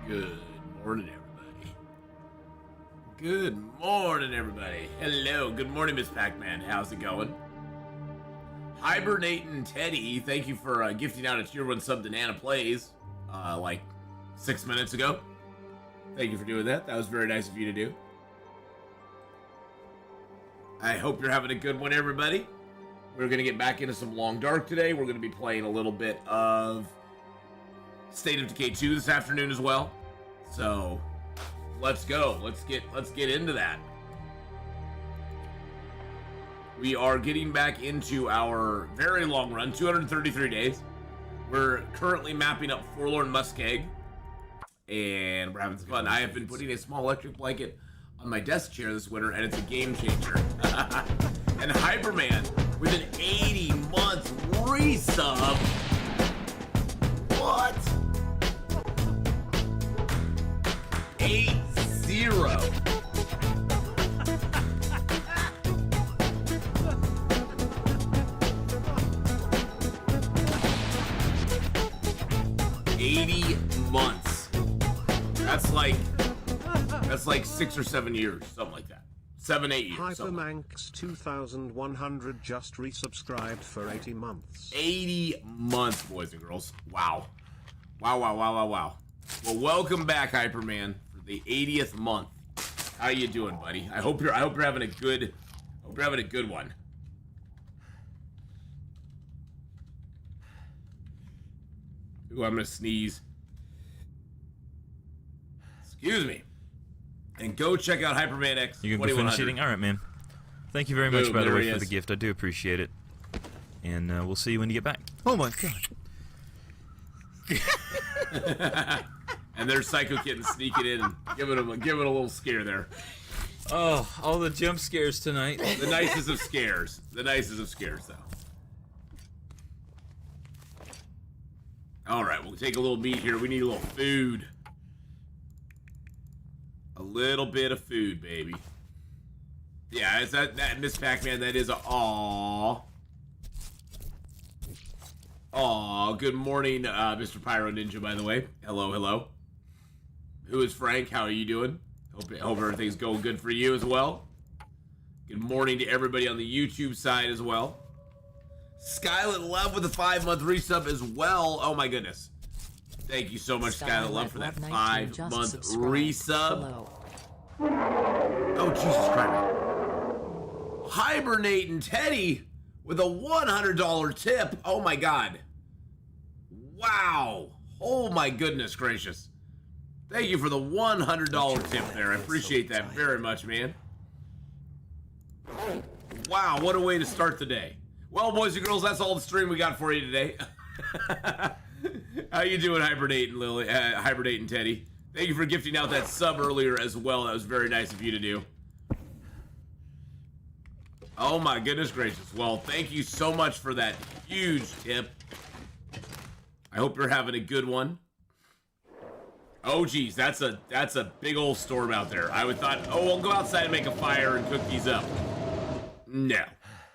Good morning, everybody. Good morning, everybody. Hello. Good morning, Miss Pac-Man. How's it going? Hibernating Teddy, thank you for gifting out a tier 1 sub to Nana Plays, like 6 minutes ago. Thank you for doing that. That was very nice of you to do. I hope you're having a good one, everybody. We're going to get back into some Long Dark today. We're going to be playing a little bit of State of Decay 2 this afternoon as well. So, let's go. Let's get into that. We are getting back into our very long run, 233 days. We're currently mapping up Forlorn Muskeg, and we're having some fun. I have been putting a small electric blanket on my desk chair this winter, and it's a game changer. And Hyperman with an 80-month resub. What? 8-0. Months. That's like 6 or 7 years, something like that. 7, 8 years. Hypermanx 2100 just resubscribed for 80 months. 80 months, boys and girls. Wow. Wow. Well, welcome back, Hyperman, for the 80th month. How you doing, buddy? I hope you're having a good one. Ooh, I'm gonna sneeze. Excuse me. And go check out Hyperman X. You can go finish eating? Alright, man. Thank you very much, by the way, for the gift. I do appreciate it. And we'll see you when you get back. Oh my god. And there's Psycho Kitten sneaking in and giving it a little scare there. Oh, all the jump scares tonight. The nicest of scares. The nicest of scares, though. Alright, we'll take a little meat here. We need a little food. A little bit of food, baby. Yeah, is that Miss Pac-Man? That is a aw. Aw, good morning, Mr. Pyro Ninja, by the way. Hello. Who is Frank? How are you doing? Hope everything's going good for you as well. Good morning to everybody on the YouTube side as well. Skylet Love with a 5-month resub as well. Oh my goodness. Thank you so much, Skylet Love, for that 5-month resub. Oh, Jesus Christ. Hibernating Teddy with a $100 tip. Oh my God. Wow. Oh my goodness gracious. Thank you for the $100 tip there. I appreciate that very much, man. Wow, what a way to start the day. Well, boys and girls, that's all the stream we got for you today. How you doing, Hibernating Lily? Hibernating Teddy? Thank you for gifting out that sub earlier as well. That was very nice of you to do. Oh my goodness gracious. Well, thank you so much for that huge tip. I hope you're having a good one. Oh geez, that's a big old storm out there. I would thought, oh, we'll go outside and make a fire and cook these up. No,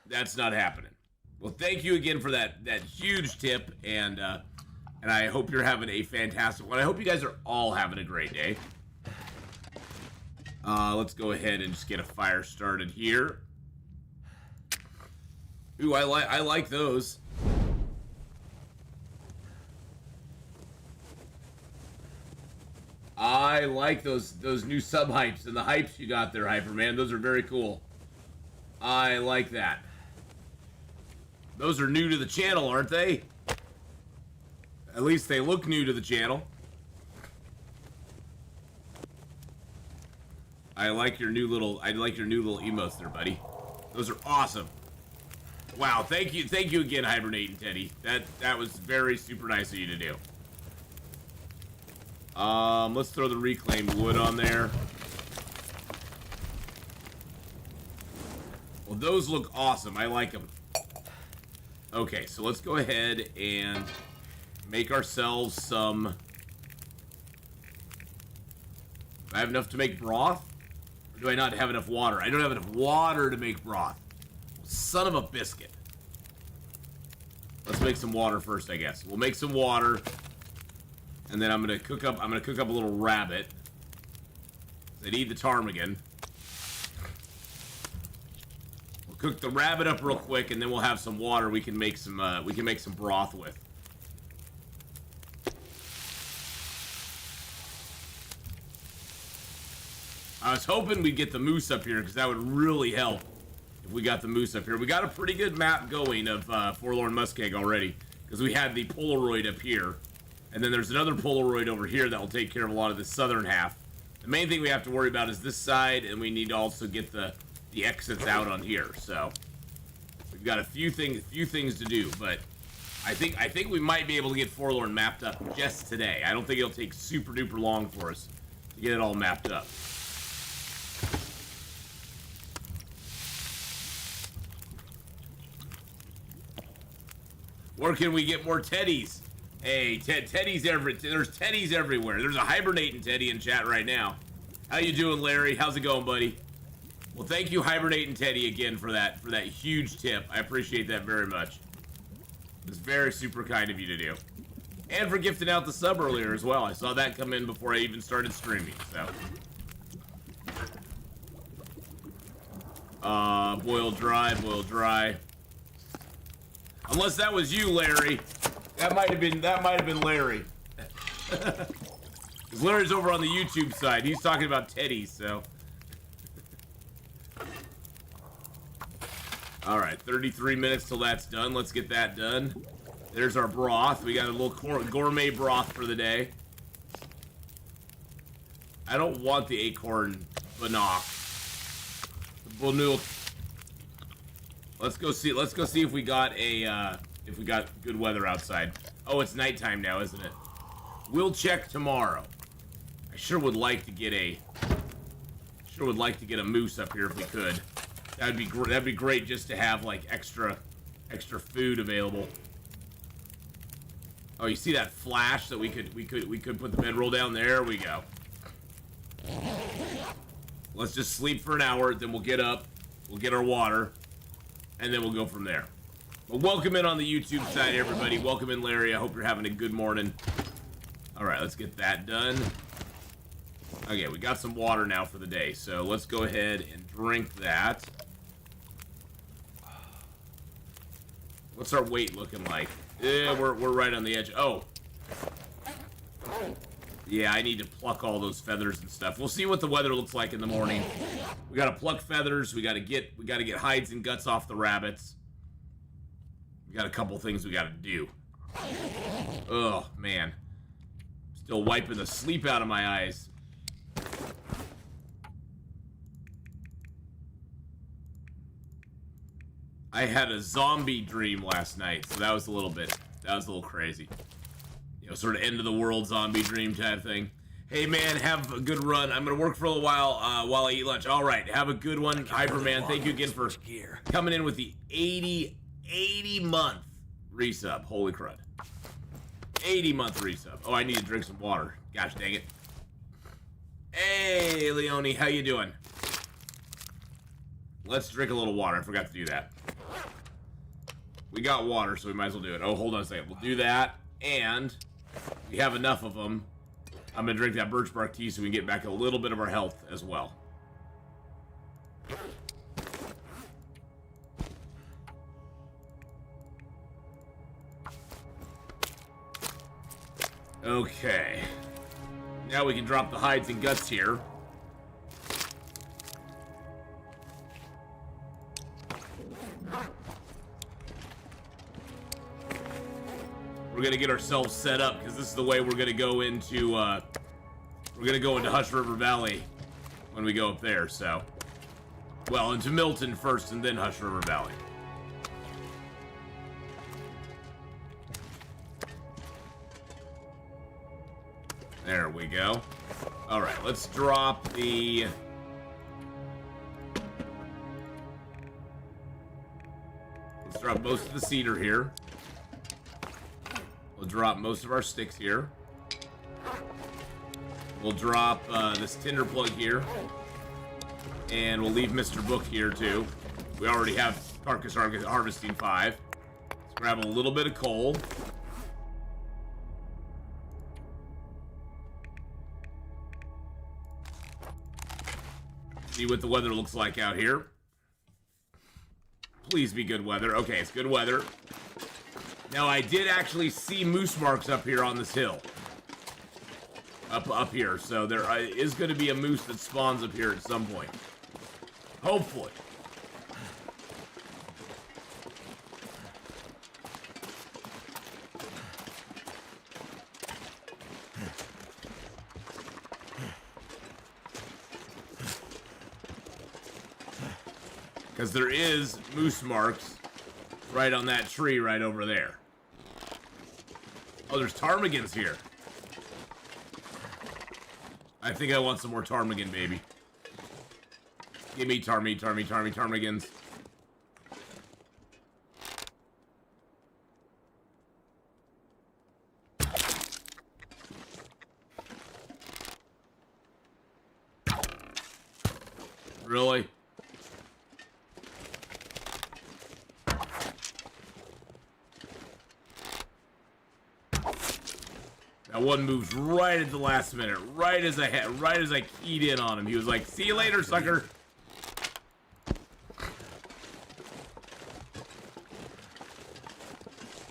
that's not happening. Well, thank you again for that huge tip, and I hope you're having a fantastic one. I hope you guys are all having a great day. Let's go ahead and just get a fire started here. Ooh, I like those. I like those new sub hypes and the hypes you got there, Hyperman. Those are very cool. I like that. Those are new to the channel, aren't they? At least they look new to the channel. I like your new little emotes there, buddy. Those are awesome. Wow, thank you again, Hibernating Teddy. That was very super nice of you to do. Let's throw the reclaimed wood on there. Well, those look awesome. I like them. Okay, so let's go ahead and make ourselves some... Do I have enough to make broth? Or do I not have enough water? I don't have enough water to make broth. Son of a biscuit. Let's make some water first, I guess. We'll make some water. And then I'm gonna cook up a little rabbit. I need the ptarmigan. We'll cook the rabbit up real quick, and then we'll have some water we can make some broth with. I was hoping we'd get the moose up here, because that would really help if we got the moose up here. We got a pretty good map going of Forlorn Muskeg already, because we had the Polaroid up here. And then there's another Polaroid over here that will take care of a lot of the southern half. The main thing we have to worry about is this side, and we need to also get the exits out on here. So we've got a few things to do, but I think we might be able to get Forlorn mapped up just today. I don't think it'll take super duper long for us to get it all mapped up. Where can we get more teddies? Hey, there's teddies everywhere. There's a hibernating teddy in chat right now. How you doing, Larry? How's it going, buddy? Well, thank you, hibernating teddy, again for that huge tip. I appreciate that very much. It's very super kind of you to do. And for gifting out the sub earlier as well. I saw that come in before I even started streaming, so. Boil dry. Unless that was you, Larry. That might have been Larry. Because Larry's over on the YouTube side. He's talking about teddies, so. Alright, 33 minutes till that's done. Let's get that done. There's our broth. We got a little gourmet broth for the day. I don't want the acorn bannock. The bannock. Let's go see if we got good weather outside. Oh, it's nighttime now, isn't it? We'll check tomorrow. I sure would like to get a moose up here if we could. That'd be great just to have like extra food available. Oh, you see that flash that we could put the bedroll down? There we go. Let's just sleep for an hour, then we'll get up, we'll get our water, and then we'll go from there. Well, welcome in on the YouTube side, everybody. Welcome in, Larry. I hope you're having a good morning. All right, let's get that done. Okay, we got some water now for the day, so let's go ahead and drink that. What's our weight looking like? We're right on the edge. Oh. Yeah, I need to pluck all those feathers and stuff. We'll see what the weather looks like in the morning. We gotta pluck feathers. We gotta get hides and guts off the rabbits. We got a couple things we gotta do. Oh man, still wiping the sleep out of my eyes. I had a zombie dream last night, so that was a little crazy. You know, sort of end of the world zombie dream type thing. Hey man, have a good run. I'm gonna work for a little while I eat lunch. All right, have a good one, Hyperman. Thank you again for coming in with the 80 month resub. Holy crud. 80 month resub. Oh, I need to drink some water. Gosh dang it. Hey, Leonie, how you doing? Let's drink a little water. I forgot to do that. We got water, so we might as well do it. Oh, hold on a second. We'll do that, and we have enough of them. I'm going to drink that birch bark tea so we can get back a little bit of our health as well. Okay. Now we can drop the hides and guts here. We're gonna get ourselves set up because this is the way we're gonna go into Hush River Valley when we go up there. So, well, into Milton first and then Hush River Valley. There we go. All right, let's drop the. Let's drop most of the cedar here. We'll drop most of our sticks here. We'll drop this tinder plug here. And we'll leave Mr. Book here, too. We already have Carcass Harvesting 5. Let's grab a little bit of coal. See what the weather looks like out here. Please be good weather. Okay, it's good weather. Now, I did actually see moose marks up here on this hill. Up here. So there is going to be a moose that spawns up here at some point. Hopefully. Because there is moose marks right on that tree right over there. Oh, there's ptarmigans here. I think I want some more ptarmigan, baby. Give me ptarmigans. Really? That one moves right at the last minute, right as I keyed in on him. He was like, "See you later, sucker."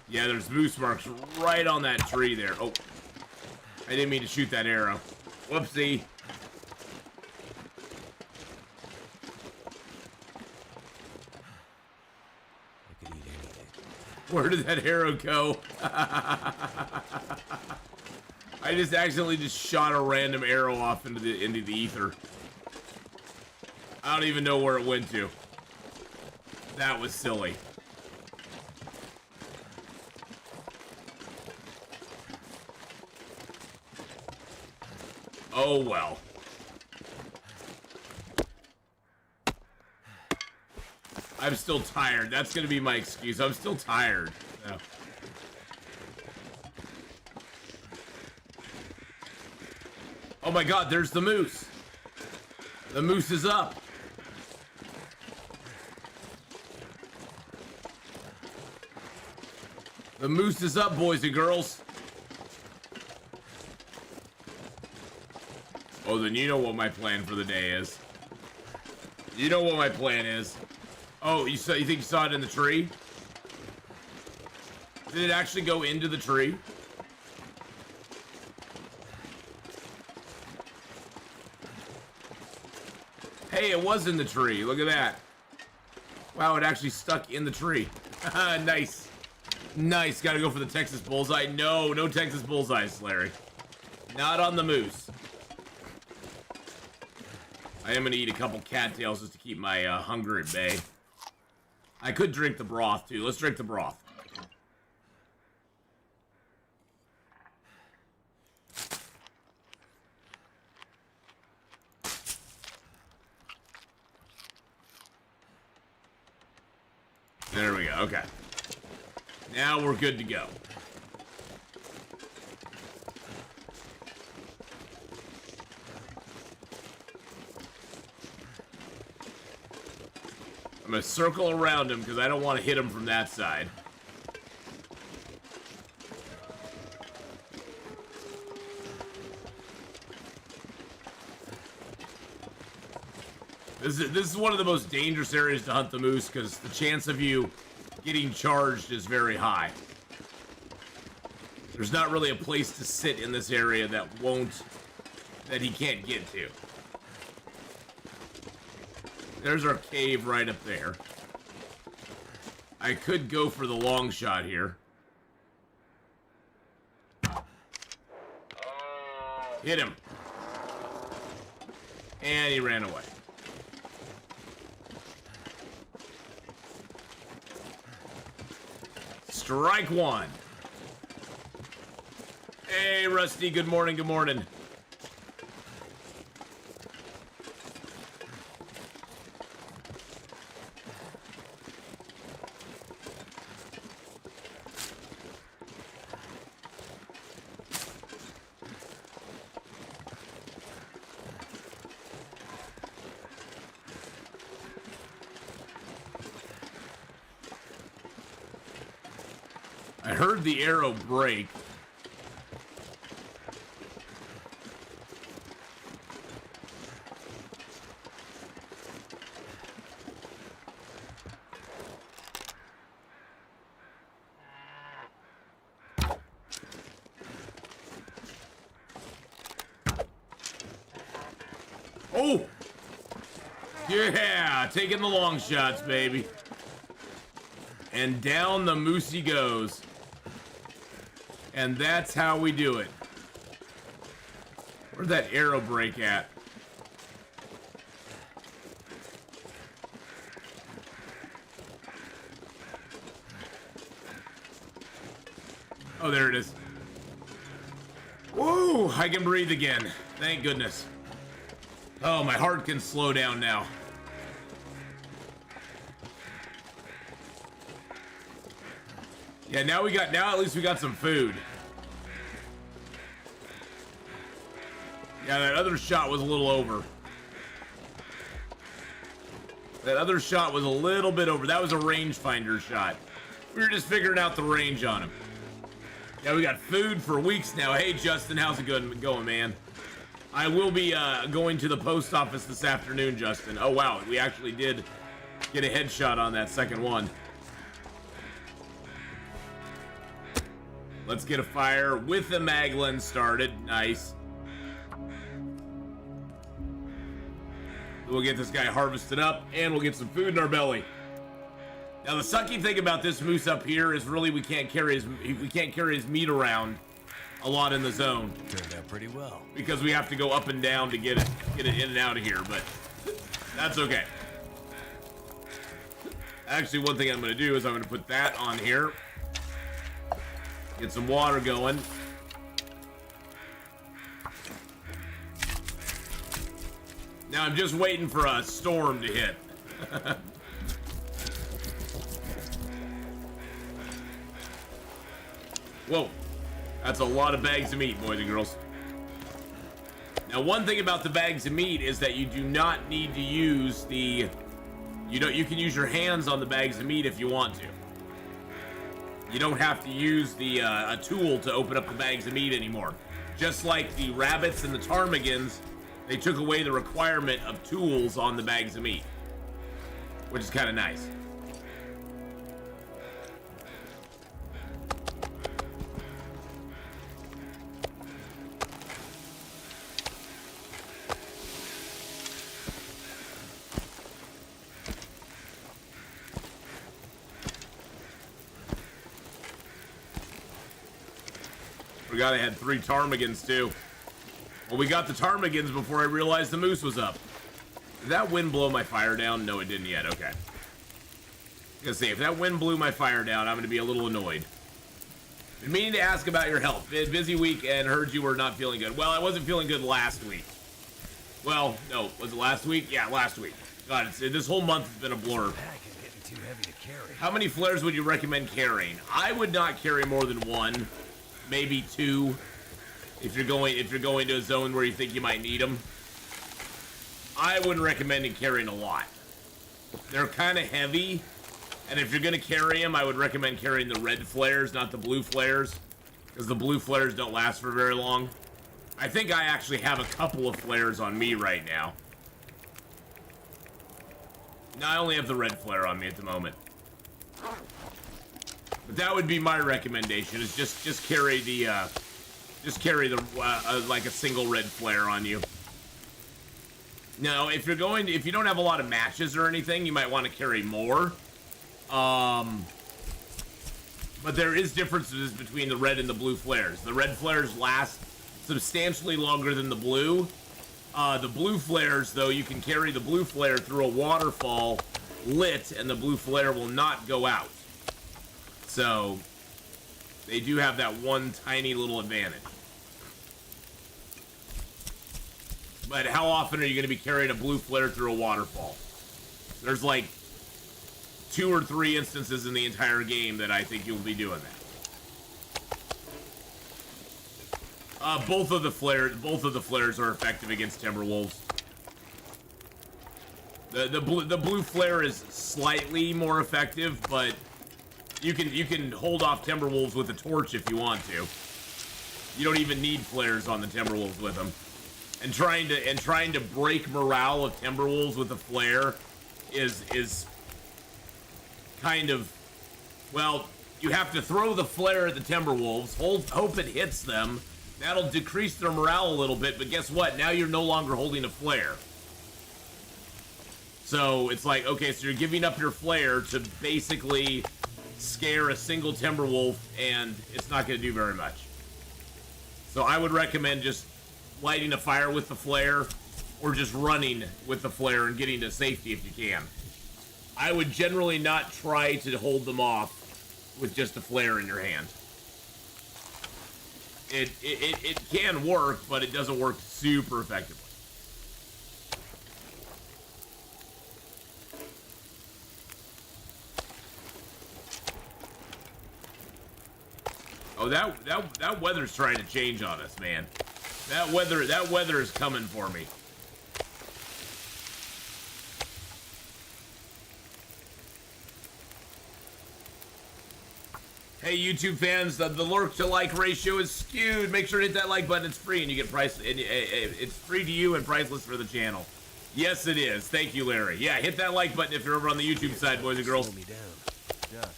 Yeah, there's moose marks right on that tree there. Oh, I didn't mean to shoot that arrow. Whoopsie. Where did that arrow go? I just accidentally just shot a random arrow off into the ether. I don't even know where it went to. That was silly. Oh well. I'm still tired. That's gonna be my excuse. I'm still tired. Yeah. Oh my god, there's the moose. The moose is up. The moose is up, boys and girls. Oh, then you know what my plan for the day is. You know what my plan is. Oh, you think you saw it in the tree? Did it actually go into the tree? Hey, it was in the tree. Look at that. Wow, it actually stuck in the tree. Nice. Nice. Gotta go for the Texas bullseye. No, no Texas bullseyes, Larry. Not on the moose. I am gonna eat a couple cattails just to keep my hunger at bay. I could drink the broth, too. Let's drink the broth. There we go. Okay. Now we're good to go. I'm going to circle around him because I don't want to hit him from that side. This is one of the most dangerous areas to hunt the moose because the chance of you getting charged is very high. There's not really a place to sit in this area that he can't get to. There's our cave right up there. I could go for the long shot here. Hit him. And he ran away. Strike one. Hey, Rusty, good morning, good morning. I heard the arrow break. Oh! Yeah, taking the long shots, baby. And down the moose he goes. And that's how we do it. Where'd that arrow break at? Oh, there it is. Woo! I can breathe again. Thank goodness. Oh, my heart can slow down now. Yeah, now at least we got some food. Yeah, that other shot was a little over. That other shot was a little bit over. That was a rangefinder shot. We were just figuring out the range on him. Yeah, we got food for weeks now. Hey, Justin, how's it going, man? I will be going to the post office this afternoon, Justin. Oh, wow, we actually did get a headshot on that second one. Let's get a fire with the Maglin started. Nice. We'll get this guy harvested up, and we'll get some food in our belly. Now, the sucky thing about this moose up here is really we can't carry his meat around a lot in the zone. Turned out pretty well. Because we have to go up and down to get it in and out of here, but that's okay. Actually, one thing I'm going to do is I'm going to put that on here. Get some water going. Now I'm just waiting for a storm to hit. Whoa, that's a lot of bags of meat, boys and girls. Now, one thing about the bags of meat is that you do not need to use the... You can use your hands on the bags of meat if you want to. You don't have to use the a tool to open up the bags of meat anymore. Just like the rabbits and the ptarmigans, they took away the requirement of tools on the bags of meat, which is kind of nice. Forgot I had 3 ptarmigans too. Well, we got the ptarmigans before I realized the moose was up. Did that wind blow my fire down? No, it didn't yet. Okay. I was gonna say, if that wind blew my fire down, I'm gonna be a little annoyed. Been meaning to ask about your health. Busy week and heard you were not feeling good. Well, I wasn't feeling good last week. Well, no, was it last week? Yeah, last week. God, this whole month has been a blur. Too heavy to carry. How many flares would you recommend carrying? I would not carry more than 1, maybe 2, if you're going to a zone where you think you might need them. I wouldn't recommend carrying a lot. They're kind of heavy, and if you're gonna carry them, I would recommend carrying the red flares, not the blue flares, because the blue flares don't last for very long. I think I actually have a couple of flares on me right now. No, I only have the red flare on me at the moment. But that would be my recommendation: is just carry the like a single red flare on you. Now, if you don't have a lot of matches or anything, you might want to carry more. But there is differences between the red and the blue flares. The red flares last substantially longer than the blue. The blue flares, though, you can carry the blue flare through a waterfall lit, and the blue flare will not go out. So, they do have that one tiny little advantage. But how often are you going to be carrying a blue flare through a waterfall? There's like 2 or 3 instances in the entire game that I think you'll be doing that. Both of the flares are effective against Timberwolves. The blue flare is slightly more effective, but you can hold off Timberwolves with a torch if you want to. You don't even need flares on the Timberwolves with them. And trying to break morale of Timberwolves with a flare is kind of, well, you have to throw the flare at the Timberwolves, hope it hits them. That'll decrease their morale a little bit, but guess what? Now you're no longer holding a flare. So it's like, okay, so you're giving up your flare to basically scare a single timber wolf, and it's not going to do very much. So I would recommend just lighting a fire with the flare, or just running with the flare and getting to safety if you can. I would generally not try to hold them off with just a flare in your hand. It can work, but it doesn't work super effectively. Oh, that weather's trying to change on us, man. That weather is coming for me. Hey, YouTube fans, the lurk to like ratio is skewed. Make sure to hit that like button. It's free, and you get it's free to you and priceless for the channel. Yes, it is. Thank you, Larry. Yeah, hit that like button if you're over on the YouTube side, boys and girls.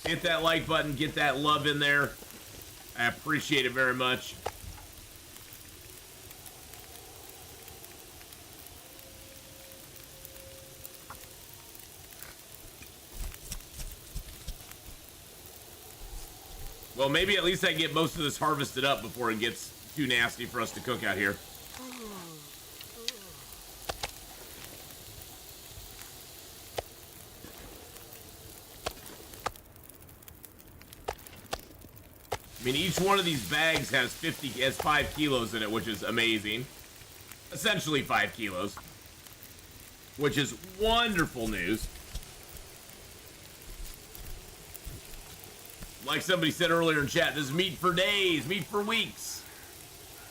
Hit that like button. Get that love in there. I appreciate it very much. Well, maybe at least I can get most of this harvested up before it gets too nasty for us to cook out here. I mean, each one of these bags has 5 kilos in it, which is amazing. Essentially 5 kilos, which is wonderful news. Like somebody said earlier in chat, this is meat for days, meat for weeks.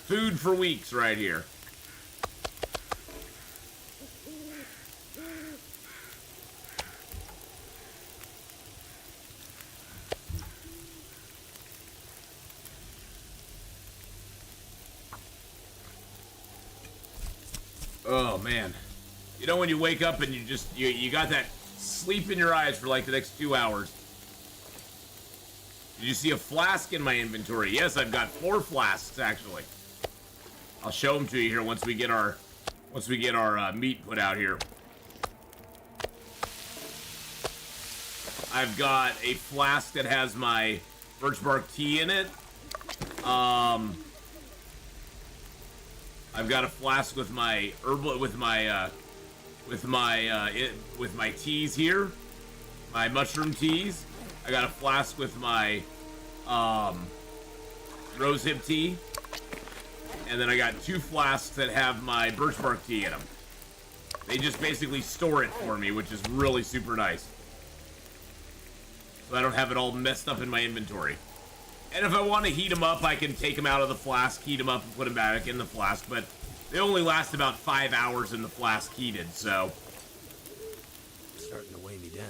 Food for weeks right here. Oh man, you know when you wake up and you got that sleep in your eyes for like the next 2 hours. Did you see a flask in my inventory? Yes, I've got 4 flasks actually. I'll show them to you here once we get our meat put out here. I've got a flask that has my birch bark tea in it. I've got a flask with my herbal with my teas here, my mushroom teas. I got a flask with my rosehip tea, and then I got 2 flasks that have my birch bark tea in them. They just basically store it for me, which is really super nice. So I don't have it all messed up in my inventory. And if I want to heat them up, I can take them out of the flask, heat them up, and put them back in the flask. But they only last about 5 hours in the flask heated, so. It's starting to weigh me down.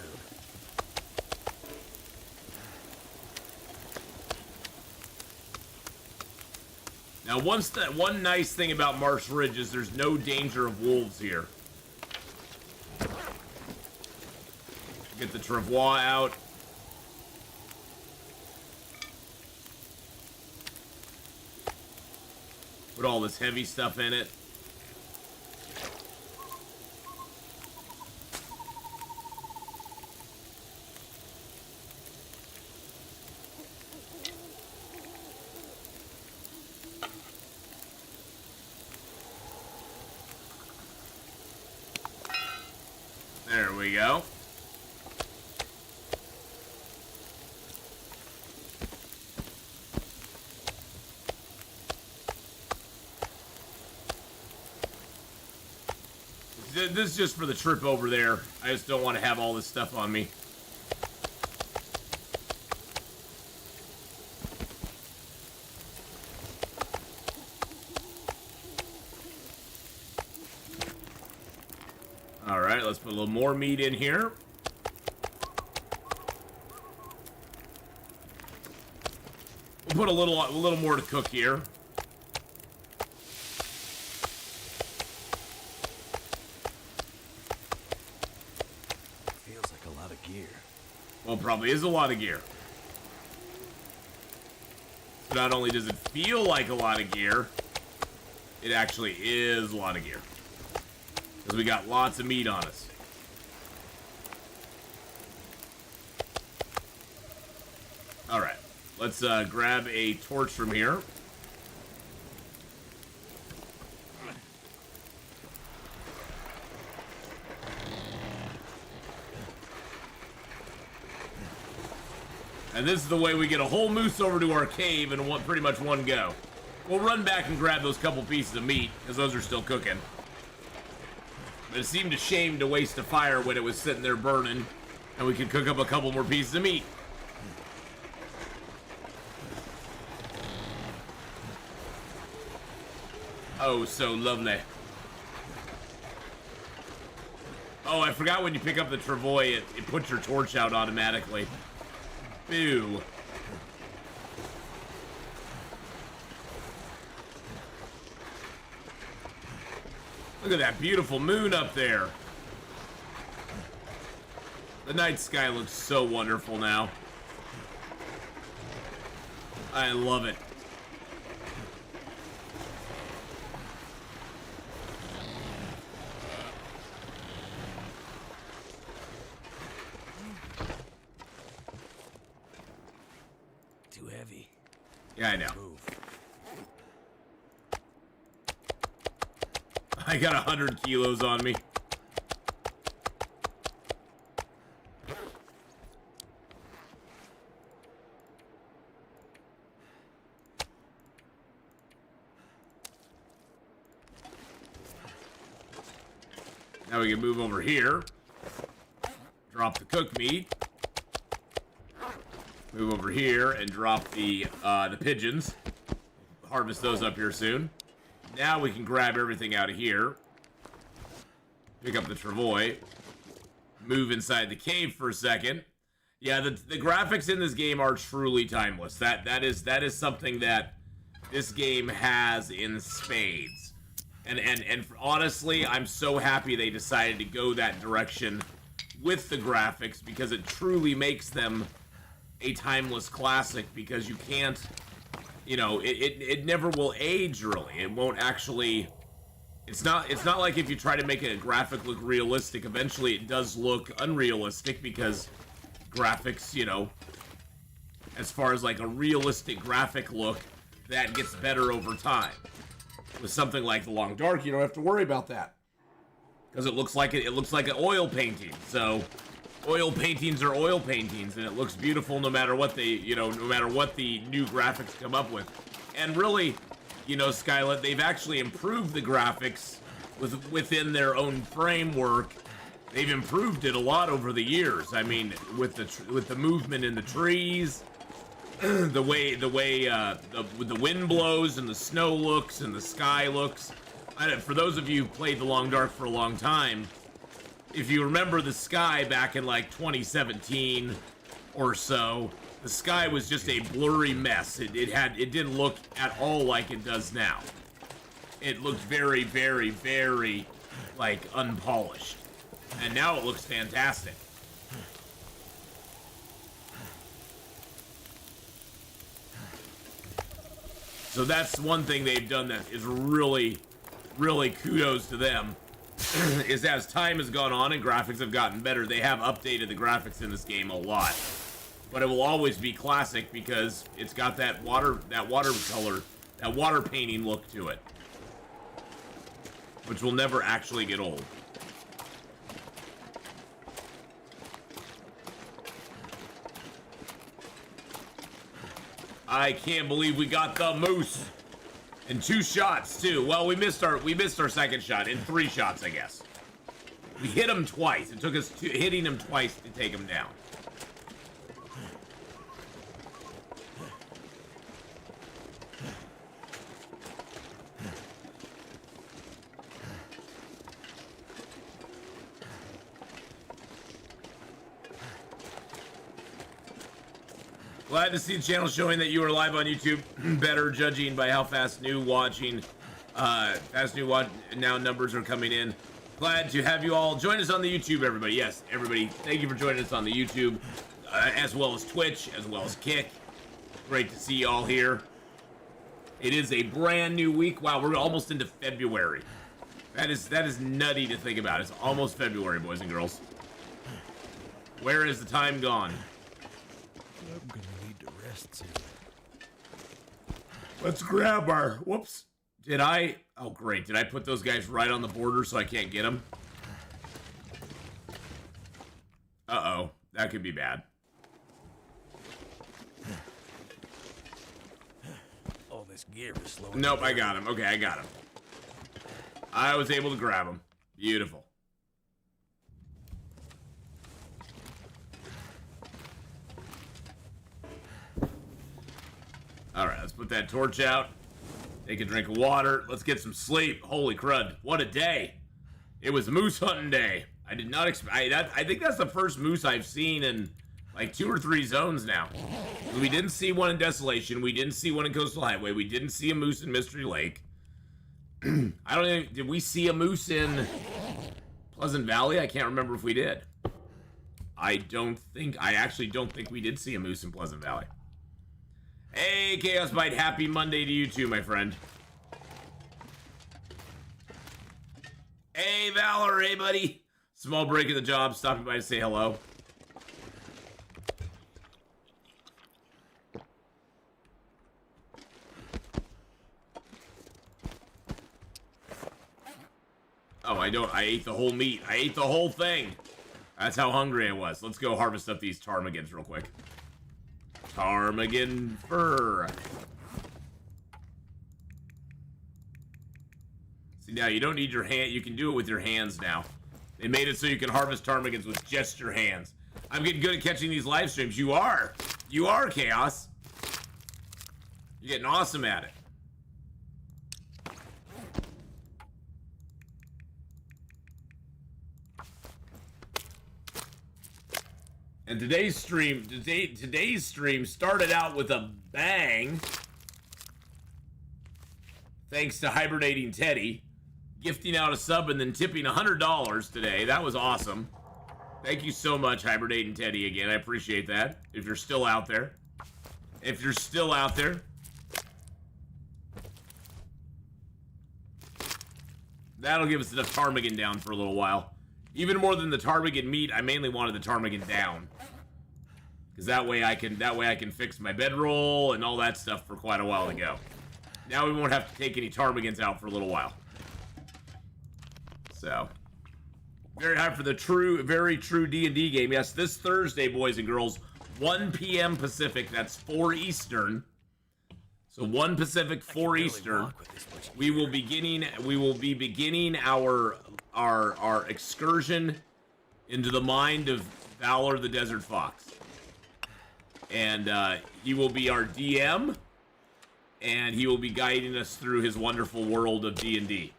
Now, one nice thing about Marsh Ridge is there's no danger of wolves here. Get the travois out. Put all this heavy stuff in it. There we go. This is just for the trip over there. I just don't want to have all this stuff on me. All right, let's put a little more meat in here. We'll put a little more to cook here. Well, probably is a lot of gear. So not only does it feel like a lot of gear, it actually is a lot of gear. Because we got lots of meat on us. Let's grab a torch from here. And this is the way we get a whole moose over to our cave in pretty much one go. We'll run back and grab those couple pieces of meat, because those are still cooking. But it seemed a shame to waste a fire when it was sitting there burning, and we could cook up a couple more pieces of meat. Oh, so lovely. Oh, I forgot when you pick up the travois, it puts your torch out automatically. Boo. Look at that beautiful moon up there. The night sky looks so wonderful now. I love it. Too heavy. Yeah, I know. Move. I got 100 kilos on me. Now we can move over here. Drop the cooked meat. Move over here and drop the pigeons. Harvest those up here soon. Now we can grab everything out of here. Pick up the travois. Move inside the cave for a second. Yeah, the graphics in this game are truly timeless. That is something that this game has in spades. And honestly, I'm so happy they decided to go that direction with the graphics, because it truly makes them a timeless classic, because you can't, you know, it never will age really. It won't actually, it's not like if you try to make a graphic look realistic, eventually it does look unrealistic, because graphics, you know, as far as like a realistic graphic look, that gets better over time. With something like The Long Dark, you don't have to worry about that, because it looks like an oil painting. So oil paintings are oil paintings, and it looks beautiful no matter what they, you know, no matter what the new graphics come up with. And really, you know, Skylet, they've actually improved the graphics within their own framework. They've improved it a lot over the years. I mean, with the movement in the trees, the way the wind blows and the snow looks and the sky looks. For those of you who've played The Long Dark for a long time, if you remember the sky back in like 2017 or so, the sky was just a blurry mess. It didn't look at all like it does now. It looked very, very, very like unpolished. And now it looks fantastic. So that's one thing they've done that is really, really kudos to them. Is as time has gone on and graphics have gotten better, they have updated the graphics in this game a lot. But it will always be classic because it's got that watercolor, that water painting look to it, which will never actually get old. I can't believe we got the moose in 2 shots too. Well, we missed our second shot in 3 shots, I guess. We hit him twice. It took us hitting him twice to take him down. Glad to see the channel showing that you are live on YouTube. Better judging by how fast new watching, now numbers are coming in. Glad to have you all join us on the YouTube, everybody. Yes, everybody, thank you for joining us on the YouTube, as well as Twitch, as well as Kick. Great to see you all here. It is a brand new week. Wow, we're almost into February. That is nutty to think about. It's almost February, boys and girls. Where is the time gone? I'm gonna need to rest soon. Let's grab our... Whoops. Did I... Oh, great. Did I put those guys right on the border so I can't get them? Uh-oh. That could be bad. All this gear is slow. Nope, I got him. Okay, I got him. I was able to grab him. Beautiful. Alright, let's put that torch out. Take a drink of water. Let's get some sleep. Holy crud. What a day. It was moose hunting day. I did not expect... I think that's the first moose I've seen in like 2 or 3 zones now. We didn't see one in Desolation. We didn't see one in Coastal Highway. We didn't see a moose in Mystery Lake. I don't even... Did we see a moose in Pleasant Valley? I can't remember if we did. I actually don't think we did see a moose in Pleasant Valley. Hey, Chaos Bite, happy Monday to you too, my friend. Hey, Valor, hey, buddy. Small break in the job, stopping by to say hello. Oh, I ate the whole meat. I ate the whole thing. That's how hungry I was. Let's go harvest up these ptarmigans real quick. Ptarmigan fur. See, now you don't need your hand. You can do it with your hands now. They made it so you can harvest ptarmigans with just your hands. I'm getting good at catching these live streams. You are. You are, Chaos. You're getting awesome at it. And today's stream started out with a bang. Thanks to Hibernating Teddy, gifting out a sub and then tipping $100 today. That was awesome. Thank you so much, Hibernating Teddy, again. I appreciate that. If you're still out there. If you're still out there. That'll give us enough ptarmigan down for a little while. Even more than the ptarmigan meat, I mainly wanted the ptarmigan down. Because that way I can fix my bedroll and all that stuff for quite a while to go. Now we won't have to take any ptarmigans out for a little while. So, very hyped for the very true D&D game. Yes, this Thursday, boys and girls, 1 p.m. Pacific. That's 4 Eastern. So 1 Pacific, 4 Eastern. We will be beginning our excursion into the mind of Valor the Desert Fox. And he will be our DM, and he will be guiding us through his wonderful world of D&D.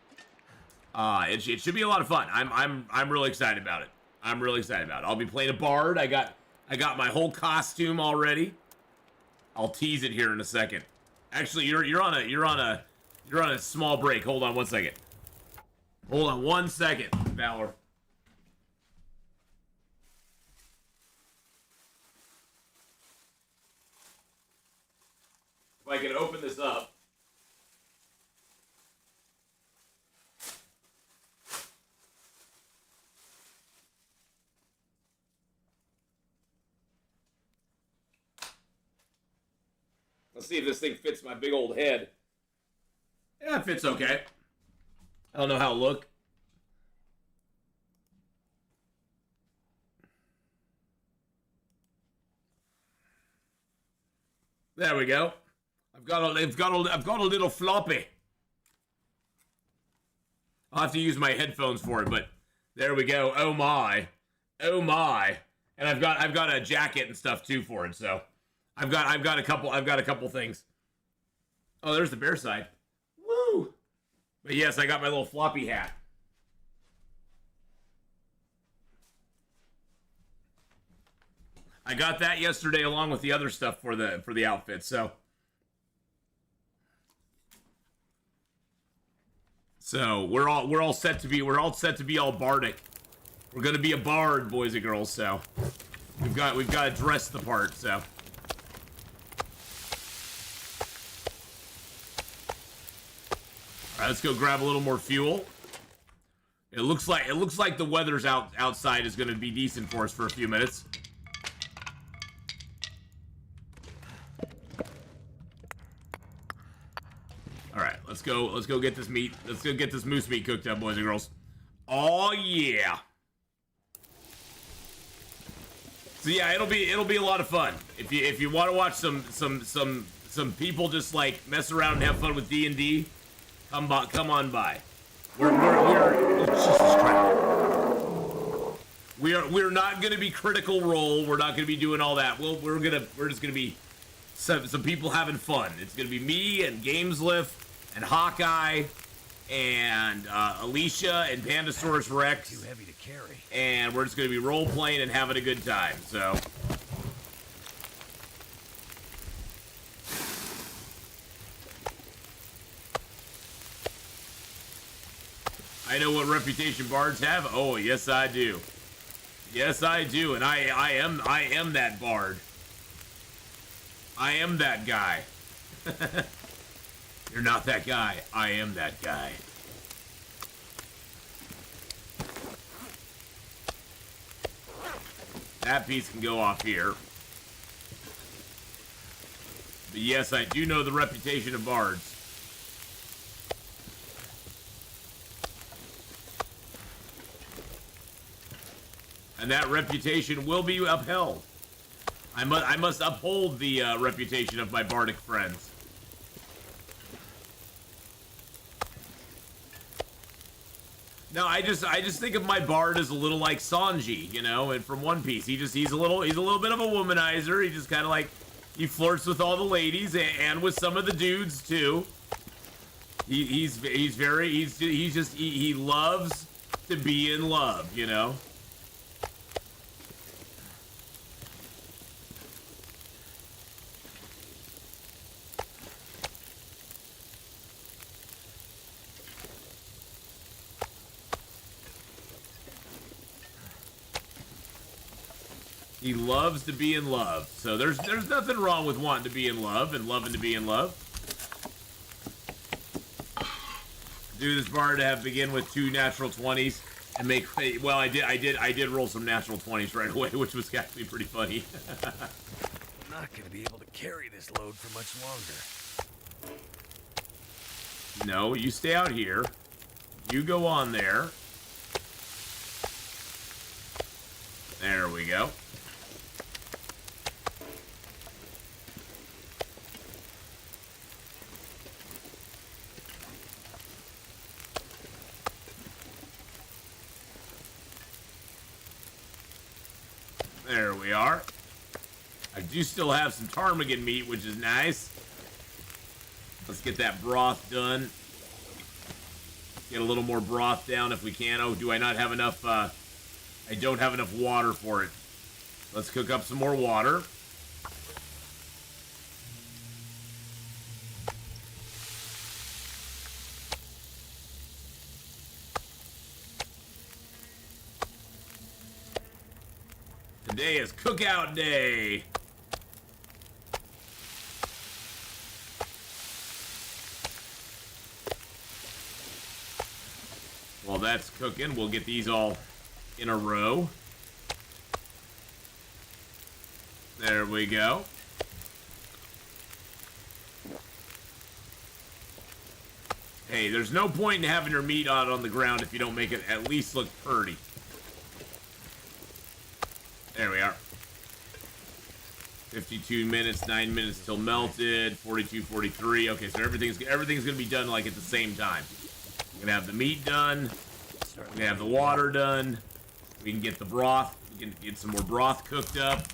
It should be a lot of fun. I'm really excited about it. I'm really excited about it. I'll be playing a bard. I got my whole costume already. I'll tease it here in a second. Actually, you're on a small break. Hold on 1 second. Hold on 1 second, Valor. If I can open this up. Let's see if this thing fits my big old head. Yeah, it fits okay. I don't know how it look. There we go. I've got a little floppy. I'll have to use my headphones for it, but there we go. Oh my. Oh my. And I've got a jacket and stuff too for it, so I've got a couple things. Oh, there's the bear side. Woo! But yes, I got my little floppy hat. I got that yesterday along with the other stuff for the outfit, so we're all set to be all bardic. We're gonna be a bard, boys and girls, so we've got to dress the part, so. All right, let's go grab a little more fuel. It looks like the weather's outside is gonna be decent for us for a few minutes. All right, let's go. Let's go get this meat. Let's go get this moose meat cooked up, boys and girls. Oh yeah. So yeah, it'll be a lot of fun. If you want to watch some people just like mess around and have fun with D&D, come on by. We're Jesus Christ. We're not gonna be Critical Role. We're not gonna be doing all that. We're just gonna be some people having fun. It's gonna be me and Gameslift and Hawkeye and Alicia and Pandasaurus Rex. Too heavy to carry. And we're just gonna be role playing and having a good time. So. I know what reputation bards have. Oh, yes, I do. Yes, I do, and I am that bard. I am that guy. You're not that guy. I am that guy. That piece can go off here. But yes, I do know the reputation of bards. And that reputation will be upheld. I must uphold the reputation of my bardic friends. No, I just think of my bard as a little like Sanji, you know, and from One Piece. He's a little bit of a womanizer. He just kind of like he flirts with all the ladies and with some of the dudes too. He loves to be in love, you know. He loves to be in love. So there's nothing wrong with wanting to be in love and loving to be in love. Do this bar to have begin with 2 natural 20s and make well I did roll some natural 20s right away, which was actually pretty funny. I'm not gonna be able to carry this load for much longer. No, you stay out here. You go on there. There we go. There we are. I do still have some ptarmigan meat, which is nice. Let's get that broth done. Get a little more broth down if we can. Oh, do I not have enough? I don't have enough water for it. Let's cook up some more water. Today is cookout day. While that's cooking, we'll get these all in a row. There we go. Hey, there's no point in having your meat out on the ground if you don't make it at least look pretty. There we are. 52 minutes, 9 minutes till melted. 42, 43. Okay, so everything's gonna be done like at the same time. We're gonna have the meat done. We're gonna have the water done. We can get the broth. We can get some more broth cooked up.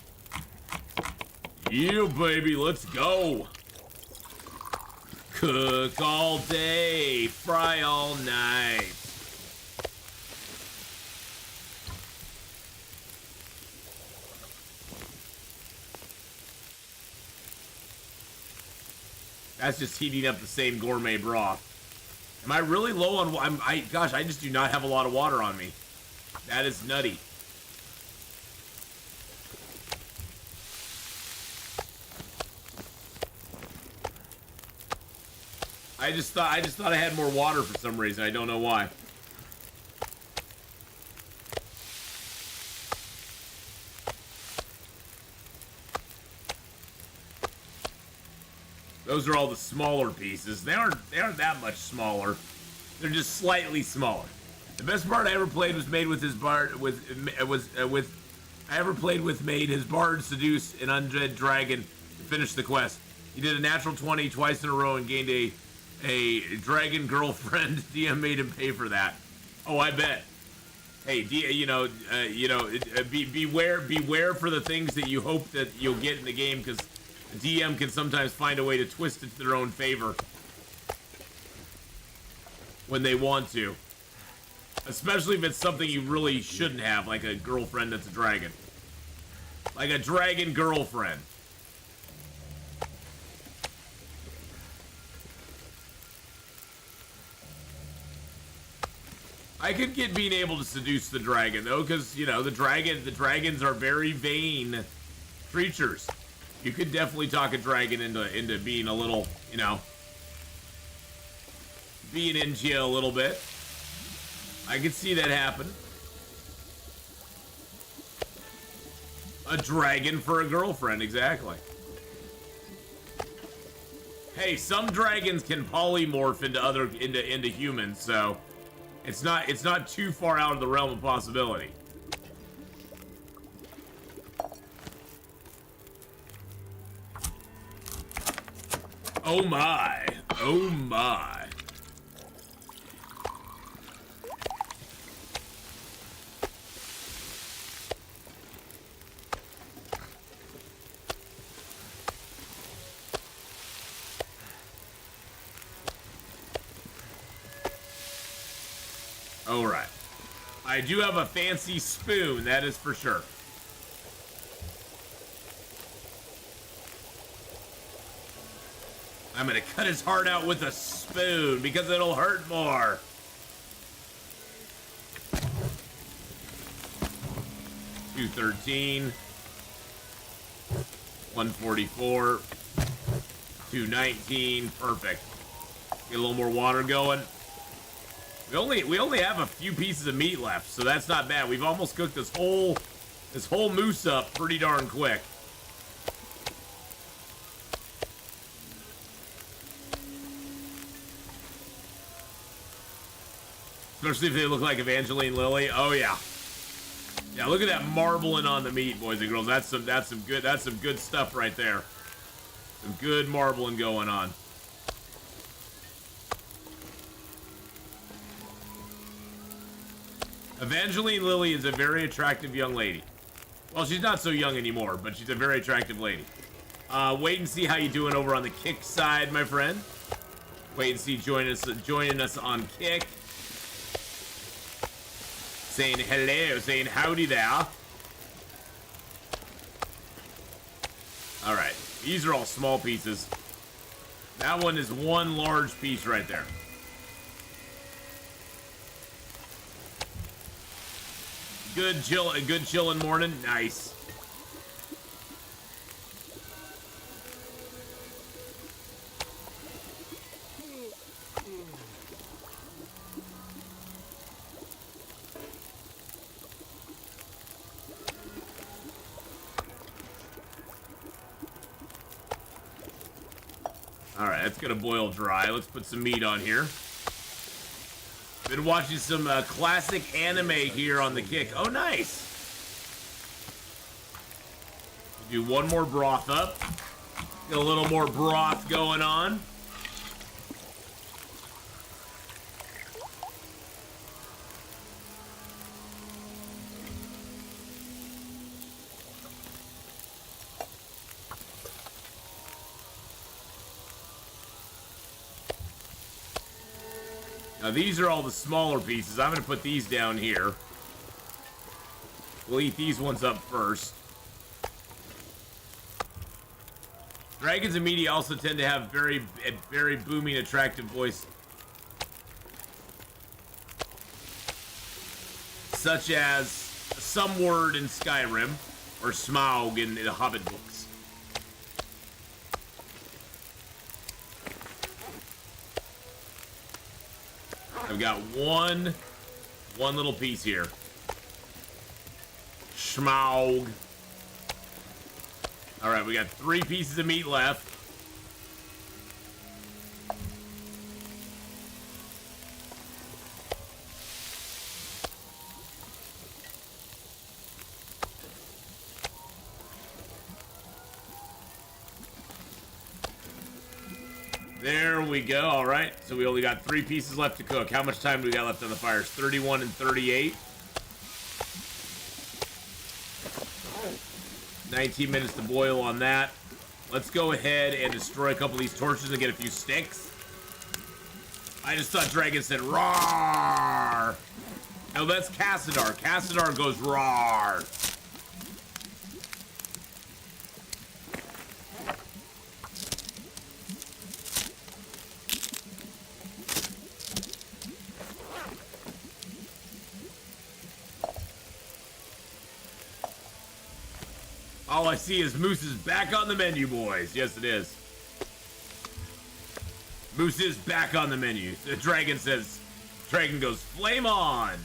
Yeah, baby, let's go. Cook all day, fry all night. That's just heating up the same gourmet broth. Am I really low on... gosh, I just do not have a lot of water on me. That is nutty. I just thought I had more water for some reason. I don't know why. Those are all the smaller pieces. They aren't that much smaller. They're just slightly smaller. The best part I ever played was made with his bard made his bard seduce an undead dragon to finish the quest. He did a natural 20 twice in a row and gained a dragon girlfriend. DM made him pay for that. Oh, I bet. Hey, beware for the things that you hope that you'll get in the game, because the DM can sometimes find a way to twist it to their own favor when they want to. Especially if it's something you really shouldn't have, like a girlfriend that's a dragon. Like a dragon girlfriend. I could get being able to seduce the dragon, though, because, you know, the dragons are very vain creatures. You could definitely talk a dragon into being a little, you know, being into you a little bit. I could see that happen. A dragon for a girlfriend, exactly. Hey, some dragons can polymorph into humans, so it's not too far out of the realm of possibility. Oh my. Oh my. Alright. I do have a fancy spoon, that is for sure. I'm gonna cut his heart out with a spoon because it'll hurt more. $213, $144, $219, perfect. Get a little more water going. We only have a few pieces of meat left, so that's not bad. We've almost cooked this whole moose up pretty darn quick. Especially if they look like Evangeline Lilly. Oh yeah. Yeah, look at that marbling on the meat, boys and girls. That's some good stuff right there. Some good marbling going on. Evangeline Lilly is a very attractive young lady. Well, she's not so young anymore, but she's a very attractive lady. Wait and see how you doing over on the Kick side, my friend. Wait and see joining us on Kick. Saying hello, saying howdy there. Alright, these are all small pieces. That one is one large piece right there. Good chillin' morning. Nice. All right, that's gonna boil dry. Let's put some meat on here. Been watching some classic anime here on the Kick. Oh, nice. Do one more broth up. Get a little more broth going on. Now these are all the smaller pieces. I'm going to put these down here. We'll eat these ones up first. Dragons and media also tend to have very booming, attractive voice. Such as some word in Skyrim, or Smaug in the Hobbit books. I've got one little piece here. Schmaug. Alright, we got 3 pieces of meat left. There we go. All right. So we only got 3 pieces left to cook. How much time do we got left on the fires? 31 and 38. 19 minutes to boil on that. Let's go ahead and destroy a couple of these torches and get a few sticks. I just thought Dragon said roar. No, that's Cassadar. Cassadar goes roar. All I see is Moose is back on the menu, boys. Yes, it is. Moose is back on the menu. The Dragon says, Dragon goes, flame on.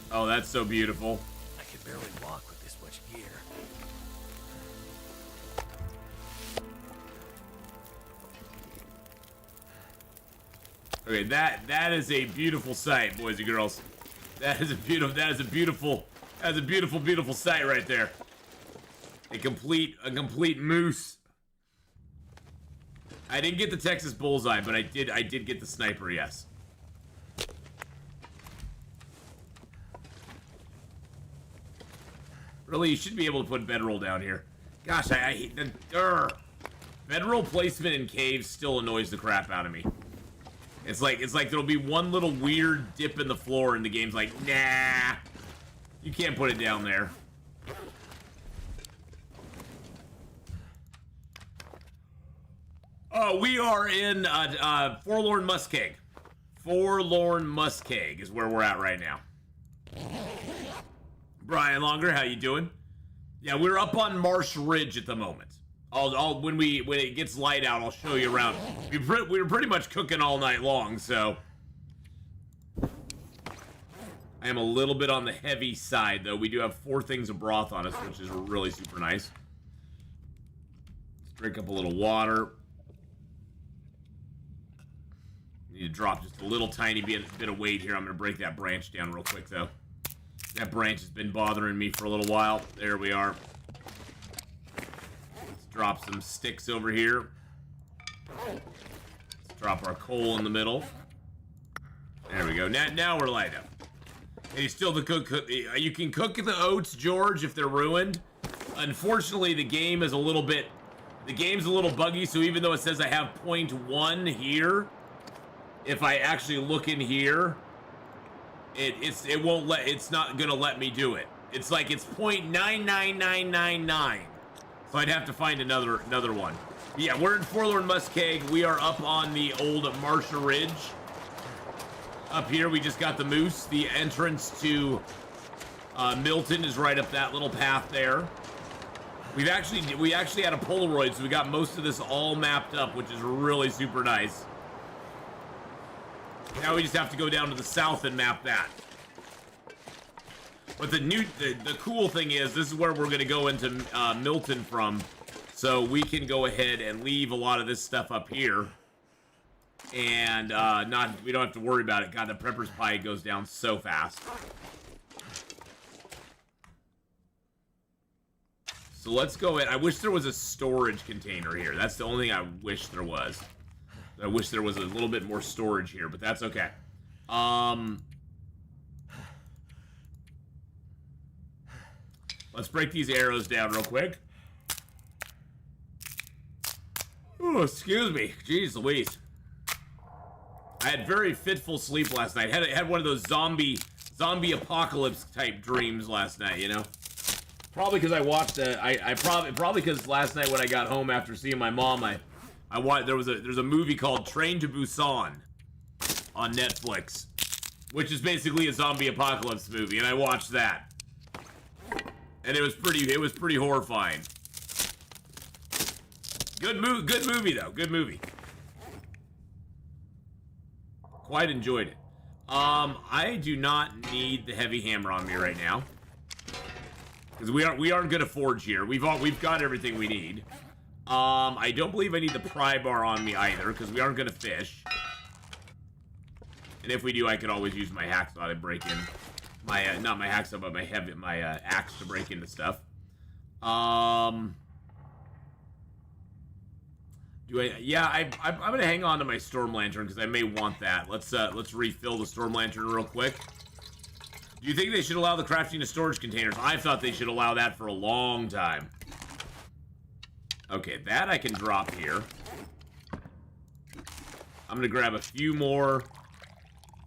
Oh, that's so beautiful. I can barely walk with this much gear. Okay, that is a beautiful sight, boys and girls. That is a beautiful sight right there. A complete moose. I didn't get the Texas bullseye, but I did get the sniper, yes. Really, you should be able to put bedroll down here. Gosh, I hate the bedroll placement in caves still annoys the crap out of me. It's like there'll be one little weird dip in the floor and the game's like, nah, you can't put it down there. Oh, we are in Forlorn Muskeg. Forlorn Muskeg is where we're at right now. Brian Longer, how you doing? Yeah, we're up on Marsh Ridge at the moment. When it gets light out, I'll show you around. We were pretty much cooking all night long, so I am a little bit on the heavy side, though. We do have 4 things of broth on us, which is really super nice. Let's drink up a little water. Need to drop just a little tiny bit of weight here. I'm gonna break that branch down real quick, though. That branch has been bothering me for a little while. There we are. Let's drop some sticks over here. Let's drop our coal in the middle. There we go. Now we're light up. And you still cook. You can cook the oats, George, if they're ruined. Unfortunately, the game is a little bit. The game's a little buggy. So even though it says I have 0.1 here, if I actually look in here, it's not gonna let me do it. It's like it's 0.99999. So I'd have to find another one. Yeah, we're in Forlorn Muskeg. We are up on the old Marsha Ridge. Up here, we just got the moose. The entrance to Milton is right up that little path there. We actually had a Polaroid, so we got most of this all mapped up, which is really super nice. Now we just have to go down to the south and map that. But the cool thing is, this is where we're going to go into Milton from, so we can go ahead and leave a lot of this stuff up here, and we don't have to worry about it. God, the Prepper's Pie goes down so fast. So let's go in. I wish there was a storage container here. That's the only thing I wish there was. I wish there was a little bit more storage here, but that's okay. Let's break these arrows down real quick. Oh, excuse me. Jeez Louise. I had very fitful sleep last night. Had one of those zombie apocalypse type dreams last night, you know? Probably because I watched probably because last night when I got home after seeing my mom, I watched, there's a movie called Train to Busan on Netflix, which is basically a zombie apocalypse movie, and I watched that, and it was pretty horrifying. Good movie though. Good movie. Quite enjoyed it. I do not need the heavy hammer on me right now, because we aren't gonna forge here. We've got everything we need. I don't believe I need the pry bar on me either, because we aren't going to fish. And if we do, I could always use my hacksaw to break in. Not my hacksaw, but my axe to break into stuff. I'm gonna hang on to my storm lantern because I may want that. Let's refill the storm lantern real quick. Do you think they should allow the crafting of storage containers? I thought they should allow that for a long time. Okay, that I can drop here. I'm gonna grab a few more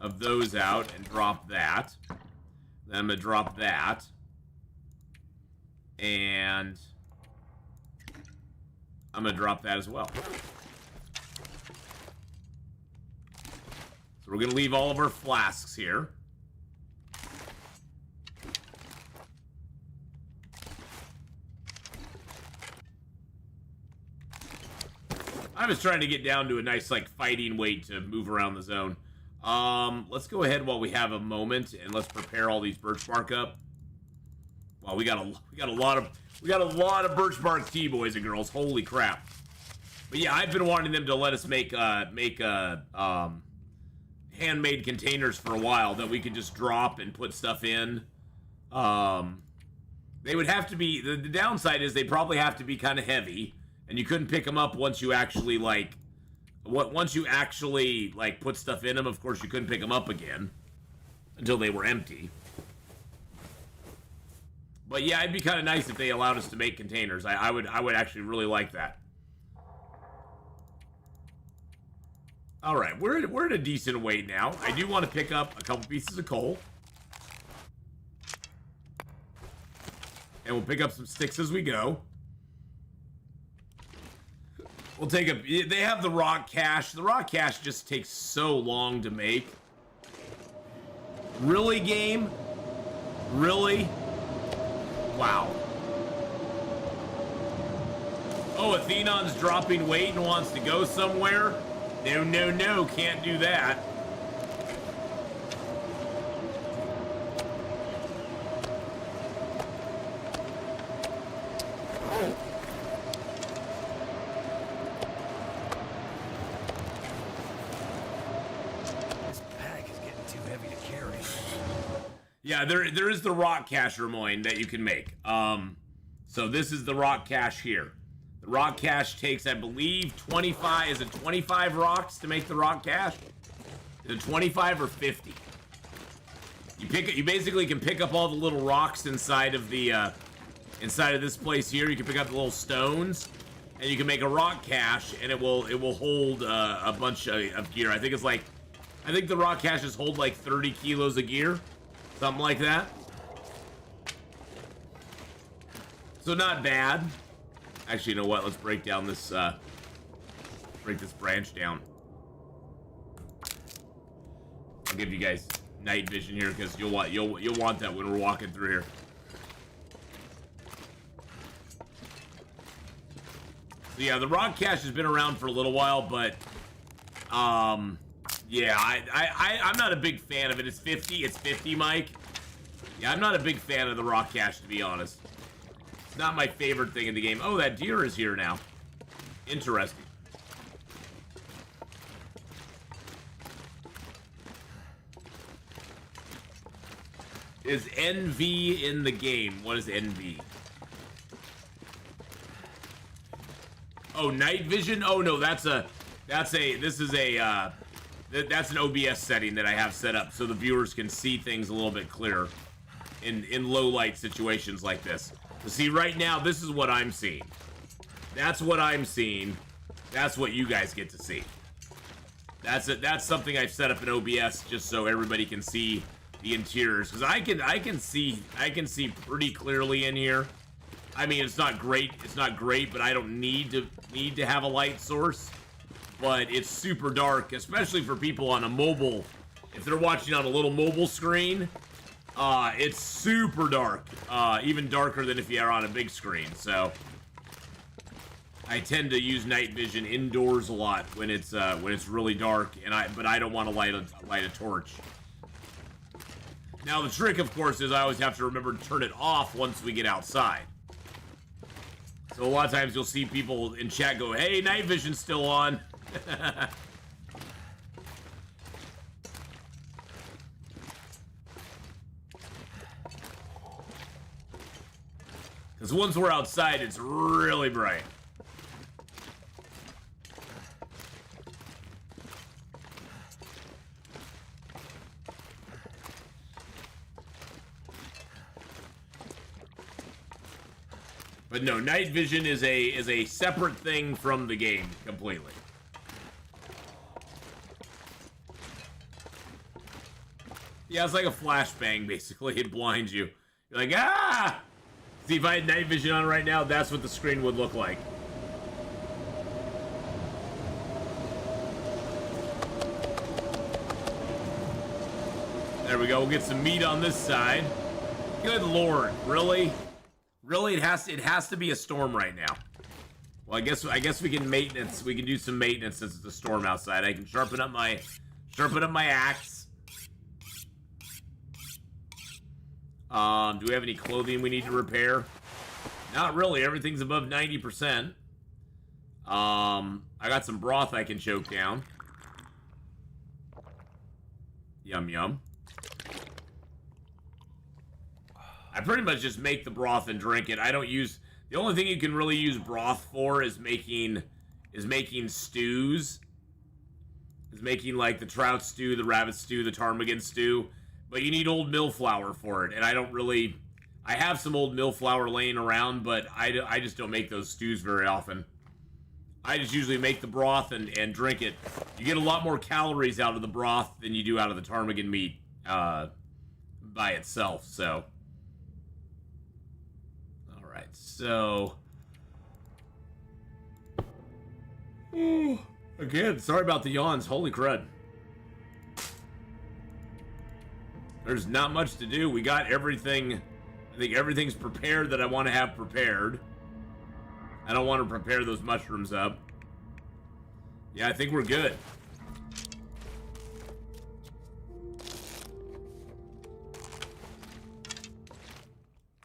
of those out and drop that. Then I'm gonna drop that. And I'm gonna drop that as well. So we're gonna leave all of our flasks here. I was trying to get down to a nice, like, fighting weight to move around the zone. Let's go ahead while we have a moment and let's prepare all these birch bark up. Wow, we got a lot of birch bark tea, boys and girls. Holy crap! But yeah, I've been wanting them to let us make handmade containers for a while that we could just drop and put stuff in. They would have to be. The downside is they probably have to be kind of heavy, and you couldn't pick them up once you actually put stuff in them. Of course, you couldn't pick them up again until they were empty. But yeah, it'd be kind of nice if they allowed us to make containers. I would actually really like that. All right, we're at a decent weight now. I do want to pick up a couple pieces of coal. And we'll pick up some sticks as we go. We'll take they have the rock cache. The rock cache just takes so long to make. Really, game? Really? Wow. Oh, Atheenon's dropping weight and wants to go somewhere? No, no, no, can't do that. This pack is getting too heavy to carry. Yeah, there is the rock cache, Ramoyne, that you can make. So this is the rock cache here. The rock cache takes, I believe, 25. Is it 25 rocks to make the rock cache? Is it 25 or 50? You basically can pick up all the little rocks inside of the inside of this place here. You can pick up the little stones, and you can make a rock cache, and it will hold a bunch of gear. I think the rock caches hold like 30 kilos of gear, something like that. So not bad. Actually, you know what? Let's break down this. Break this branch down. I'll give you guys night vision here because you'll want that when we're walking through here. So yeah, the rock cache has been around for a little while, but yeah, I'm not a big fan of it. It's 50. It's 50, Mike. Yeah, I'm not a big fan of the rock cache, to be honest. It's not my favorite thing in the game. Oh, that deer is here now. Interesting. Is NV in the game? What is NV? Oh, night vision? Oh no, that's an OBS setting that I have set up so the viewers can see things a little bit clearer in low light situations like this. So see, right now, this is what I'm seeing. That's what I'm seeing. That's what you guys get to see. That's something I've set up in OBS just so everybody can see the interiors, because I can see pretty clearly in here. I mean, it's not great, but I don't need to have a light source. But it's super dark, especially for people on a mobile. If they're watching on a little mobile screen, it's super dark, even darker than if you are on a big screen. So I tend to use night vision indoors a lot when it's really dark, but I don't want to light a torch. Now the trick, of course, is I always have to remember to turn it off once we get outside. So a lot of times you'll see people in chat go, hey, night vision's still on. Because once we're outside, it's really bright. But no, night vision is a separate thing from the game completely. Yeah, it's like a flashbang, basically. It blinds you. You're like, ah! See, if I had night vision on right now, that's what the screen would look like. There we go. We'll get some meat on this side. Good lord, really? Really, it has to be a storm right now. Well, I guess we can maintenance. We can do some maintenance since it's a storm outside. I can sharpen up my axe. Do we have any clothing we need to repair? Not really. Everything's above 90%. I got some broth I can choke down. Yum yum. I pretty much just make the broth and drink it. I don't use... The only thing you can really use broth for is making stews. Is making, like, the trout stew, the rabbit stew, the ptarmigan stew. But you need old mill flour for it, and I don't really... I have some old mill flour laying around, but I just don't make those stews very often. I just usually make the broth and drink it. You get a lot more calories out of the broth than you do out of the ptarmigan meat by itself, so... So, again, sorry about the yawns. Holy crud. There's not much to do. We got everything. I think everything's prepared that I want to have prepared. I don't want to prepare those mushrooms up. Yeah, I think we're good.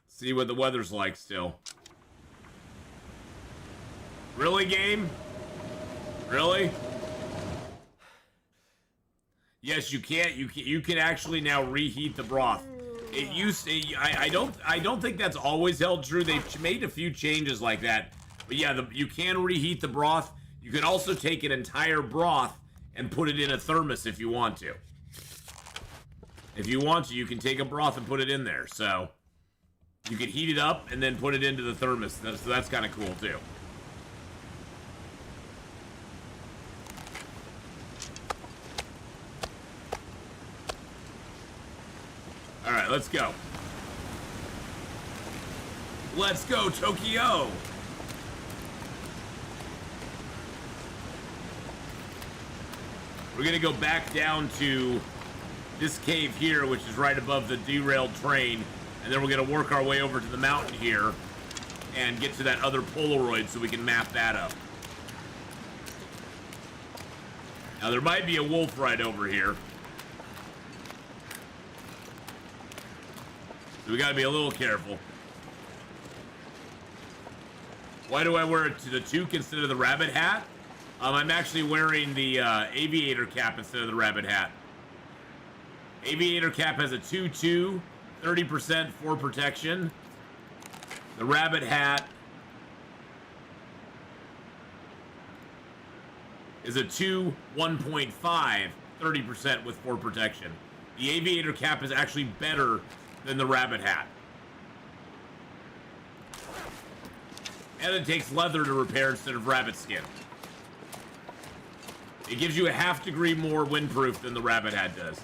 See what the weather's like still. Really, game? Really? Yes, you can't. You can actually now reheat the broth. It used to, I don't think that's always held true. They've made a few changes like that. But yeah, you can reheat the broth. You can also take an entire broth and put it in a thermos if you want to. If you want to, you can take a broth and put it in there. So you can heat it up and then put it into the thermos. So that's kind of cool too. All right, let's go. Let's go, Tokyo! We're gonna go back down to this cave here, which is right above the derailed train, and then we're gonna work our way over to the mountain here and get to that other Polaroid so we can map that up. Now, there might be a wolf right over here. So we gotta be a little careful. Why do I wear the toque instead of the rabbit hat? I'm actually wearing the aviator cap instead of the rabbit hat. Aviator cap has a 2-2, 30% for protection. The rabbit hat is a 2, 1.5, 30% with 4 protection. The aviator cap is actually better than the rabbit hat. And it takes leather to repair instead of rabbit skin. It gives you a ½ degree more windproof than the rabbit hat does.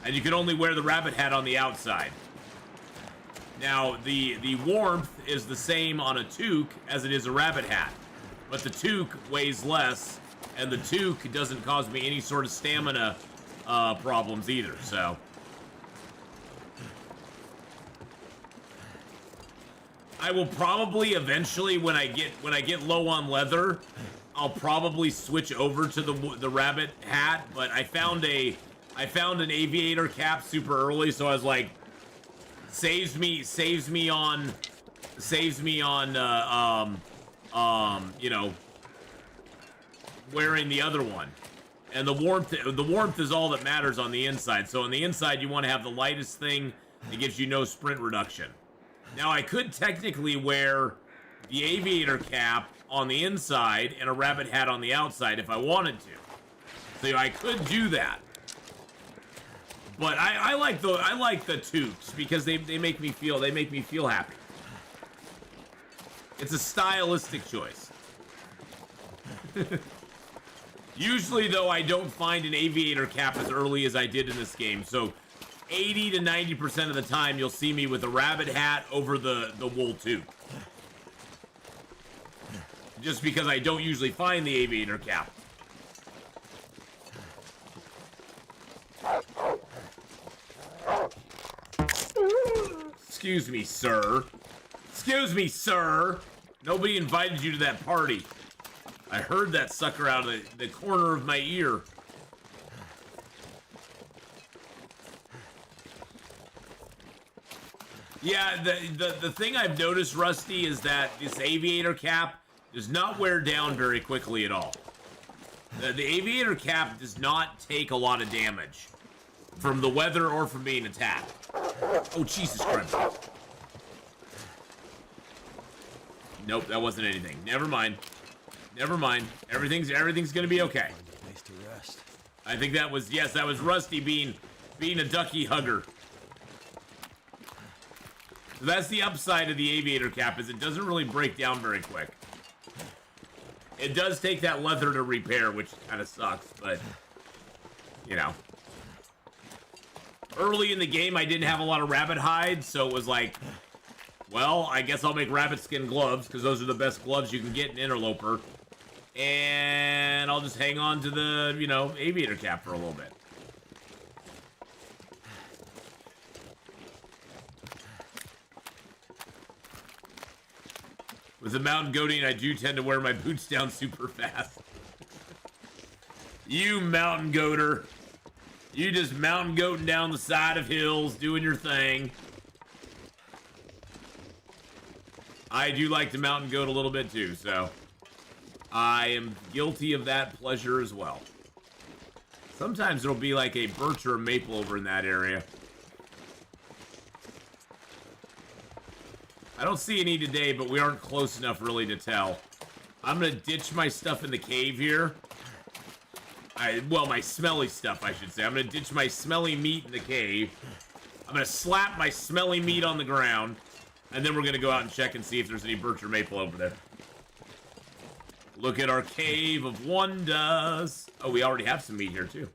And you can only wear the rabbit hat on the outside. Now, the warmth is the same on a toque as it is a rabbit hat. But the toque weighs less, and the toque doesn't cause me any sort of stamina problems either, so... I will probably eventually, when I get low on leather, I'll probably switch over to the rabbit hat. But I found an aviator cap super early, so I was like, saves me on you know, wearing the other one. And the warmth is all that matters on the inside. So on the inside, you want to have the lightest thing that gives you no sprint reduction. Now, I could technically wear the aviator cap on the inside and a rabbit hat on the outside if I wanted to. So I could do that. But I like the toques because they make me feel happy. It's a stylistic choice. Usually, though, I don't find an aviator cap as early as I did in this game. So 80 to 90% of the time, you'll see me with a rabbit hat over the wool toque. Just because I don't usually find the aviator cap. Excuse me, sir. Excuse me, sir. Nobody invited you to that party. I heard that sucker out of the corner of my ear. Yeah, the thing I've noticed, Rusty, is that this aviator cap does not wear down very quickly at all. The aviator cap does not take a lot of damage from the weather or from being attacked. Oh, Jesus Christ. Nope, that wasn't anything. Never mind. Never mind. Everything's gonna be okay. Place to rest. I think that was, yes, that was Rusty being a ducky hugger. So that's the upside of the aviator cap, is it doesn't really break down very quick. It does take that leather to repair, which kind of sucks, but you know. Early in the game, I didn't have a lot of rabbit hide, so it was like, well, I guess I'll make rabbit skin gloves, because those are the best gloves you can get in Interloper. And I'll just hang on to the, you know, aviator cap for a little bit. With the mountain goating, I do tend to wear my boots down super fast. You mountain goater. You just mountain goating down the side of hills, doing your thing. I do like to mountain goat a little bit too, so I am guilty of that pleasure as well. Sometimes there'll be like a birch or a maple over in that area. I don't see any today, but we aren't close enough really to tell. I'm gonna ditch my stuff in the cave here. Well, my smelly stuff, I should say. I'm gonna ditch my smelly meat in the cave. I'm gonna slap my smelly meat on the ground. And then we're gonna go out and check and see if there's any birch or maple over there. Look at our cave of wonders. Oh, we already have some meat here too.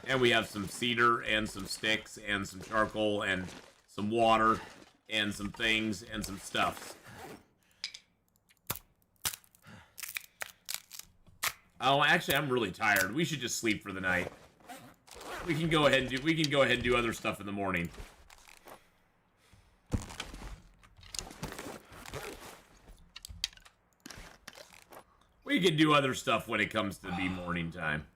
And we have some cedar and some sticks and some charcoal and some water and some things and some stuff. Oh, actually, I'm really tired. We should just sleep for the night. We can go ahead and do other stuff in the morning. We can do other stuff when it comes to the morning time.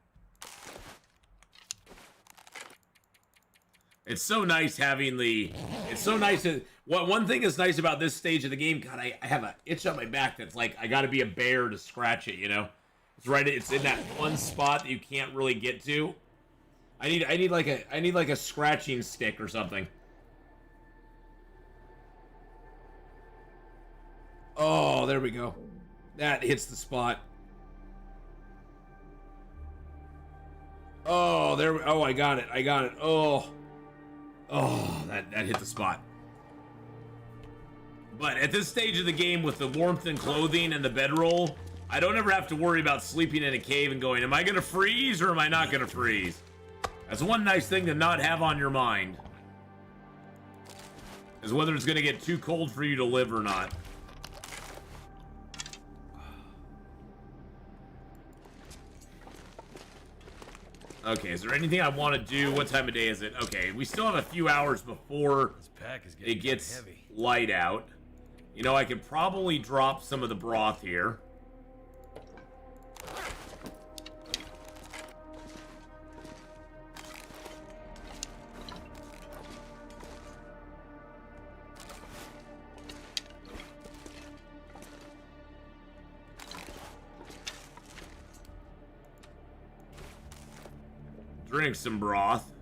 It's so nice having the... It's so nice to... One thing that's nice about this stage of the game, God, I have an itch on my back that's like, I gotta be a bear to scratch it, you know? It's in that one spot that you can't really get to. I need like a scratching stick or something. Oh, there we go. That hits the spot. Oh, there. Oh, I got it. Oh, that hit the spot. But at this stage of the game, with the warmth and clothing and the bedroll, I don't ever have to worry about sleeping in a cave and going, am I gonna freeze or am I not gonna freeze? That's one nice thing to not have on your mind, is whether it's gonna get too cold for you to live or not. Okay, is there anything I want to do? What time of day is it? Okay, we still have a few hours before it gets light out. You know, I could probably drop some of the broth here. drink some broth.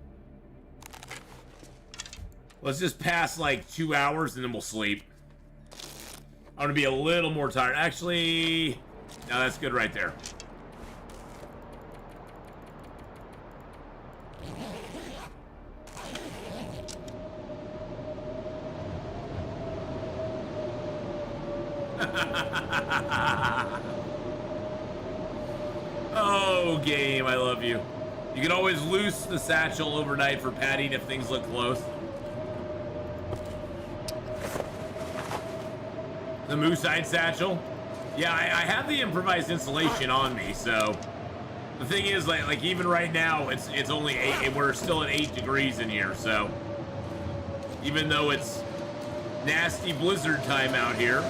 Let's just pass like 2 hours and then we'll sleep. I'm gonna be a little more tired. Actually, no, that's good right there. Oh, game, I love you. You can always loose the satchel overnight for padding if things look close. The moose-eyed satchel. Yeah, I have the improvised insulation on me, so the thing is, like even right now, it's only 8. We're still at 8 degrees in here, so even though it's nasty blizzard time out here,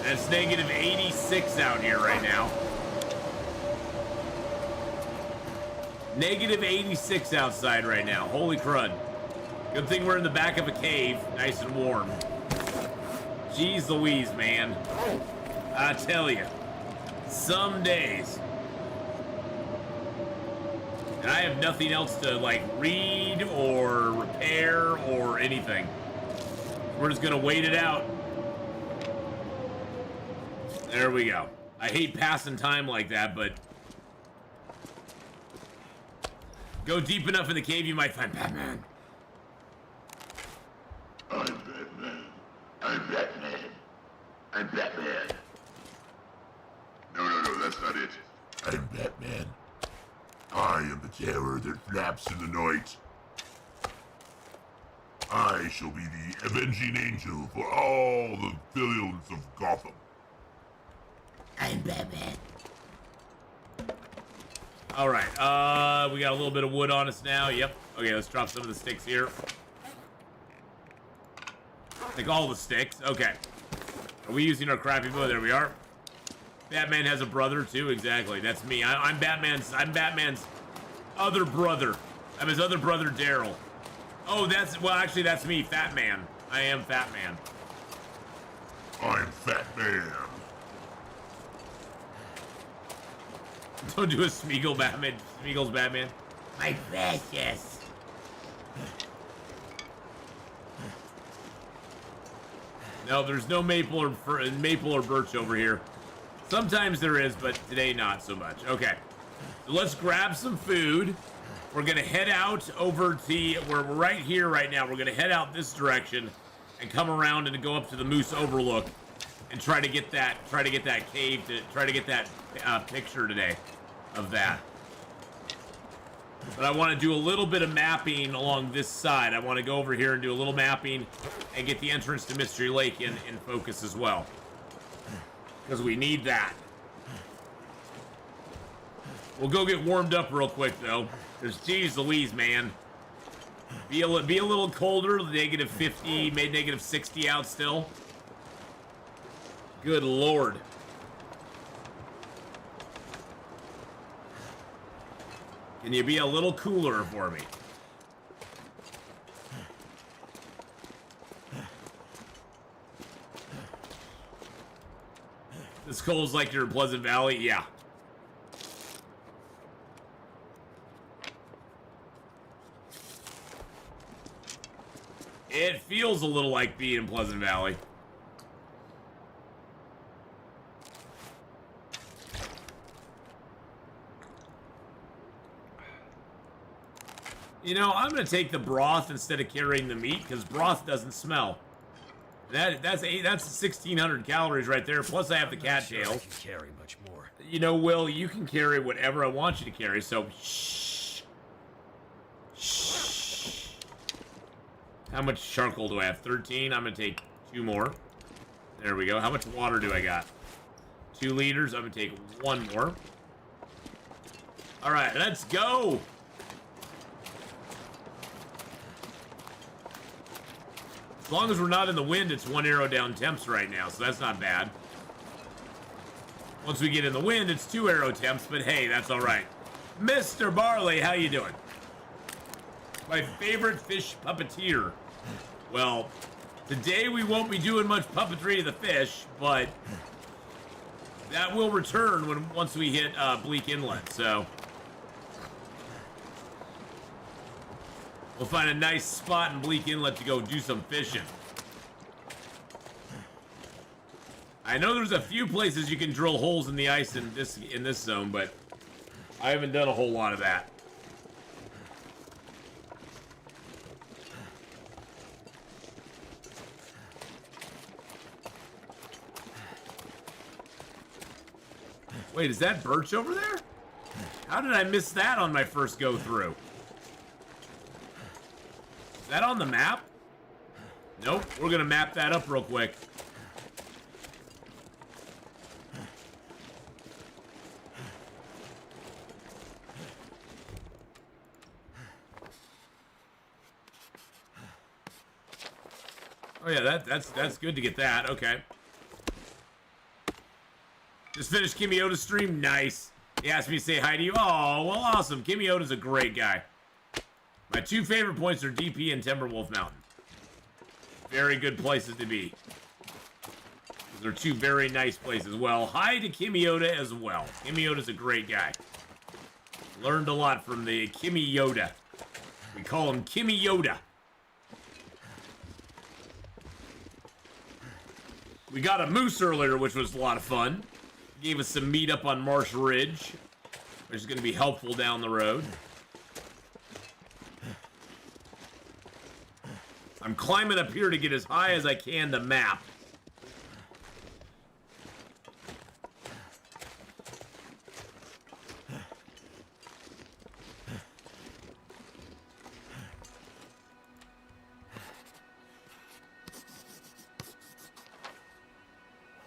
and it's negative 86 out here right now. Negative 86 outside right now. Holy crud! Good thing we're in the back of a cave, nice and warm. Jeez Louise, man. I tell you, some days. And I have nothing else to, like, read or repair or anything. We're just gonna wait it out. There we go. I hate passing time like that, but go deep enough in the cave, you might find Batman. I'm Batman. I'm Batman. I'm Batman. No, that's not it. I'm Batman. I am the terror that flaps in the night. I shall be the avenging angel for all the villains of Gotham. I'm Batman. All right, we got a little bit of wood on us now. Yep. Okay, let's drop some of the sticks here. Like all the sticks. Okay. Are we using our crappy bow? There we are. Batman has a brother too. Exactly. That's me. I'm Batman's other brother. I'm his other brother, Daryl. Oh, actually, that's me, Fat Man. I am Fat Man. I'm Fat Man. Don't do a Smeagol Batman. Smeagol's Batman. My precious. No, there's no maple or birch over here. Sometimes there is, but today not so much. Okay, so let's grab some food. We're gonna head out over to we're right here right now. We're gonna head out this direction and come around and go up to the Moose Overlook and try to get that cave to try to get that picture today of that. But I want to do a little bit of mapping along this side. I want to go over here and do a little mapping and get the entrance to Mystery Lake in focus as well. Because we need that. We'll go get warmed up real quick, though. Because, geez Louise, man. Be a little colder, negative 50, maybe negative 60 out still. Good Lord. Can you be a little cooler for me? This cold's like you're in Pleasant Valley? Yeah. It feels a little like being in Pleasant Valley. You know, I'm gonna take the broth instead of carrying the meat because broth doesn't smell. That's 1,600 calories right there. Plus, I have the cattails. I can carry much more. You know, Will, you can carry whatever I want you to carry. So, shh. Shh. How much charcoal do I have? 13. I'm gonna take 2 more. There we go. How much water do I got? 2 liters. I'm gonna take 1 more. All right, let's go. As long as we're not in the wind, it's 1 arrow down temps right now, so that's not bad. Once we get in the wind, it's 2 arrow temps, but hey, that's all right. Mr. Barley, how you doing? My favorite fish puppeteer. Well, today we won't be doing much puppetry of the fish, but that will return once we hit Bleak Inlet, so We'll find a nice spot in Bleak Inlet to go do some fishing. I know there's a few places you can drill holes in the ice in this zone, but I haven't done a whole lot of that. Wait, is that birch over there? How did I miss that on my first go through? Is that on the map? Nope, we're gonna map that up real quick. Oh yeah, that's good to get that. Okay. Just finished Kimiota's stream. Nice. He asked me to say hi to you. Oh, well, awesome. Kimiota's a great guy. My two favorite points are DP and Timberwolf Mountain. Very good places to be. Those are two very nice places. Well, hi to Kimiota as well. Kimiota's a great guy. Learned a lot from the Kimiota. We call him Kimiota. We got a moose earlier, which was a lot of fun. Gave us some meat up on Marsh Ridge, which is going to be helpful down the road. I'm climbing up here to get as high as I can to map.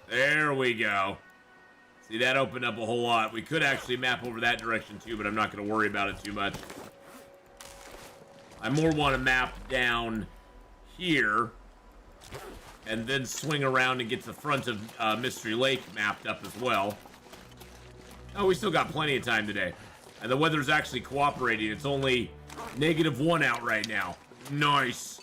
There we go. See, that opened up a whole lot. We could actually map over that direction too, but I'm not going to worry about it too much. I more want to map down here and then swing around and get to the front of Mystery Lake mapped up as well. Oh, we still got plenty of time today. And the weather's actually cooperating. It's only -1 out right now. Nice.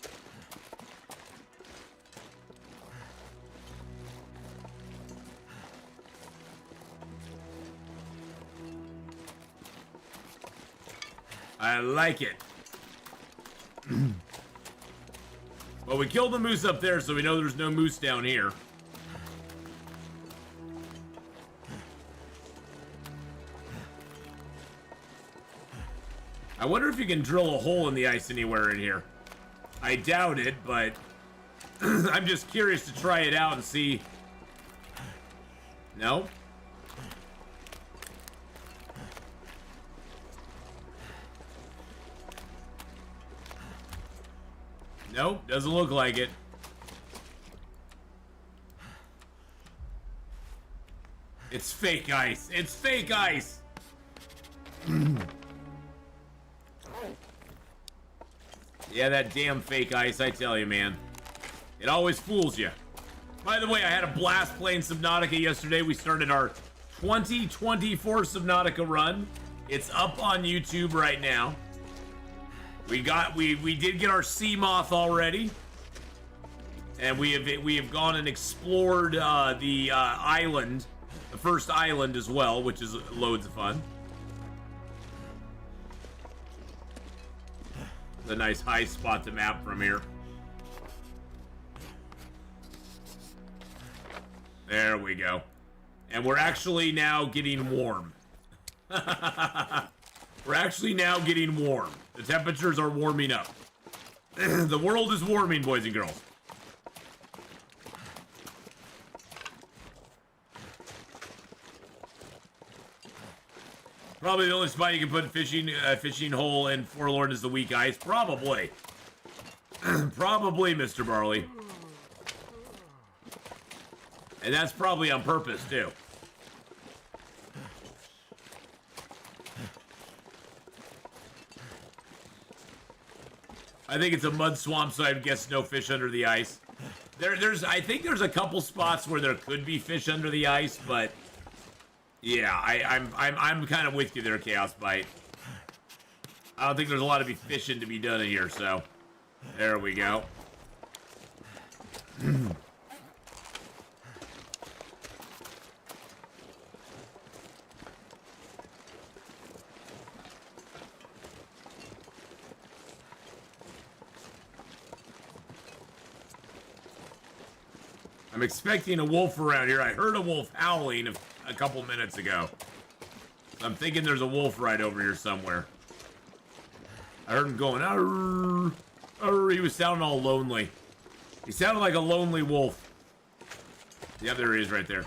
I like it. Well, we killed the moose up there, so we know there's no moose down here. I wonder if you can drill a hole in the ice anywhere in here. I doubt it, but I'm just curious to try it out and see. No? Nope, doesn't look like it. It's fake ice. It's fake ice. Yeah, that damn fake ice, I tell you, man. It always fools you. By the way, I had a blast playing Subnautica yesterday. We started our 2024 Subnautica run. It's up on YouTube right now. We did get our sea moth already, and we have gone and explored the island, the first island as well, which is loads of fun. It's a nice high spot to map from here. There we go, and we're actually now getting warm. We're actually now getting warm. The temperatures are warming up. The world is warming, boys and girls. Probably the only spot you can put fishing hole in Forlorn is the weak ice. Probably. Probably, Mr. Barley. And that's probably on purpose, too. I think it's a mud swamp, so I guess no fish under the ice. I think there's a couple spots where there could be fish under the ice, but yeah, I'm kind of with you there, Chaos Bite. I don't think there's a lot of fishing to be done in here, so there we go. I'm expecting a wolf around here. I heard a wolf howling a couple minutes ago. I'm thinking there's a wolf right over here somewhere. I heard him going, arr, arr. He was sounding all lonely. He sounded like a lonely wolf. Yeah, there he is right there.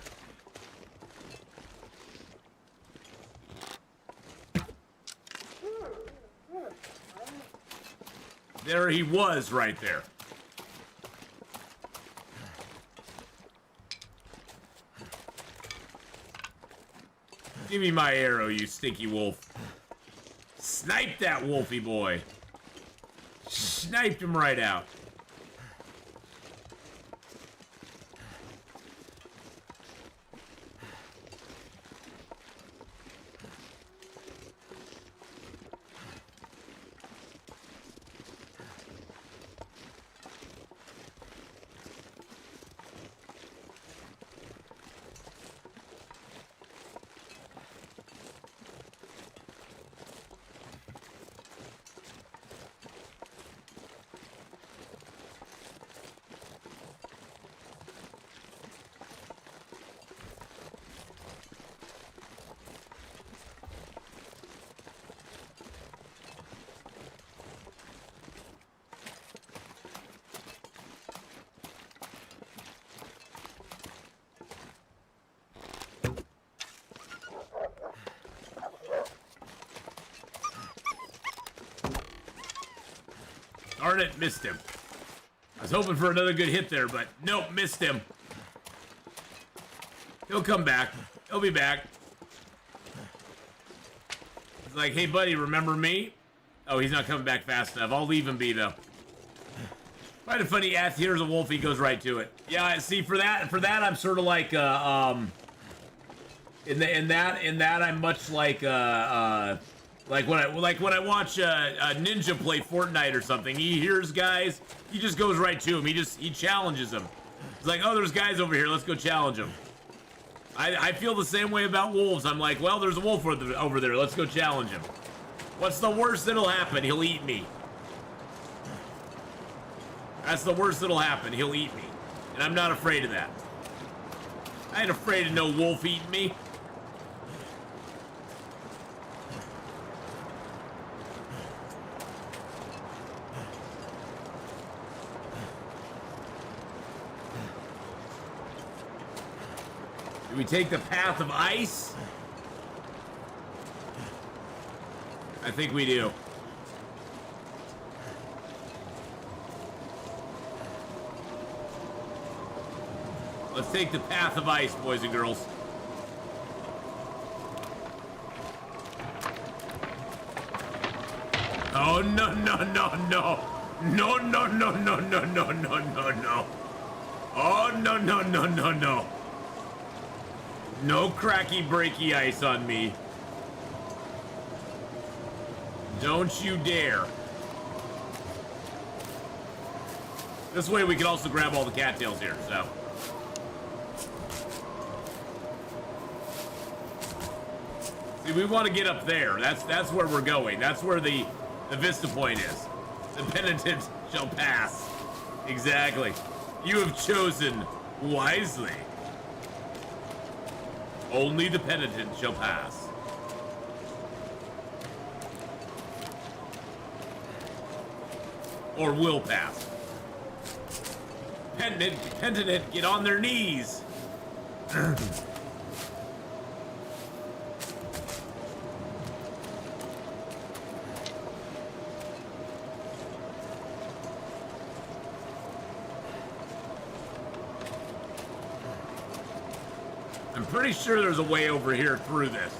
There he was right there. Give me my arrow, you stinky wolf. Snipe that wolfy boy. Sniped him right out. Darn it, missed him. I was hoping for another good hit there, but nope, missed him. He'll come back. He'll be back. He's like, hey, buddy, remember me? Oh, he's not coming back fast enough. I'll leave him be, though. Quite a funny ass. Here's a wolf. He goes right to it. Yeah, see, for that, I'm sort of like, in that, I'm much like, like when I watch a ninja play Fortnite or something. He hears guys, he just goes right to him. He challenges them. He's like, oh, there's guys over here. Let's go challenge them. I feel the same way about wolves. I'm like, well, there's a wolf over there. Let's go challenge him. What's the worst that'll happen? He'll eat me. That's the worst that'll happen. He'll eat me. And I'm not afraid of that. I ain't afraid of no wolf eating me. Do we take the path of ice? I think we do. Let's take the path of ice, boys and girls. Oh, no, no, no, no. No, no, no, no, no, no, no, no, no. Oh, no, no, no, no, no. No cracky breaky ice on me. Don't you dare. This way we can also grab all the cattails here, so. See, we want to get up there. That's where we're going. That's where the vista point is. The penitent shall pass. Exactly. You have chosen wisely. Only the penitent shall pass. Or will pass. Penitent, get on their knees. I'm pretty sure there's a way over here through this.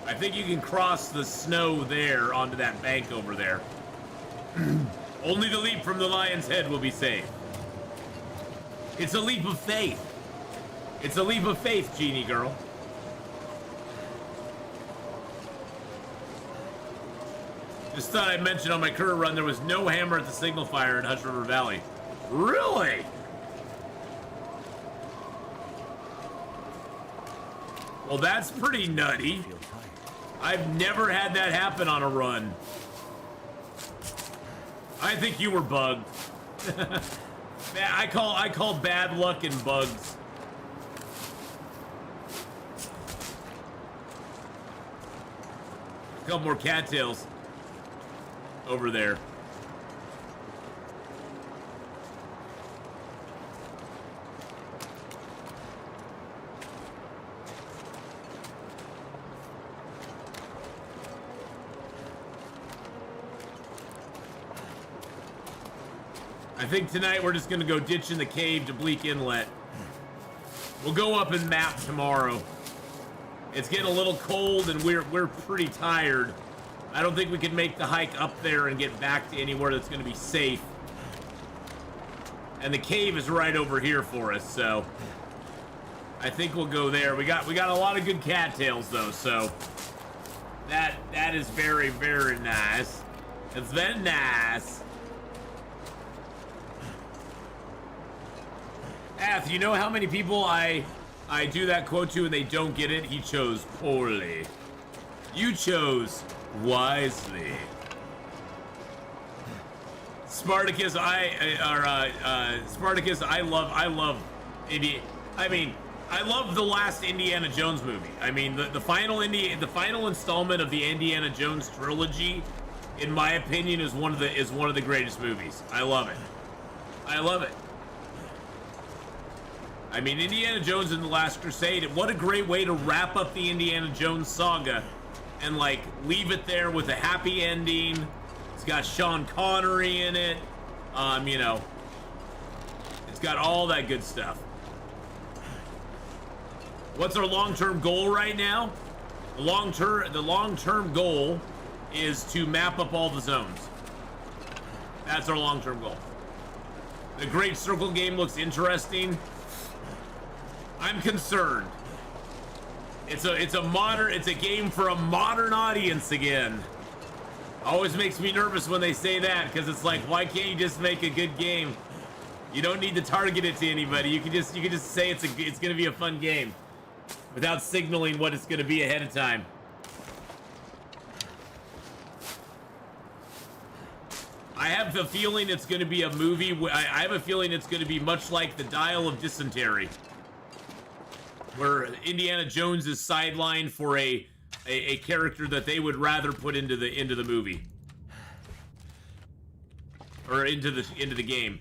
I think you can cross the snow there onto that bank over there. Only the leap from the lion's head will be safe. It's a leap of faith. It's a leap of faith, genie girl. Just thought I'd mention on my current run there was no hammer at the signal fire in Hush River Valley. Really? Well, that's pretty nutty. I've never had that happen on a run. I think you were bugged. I call bad luck and bugs. A couple more cattails over there. I think tonight we're just gonna go ditch in the cave to Bleak Inlet. We'll go up and map tomorrow. It's getting a little cold and we're pretty tired. I don't think we can make the hike up there and get back to anywhere that's gonna be safe. And the cave is right over here for us, so I think we'll go there. We got a lot of good cattails though, so that is very, very nice. It's very nice. Ath, you know how many people I do that quote to and they don't get it? He chose poorly. You wisely. Spartacus, Spartacus, I love I love the last Indiana Jones movie. I mean, the final installment of the Indiana Jones trilogy, in my opinion, is one of the greatest movies. I love it. I love it. I mean, Indiana Jones and the Last Crusade, what a great way to wrap up the Indiana Jones saga and, like, leave it there with a happy ending. It's got Sean Connery in it. You know, it's got all that good stuff. What's our long-term goal right now? The long-term goal is to map up all the zones. That's our long-term goal. The Great Circle game looks interesting. I'm concerned. It's a game for a modern audience again. Always makes me nervous when they say that, because it's like, why can't you just make a good game? You don't need to target it to anybody. You can just say it's gonna be a fun game without signaling what it's gonna be ahead of time. I have a feeling it's gonna be a movie. I have a feeling it's gonna be much like the Dial of Dysentery, where Indiana Jones is sidelined for a character that they would rather put into the movie or into the game.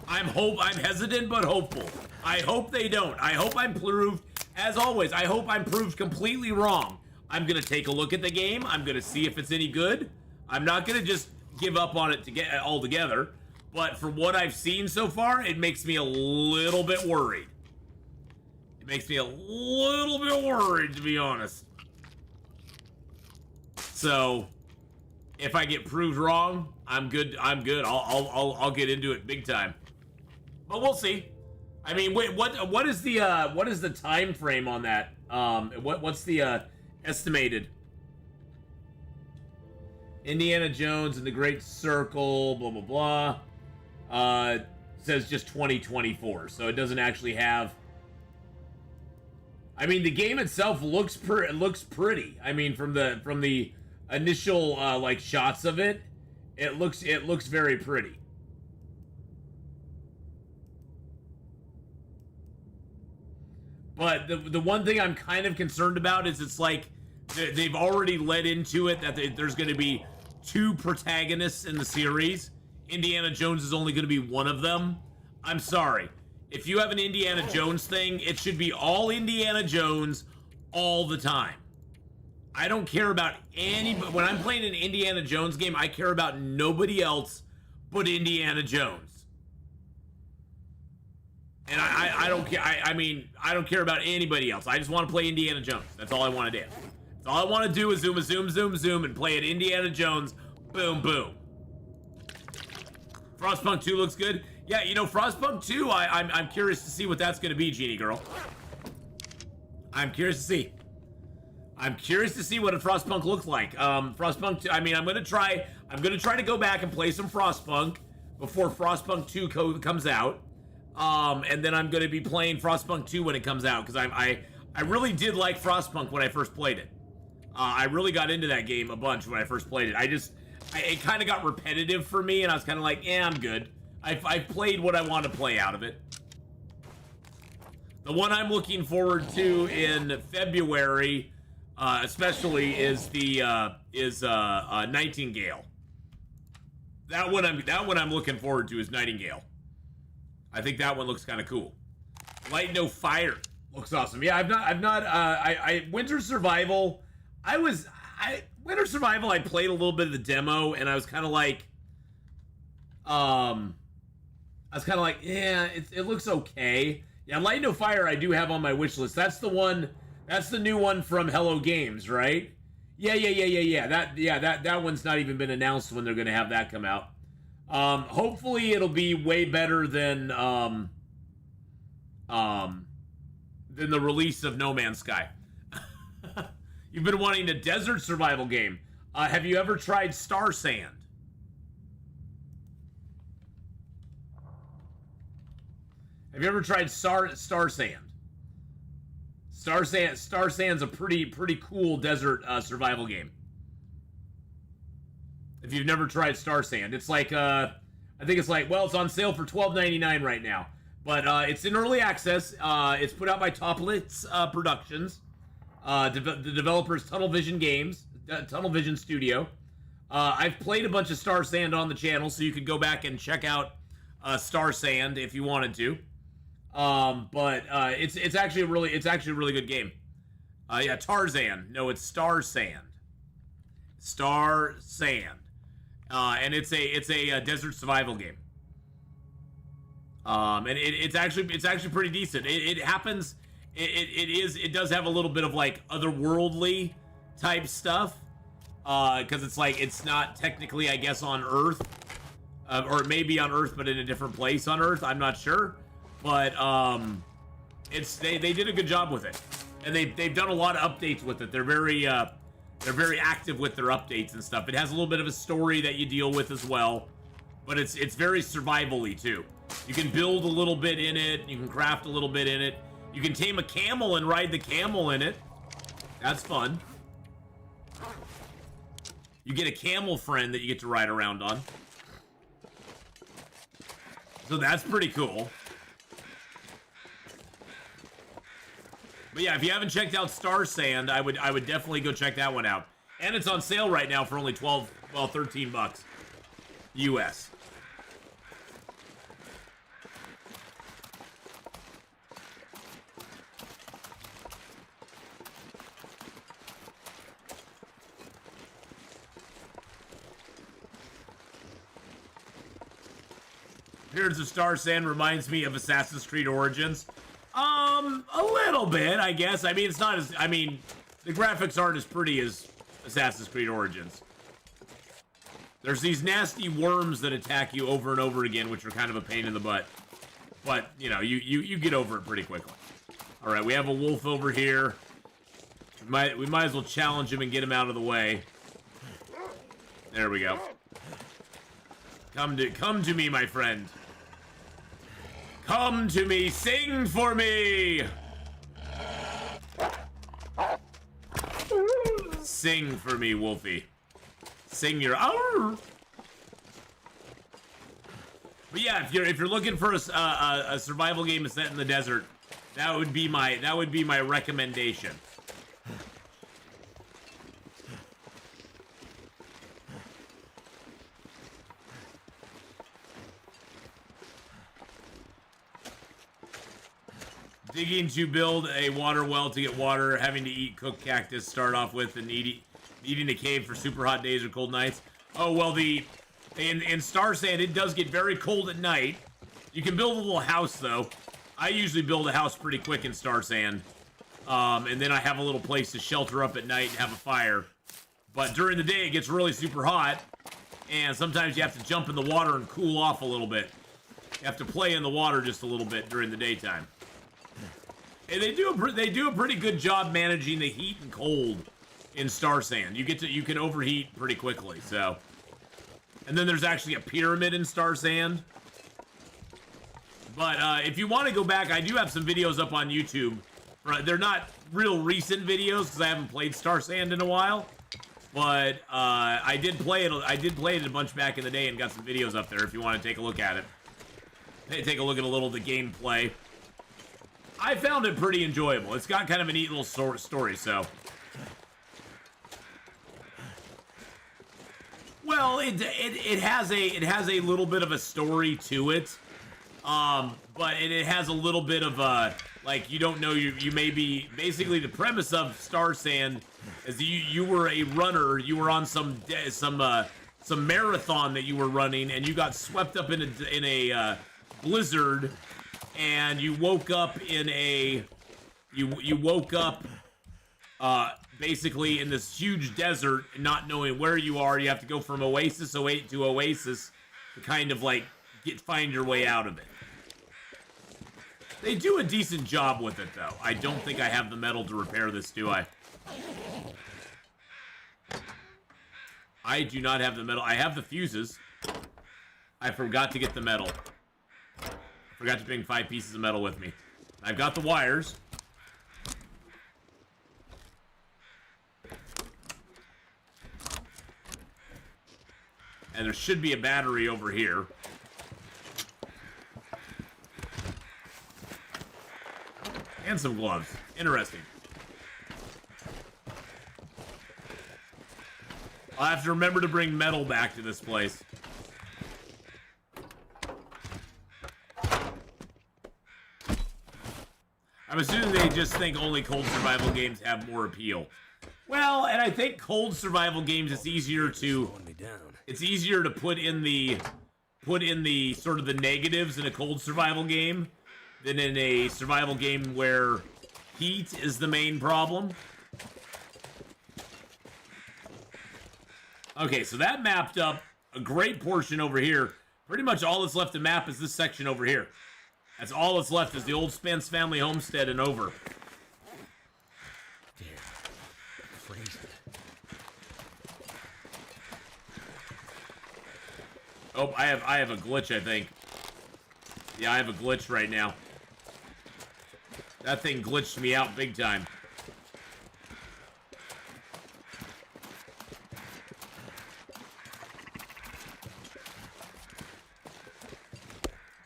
I'm hesitant but hopeful. I hope they don't. I hope I'm proved, as always, I hope I'm proved completely wrong. I'm gonna take a look at the game. I'm gonna see if it's any good. I'm not gonna just give up on it to get altogether. But from what I've seen so far, it makes me a little bit worried. It makes me a little bit worried, to be honest. So, if I get proved wrong, I'm good. I'll get into it big time. But we'll see. I mean, wait, what is the time frame on that? What's the estimated? Indiana Jones and the Great Circle, blah blah blah. Says just 2024, so it doesn't actually have. I mean, the game itself looks pretty. I mean, from the initial like shots of it, it looks very pretty. But the one thing I'm kind of concerned about is it's like they've already led into it that there's going to be 2 protagonists in the series. Indiana Jones is only going to be one of them. I'm sorry. If you have an Indiana Jones thing, it should be all Indiana Jones all the time. I don't care about anybody. When I'm playing an Indiana Jones game, I care about nobody else but Indiana Jones. And I don't care. I mean, I don't care about anybody else. I just want to play Indiana Jones. That's all I want to do. That's all I want to do is zoom, and play it Indiana Jones. Boom, boom. Frostpunk 2 looks good. Yeah, you know, Frostpunk 2, I'm curious to see what that's going to be, Genie Girl. I'm curious to see. I'm curious to see what a Frostpunk looks like. Frostpunk 2, I mean, I'm going to try to go back and play some Frostpunk before Frostpunk 2 comes out. And then I'm going to be playing Frostpunk 2 when it comes out, because I really did like Frostpunk when I first played it. I really got into that game a bunch when I first played it. It kind of got repetitive for me, and I was kind of like, yeah, I'm good. I've played what I want to play out of it. The one I'm looking forward to in February, especially, is the Nightingale. That one I'm looking forward to is Nightingale. I think that one looks kind of cool. Light No Fire looks awesome. Yeah, Winter Survival. Winter Survival, I played a little bit of the demo, and I was kind of like, yeah, it looks okay. Yeah, Light No Fire I do have on my wish list. That's the new one from Hello Games, right? Yeah. That one's not even been announced when they're gonna have that come out. Hopefully it'll be way better than the release of No Man's Sky. You've been wanting a desert survival game. Have you ever tried Star Sand? Have you ever tried Star Sand? Star Sand's a pretty cool desert survival game. If you've never tried Star Sand, it's like I think it's like, well, it's on sale for $12.99 right now, but it's in early access. It's put out by Toplitz Productions. The developers Tunnel Vision Games, Tunnel Vision Studio. I've played a bunch of Star Sand on the channel, so you could go back and check out Star Sand if you wanted to. But it's actually a really good game. Yeah, Tarzan. No, it's Star Sand. Star Sand. And it's a desert survival game. And it's actually pretty decent. It does have a little bit of like otherworldly type stuff. Because it's not technically, I guess, on Earth. Or it may be on Earth, but in a different place on Earth. I'm not sure. But they did a good job with it, and they've done a lot of updates with it. They're very active with their updates and stuff. It has a little bit of a story that you deal with as well, but it's very survival-y too. You can build a little bit in it. You can craft a little bit in it. You can tame a camel and ride the camel in it. That's fun. You get a camel friend that you get to ride around on. So that's pretty cool. But yeah, if you haven't checked out Star Sand, I would definitely go check that one out. And it's on sale right now for only 13 bucks US. Appearance of Star Sand reminds me of Assassin's Creed Origins. A little bit, I guess. I mean, it's not as... the graphics aren't as pretty as Assassin's Creed Origins. There's these nasty worms that attack you over and over again, which are kind of a pain in the butt. But, you know, you get over it pretty quickly. Alright, we have a wolf over here. We might as well challenge him and get him out of the way. There we go. Come to me, my friend. Come to me, sing for me! Sing for me, Wolfie. Sing your Arr! But yeah, if you're looking for a survival game set in the desert, that would be my recommendation. Digging to build a water well to get water, having to eat cooked cactus start off with, and eating a cave for super hot days or cold nights. Oh, well, in Star Sand, it does get very cold at night. You can build a little house, though. I usually build a house pretty quick in Star Sand. And then I have a little place to shelter up at night and have a fire. But during the day, it gets really super hot. And sometimes you have to jump in the water and cool off a little bit. You have to play in the water just a little bit during the daytime. And they do a pretty good job managing the heat and cold in Star Sand. You can overheat pretty quickly, so. And then there's actually a pyramid in Star Sand. But if you want to go back, I do have some videos up on YouTube. They're not real recent videos because I haven't played Star Sand in a while. But I did play it a bunch back in the day and got some videos up there if you want to take a look at it. take a look at a little of the gameplay. I found it pretty enjoyable. It's got kind of a neat little story, so. Well, it has a little bit of a story to it, but it has a little bit of a, like, you don't know, you may be, basically the premise of Star Sand is you were a runner, you were on some marathon that you were running, and you got swept up in a blizzard, and you woke up in a, you woke up basically in this huge desert, not knowing where you are. You have to go from oasis to oasis to kind of like find your way out of it. They do a decent job with it, though. I don't think I have the metal to repair this, do I? I do not have the metal. I have the fuses. I forgot to get the metal. Forgot to bring 5 pieces of metal with me. I've got the wires. And there should be a battery over here. And some gloves. Interesting. I'll have to remember to bring metal back to this place. I'm assuming they just think only cold survival games have more appeal. Well, and I think cold survival games, it's easier to put in the sort of the negatives in a cold survival game than in a survival game where heat is the main problem. Okay, so that mapped up a great portion over here. Pretty much all that's left to map is this section over here. That's all that's left is the old Spence family homestead and over. Oh, I have a glitch, I think. Yeah, I have a glitch right now. That thing glitched me out big time.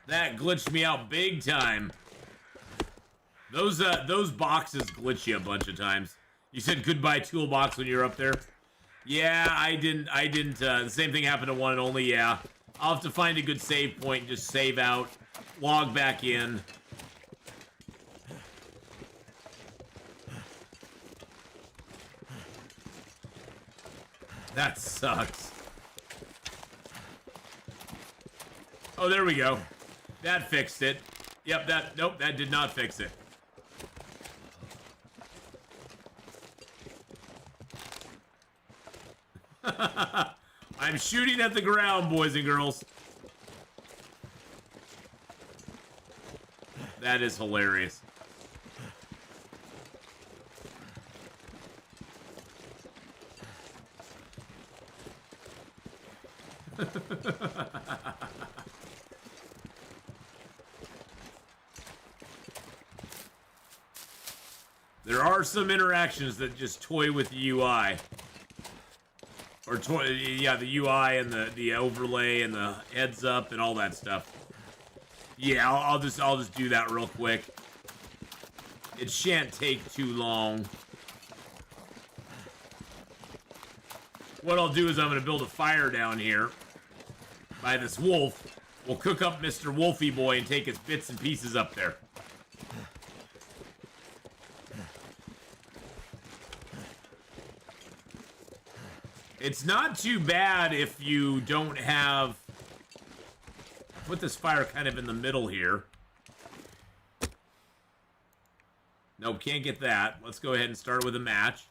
That glitched me out big time. Those boxes glitch you a bunch of times. You said goodbye toolbox when you were up there? Yeah, I didn't, the same thing happened to one and only, yeah. I'll have to find a good save point and just save out, log back in. That sucks. Oh, there we go. That fixed it. Yep, nope, that did not fix it. I'm shooting at the ground, boys and girls. That is hilarious. There are some interactions that just toy with the UI. Or yeah, the UI and the overlay and the heads up and all that stuff. Yeah, I'll just do that real quick. It shan't take too long. What I'll do is I'm gonna build a fire down here by this wolf. We'll cook up Mr. Wolfie Boy and take his bits and pieces up there. It's not too bad if you don't have... Put this fire kind of in the middle here. Nope, can't get that. Let's go ahead and start with a match.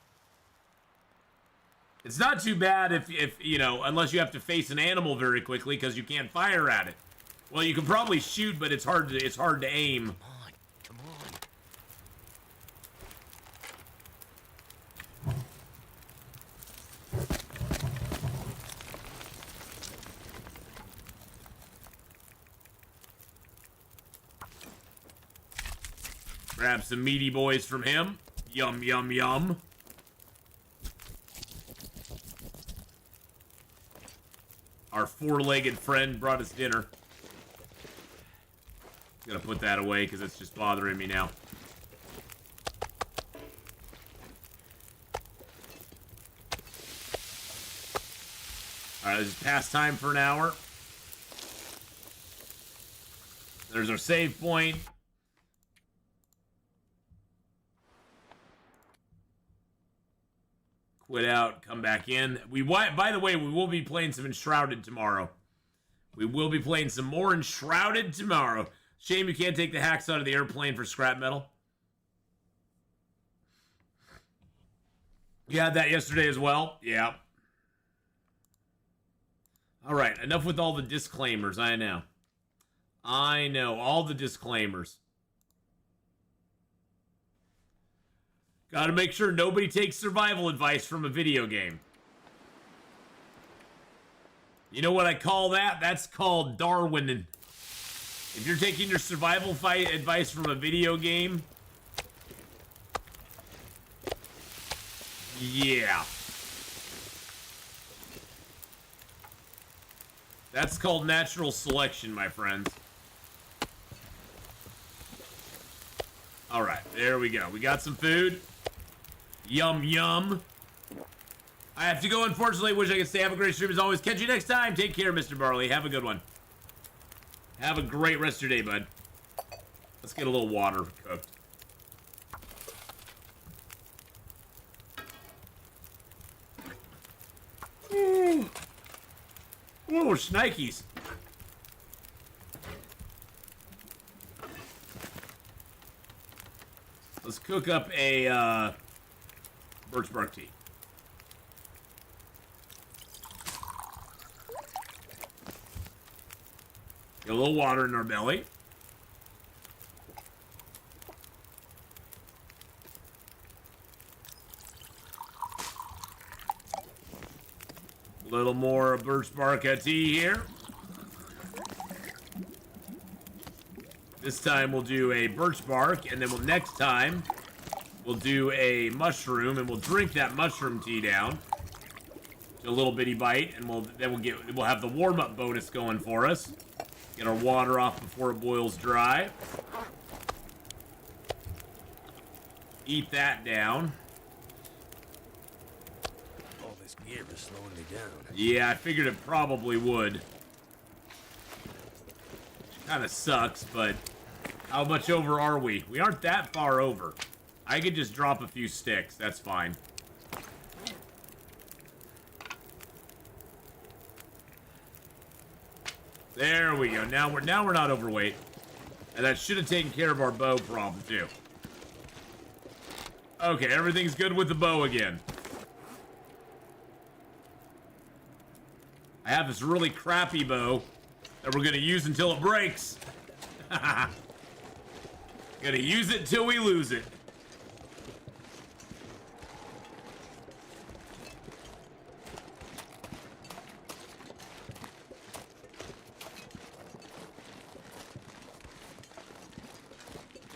It's not too bad if you know, unless you have to face an animal very quickly because you can't fire at it. Well, you can probably shoot, but it's hard to aim. Come on. Grab some meaty boys from him. Yum, yum, yum. Our four-legged friend brought us dinner. Gonna put that away because it's just bothering me now. Alright, let's just pass time for an hour. There's our save point. Quit out, come back in. By the way, we will be playing some Enshrouded tomorrow. We will be playing some more Enshrouded tomorrow. Shame you can't take the hacks out of the airplane for scrap metal. You had that yesterday as well? Yeah. Alright, enough with all the disclaimers, I know. I know, all the disclaimers. Gotta make sure nobody takes survival advice from a video game. You know what I call that? That's called Darwining. If you're taking your survival advice from a video game, yeah. That's called natural selection, my friends. Alright, there we go. We got some food. Yum, yum. I have to go, unfortunately. Wish I could stay. Have a great stream as always. Catch you next time. Take care, Mr. Barley. Have a good one. Have a great rest of your day, bud. Let's get a little water cooked. Ooh. Ooh, shnikes. Let's cook up a birch bark tea. Get a little water in our belly. A little more birch bark tea here. This time we'll do a birch bark, and then next time we'll do a mushroom, and we'll drink that mushroom tea down to a little bitty bite, and we'll have the warm-up bonus going for us. Get our water off before it boils dry. Eat that down. All this gear is slowing me down. Yeah, I figured it probably would. Kind of sucks, but how much over are we? We aren't that far over. I could just drop a few sticks. That's fine. There we go. Now we're not overweight. And that should have taken care of our bow problem too. Okay, everything's good with the bow again. I have this really crappy bow that we're gonna use until it breaks. Gonna use it till we lose it.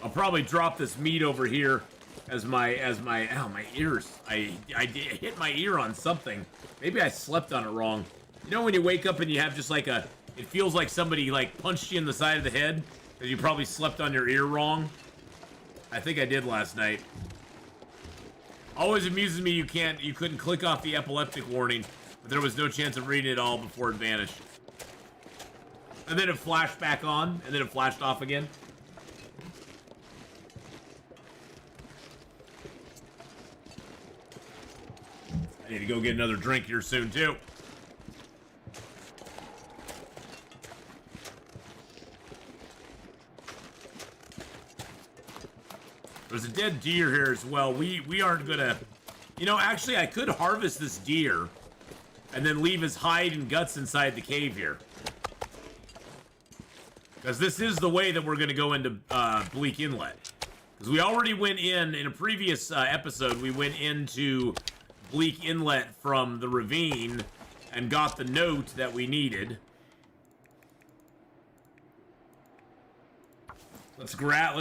I'll probably drop this meat over here as my ow, my ears. I hit my ear on something. Maybe I slept on it wrong. You know when you wake up and you have just like it feels like somebody like punched you in the side of the head because you probably slept on your ear wrong? I think I did last night. Always amuses me you couldn't click off the epileptic warning, but there was no chance of reading it all before it vanished. And then it flashed back on, and then it flashed off again. I need to go get another drink here soon, too. There's a dead deer here as well. We aren't gonna... You know, actually, I could harvest this deer and then leave his hide and guts inside the cave here. Because this is the way that we're gonna go into Bleak Inlet. Because we already went in a previous episode, we went into Bleak Inlet from the ravine and got the note that we needed. Let's grab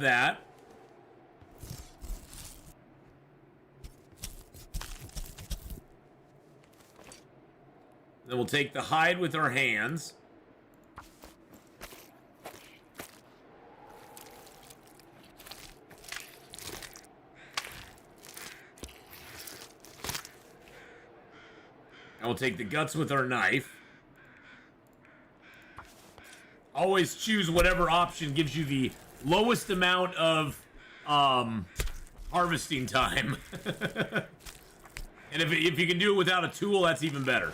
that. Then we'll take the hide with our hands. And we'll take the guts with our knife. Always choose whatever option gives you the lowest amount of harvesting time. And if you can do it without a tool, that's even better.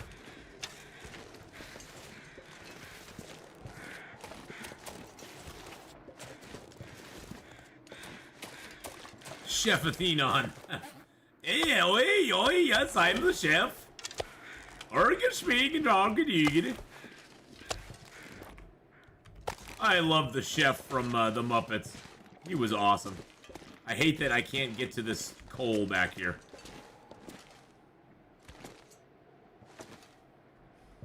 Chef Atheenon. Hey, yes, I'm the chef. Organ speak and dog and eat. I love the chef from the Muppets. He was awesome. I hate that I can't get to this coal back here.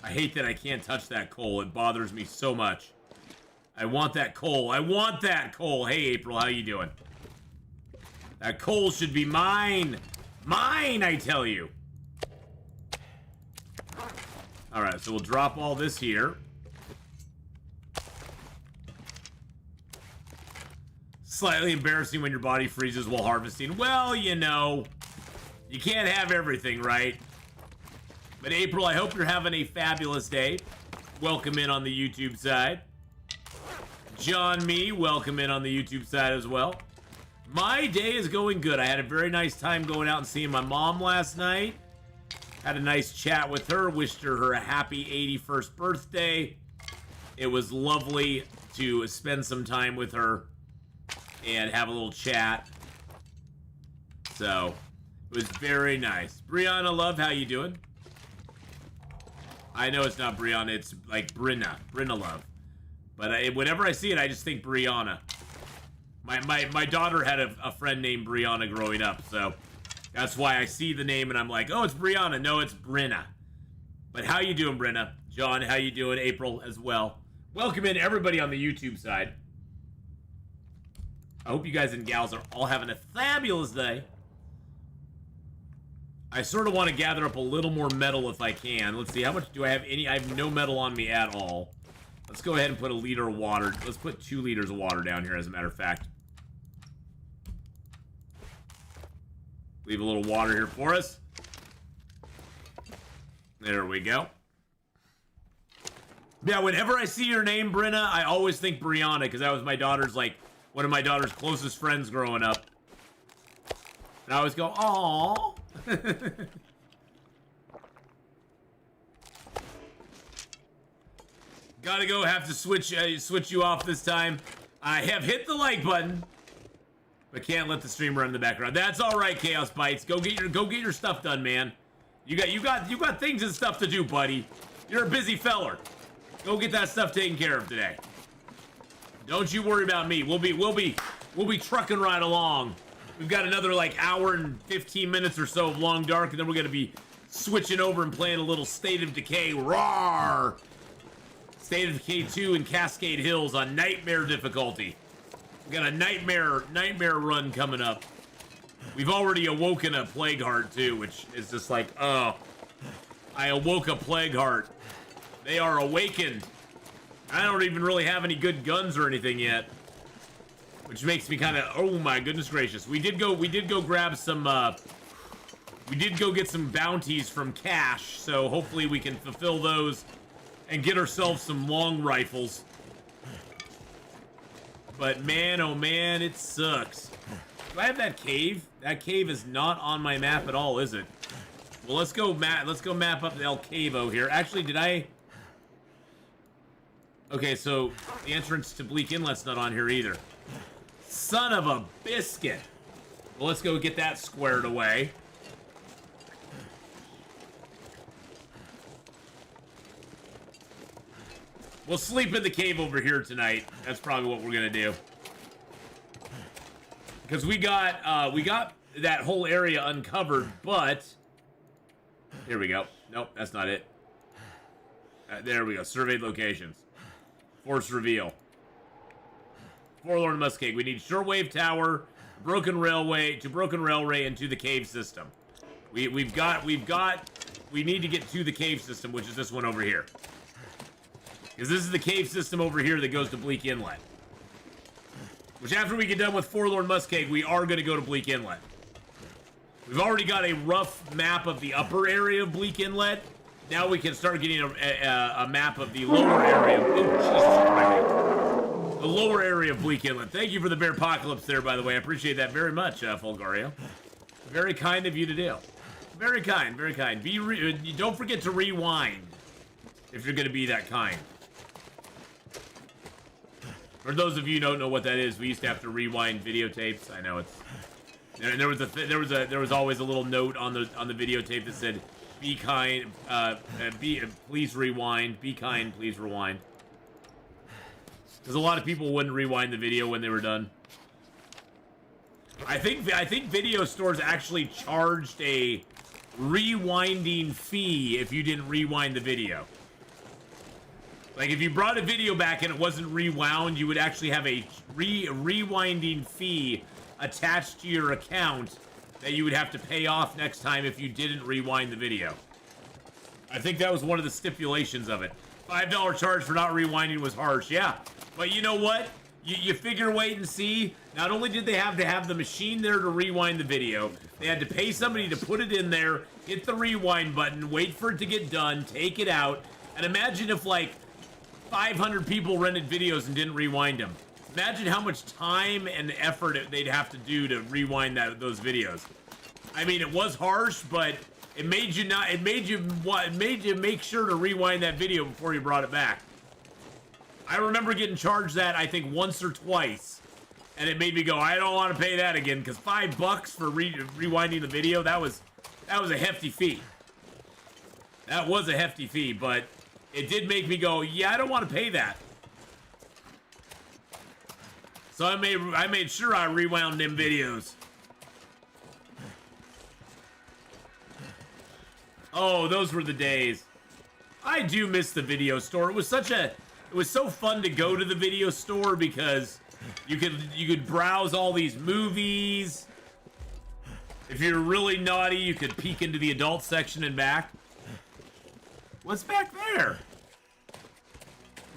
I hate that I can't touch that coal. It bothers me so much. I want that coal. I want that coal. Hey, April, how you doing? That coal should be mine. Mine, I tell you. Alright, so we'll drop all this here. Slightly embarrassing when your body freezes while harvesting. Well, you know, you can't have everything, right? But April, I hope you're having a fabulous day. Welcome in on the YouTube side. John Me, welcome in on the YouTube side as well. My day is going good. I had a very nice time going out and seeing my mom last night. Had a nice chat with her. Wished her a happy 81st birthday. It was lovely to spend some time with her and have a little chat. So, it was very nice. Brianna Love, how you doing? I know it's not Brianna, it's like Brinna Love. But whenever I see it, I just think Brianna. My daughter had a friend named Brianna growing up, so that's why I see the name and I'm like, oh, it's Brianna. No, it's Brinna. But how you doing, Brinna? John, how you doing? April as well. Welcome in everybody on the YouTube side. I hope you guys and gals are all having a fabulous day. I sort of want to gather up a little more metal if I can. Let's see, how much do I have? I have no metal on me at all. Let's go ahead and put a liter of water. Let's put 2 liters of water down here, as a matter of fact. Leave a little water here for us. There we go. Yeah, whenever I see your name, Brenna, I always think Brianna, because that was my daughter's, like, one of my daughter's closest friends growing up. And I always go, aww. Gotta go, have to switch you off this time. I have hit the like button, but can't let the stream run in the background. That's all right, Chaos Bites. Go get your stuff done, man. You got things and stuff to do, buddy. You're a busy feller. Go get that stuff taken care of today. Don't you worry about me. We'll be trucking right along. We've got another like hour and 15 minutes or so of Long Dark, and then we're gonna be switching over and playing a little State of Decay. Roar! State of Decay 2 in Cascade Hills on Nightmare difficulty. We got a nightmare run coming up. We've already awoken a Plague Heart too, which is just like, oh, I awoke a Plague Heart. They are awakened. I don't even really have any good guns or anything yet, which makes me kind of, oh my goodness gracious. We did go grab some, we did go get some bounties from Cash, so hopefully we can fulfill those and get ourselves some long rifles. But man, oh man, it sucks. Do I have that cave? That cave is not on my map at all, is it? Well, let's go map up the El Cavo here. Actually, did I? Okay, so the entrance to Bleak Inlet's not on here either. Son of a biscuit. Well, let's go get that squared away. We'll sleep in the cave over here tonight. That's probably what we're gonna do. Because we got that whole area uncovered, but here we go. Nope, that's not it. There we go. Surveyed locations. Force reveal. Forlorn Muskeg. We need shortwave tower, broken railway, and to the cave system. We need to get to the cave system, which is this one over here. Because this is the cave system over here that goes to Bleak Inlet. Which after we get done with Forlorn Muskeg, we are going to go to Bleak Inlet. We've already got a rough map of the upper area of Bleak Inlet. now we can start getting a map of the lower area. Oh, Jesus Christ. The lower area of Bleak Inlet. Thank you for the bear apocalypse there, by the way. I appreciate that very much, Fulgario. Very kind of you to do. Very kind, very kind. Don't forget to rewind if you're going to be that kind. For those of you who don't know what that is, we used to have to rewind videotapes. I know it's there was always a little note on the videotape that said, "Be kind, please rewind. Be kind, please rewind." Because a lot of people wouldn't rewind the video when they were done. I think video stores actually charged a rewinding fee if you didn't rewind the video. Like, if you brought a video back and it wasn't rewound, you would actually have a rewinding fee attached to your account that you would have to pay off next time if you didn't rewind the video. I think that was one of the stipulations of it. $5 charge for not rewinding was harsh, yeah. But you know what? You figure, wait and see. Not only did they have to have the machine there to rewind the video, they had to pay somebody to put it in there, hit the rewind button, wait for it to get done, take it out, and imagine if, like, 500 people rented videos and didn't rewind them. Imagine how much time and effort they'd have to do to rewind those videos. I mean, it was harsh, but it made you make sure to rewind that video before you brought it back. I remember getting charged that, I think, once or twice, and it made me go, I don't want to pay that again, because $5 for rewinding the video, that was a hefty fee. That was a hefty fee, but it did make me go, yeah, I don't want to pay that. So I made sure I rewound them videos. Oh, those were the days. I do miss the video store. It was so fun to go to the video store because you could browse all these movies. If you're really naughty, you could peek into the adult section and back. What's back there?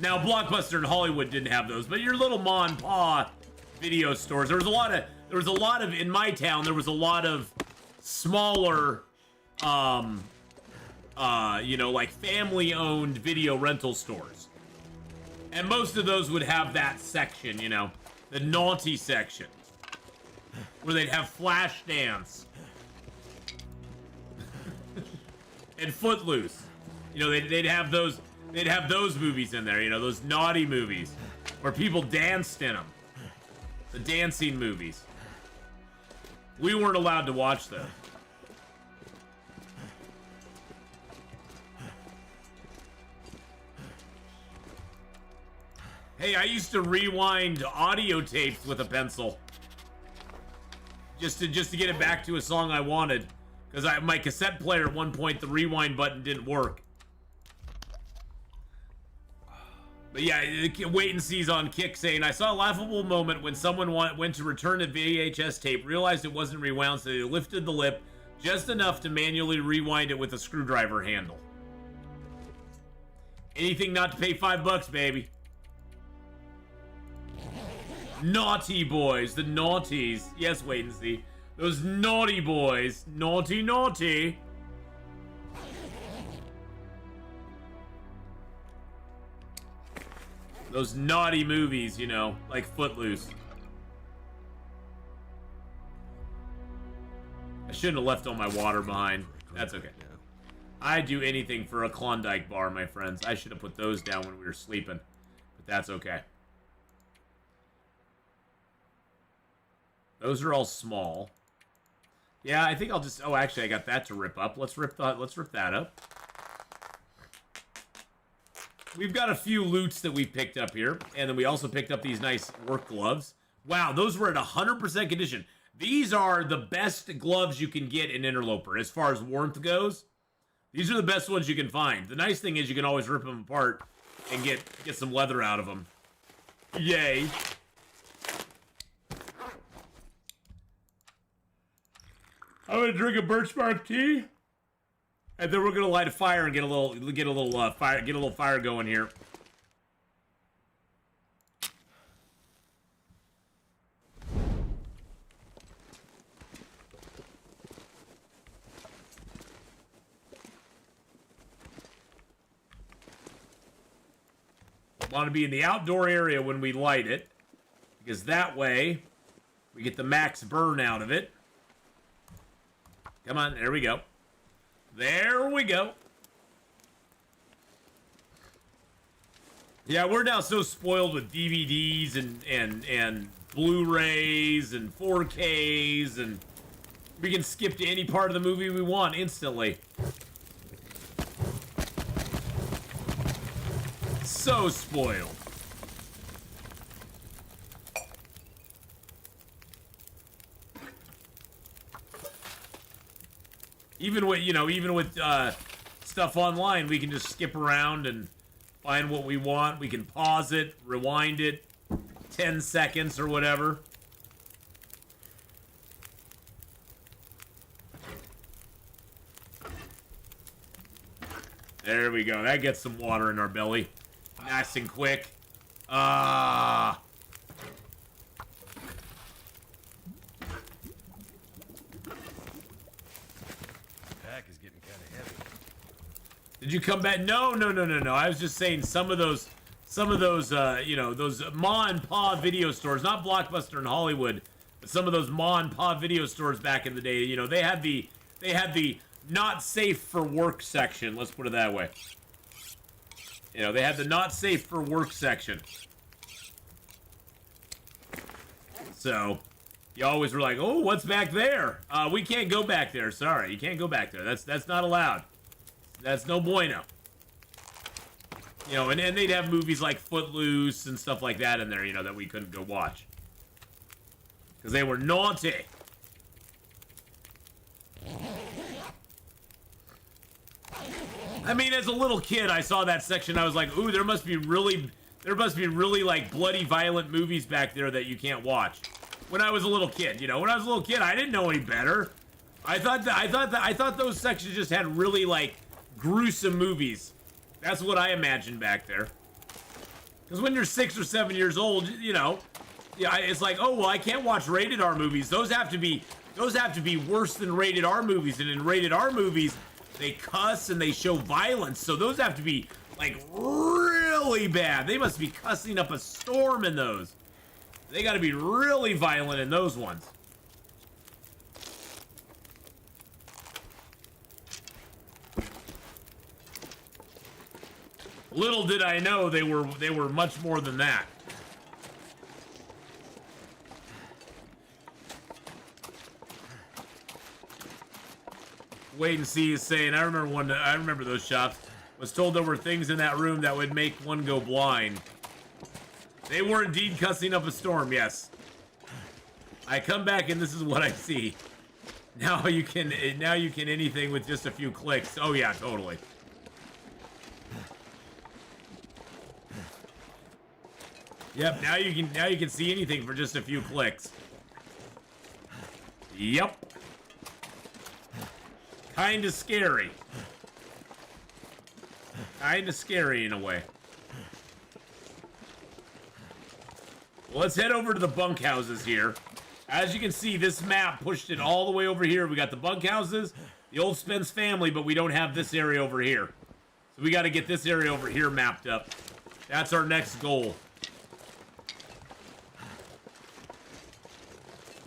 Now, Blockbuster and Hollywood didn't have those, but your little ma and pa video stores. There was a lot of in my town. There was a lot of smaller, like family-owned video rental stores, and most of those would have that section, the naughty section, where they'd have Flashdance and Footloose. They'd have those. They'd have those movies in there, those naughty movies where people danced in them. The dancing movies. We weren't allowed to watch those. Hey, I used to rewind audio tapes with a pencil. Just to get it back to a song I wanted. Because my cassette player at one point, the rewind button didn't work. But yeah, wait and see's on Kick saying, I saw a laughable moment when someone went to return a VHS tape, realized it wasn't rewound, so they lifted the lip just enough to manually rewind it with a screwdriver handle. Anything not to pay $5, baby. Naughty boys, the naughties. Yes, wait and see. Those naughty boys. Naughty, naughty. Those naughty movies, like Footloose. I shouldn't have left all my water behind. That's okay. I'd do anything for a Klondike bar, my friends. I should have put those down when we were sleeping. But that's okay. Those are all small. Yeah, I think I'll just... Oh, actually, I got that to rip up. Let's rip that up. We've got a few loots that we've picked up here. And then we also picked up these nice work gloves. Wow, those were at 100% condition. These are the best gloves you can get in Interloper as far as warmth goes. These are the best ones you can find. The nice thing is you can always rip them apart and get some leather out of them. Yay. I'm gonna drink a birch bark tea, and then we're gonna light a fire and get a little fire going here. Want to be in the outdoor area when we light it, because that way we get the max burn out of it. Come on, there we go. There we go. Yeah, we're now so spoiled with DVDs and Blu-rays and 4Ks, and we can skip to any part of the movie we want instantly. So spoiled. Even with stuff online, we can just skip around and find what we want. We can pause it, rewind it, 10 seconds or whatever. There we go. That gets some water in our belly. Nice and quick. Ah. Pack is getting kind of heavy. Did you come back? No. I was just saying some of those, those ma and pa video stores, not Blockbuster in Hollywood, but some of those ma and pa video stores back in the day. They had the not safe for work section. Let's put it that way. They had the not safe for work section. So, you always were like, oh, what's back there? We can't go back there. Sorry, you can't go back there. That's not allowed. That's no bueno. And they'd have movies like Footloose and stuff like that in there, that we couldn't go watch. Because they were naughty. I mean, as a little kid, I saw that section. I was like, "Ooh, there must be really like bloody, violent movies back there that you can't watch." When I was a little kid, when I was a little kid, I didn't know any better. I thought those sections just had really like gruesome movies. That's what I imagined back there. Because when you're 6 or 7 years old, it's like, oh well, I can't watch rated R movies. Those have to be worse than rated R movies, and in rated R movies, they cuss and they show violence, so those have to be, like, really bad. They must be cussing up a storm in those. They gotta be really violent in those ones. Little did I know they were much more than that. Wait and see is saying, I remember those shops. Was told there were things in that room that would make one go blind. They were indeed cussing up a storm, yes. I come back and this is what I see. Now you can anything with just a few clicks. Oh yeah, totally. Yep, now you can see anything for just a few clicks. Yep. Kinda scary. Kinda scary in a way. Well, let's head over to the bunkhouses here. As you can see, this map pushed it all the way over here. We got the bunkhouses, the old Spence family, but we don't have this area over here. So we got to get this area over here mapped up. That's our next goal.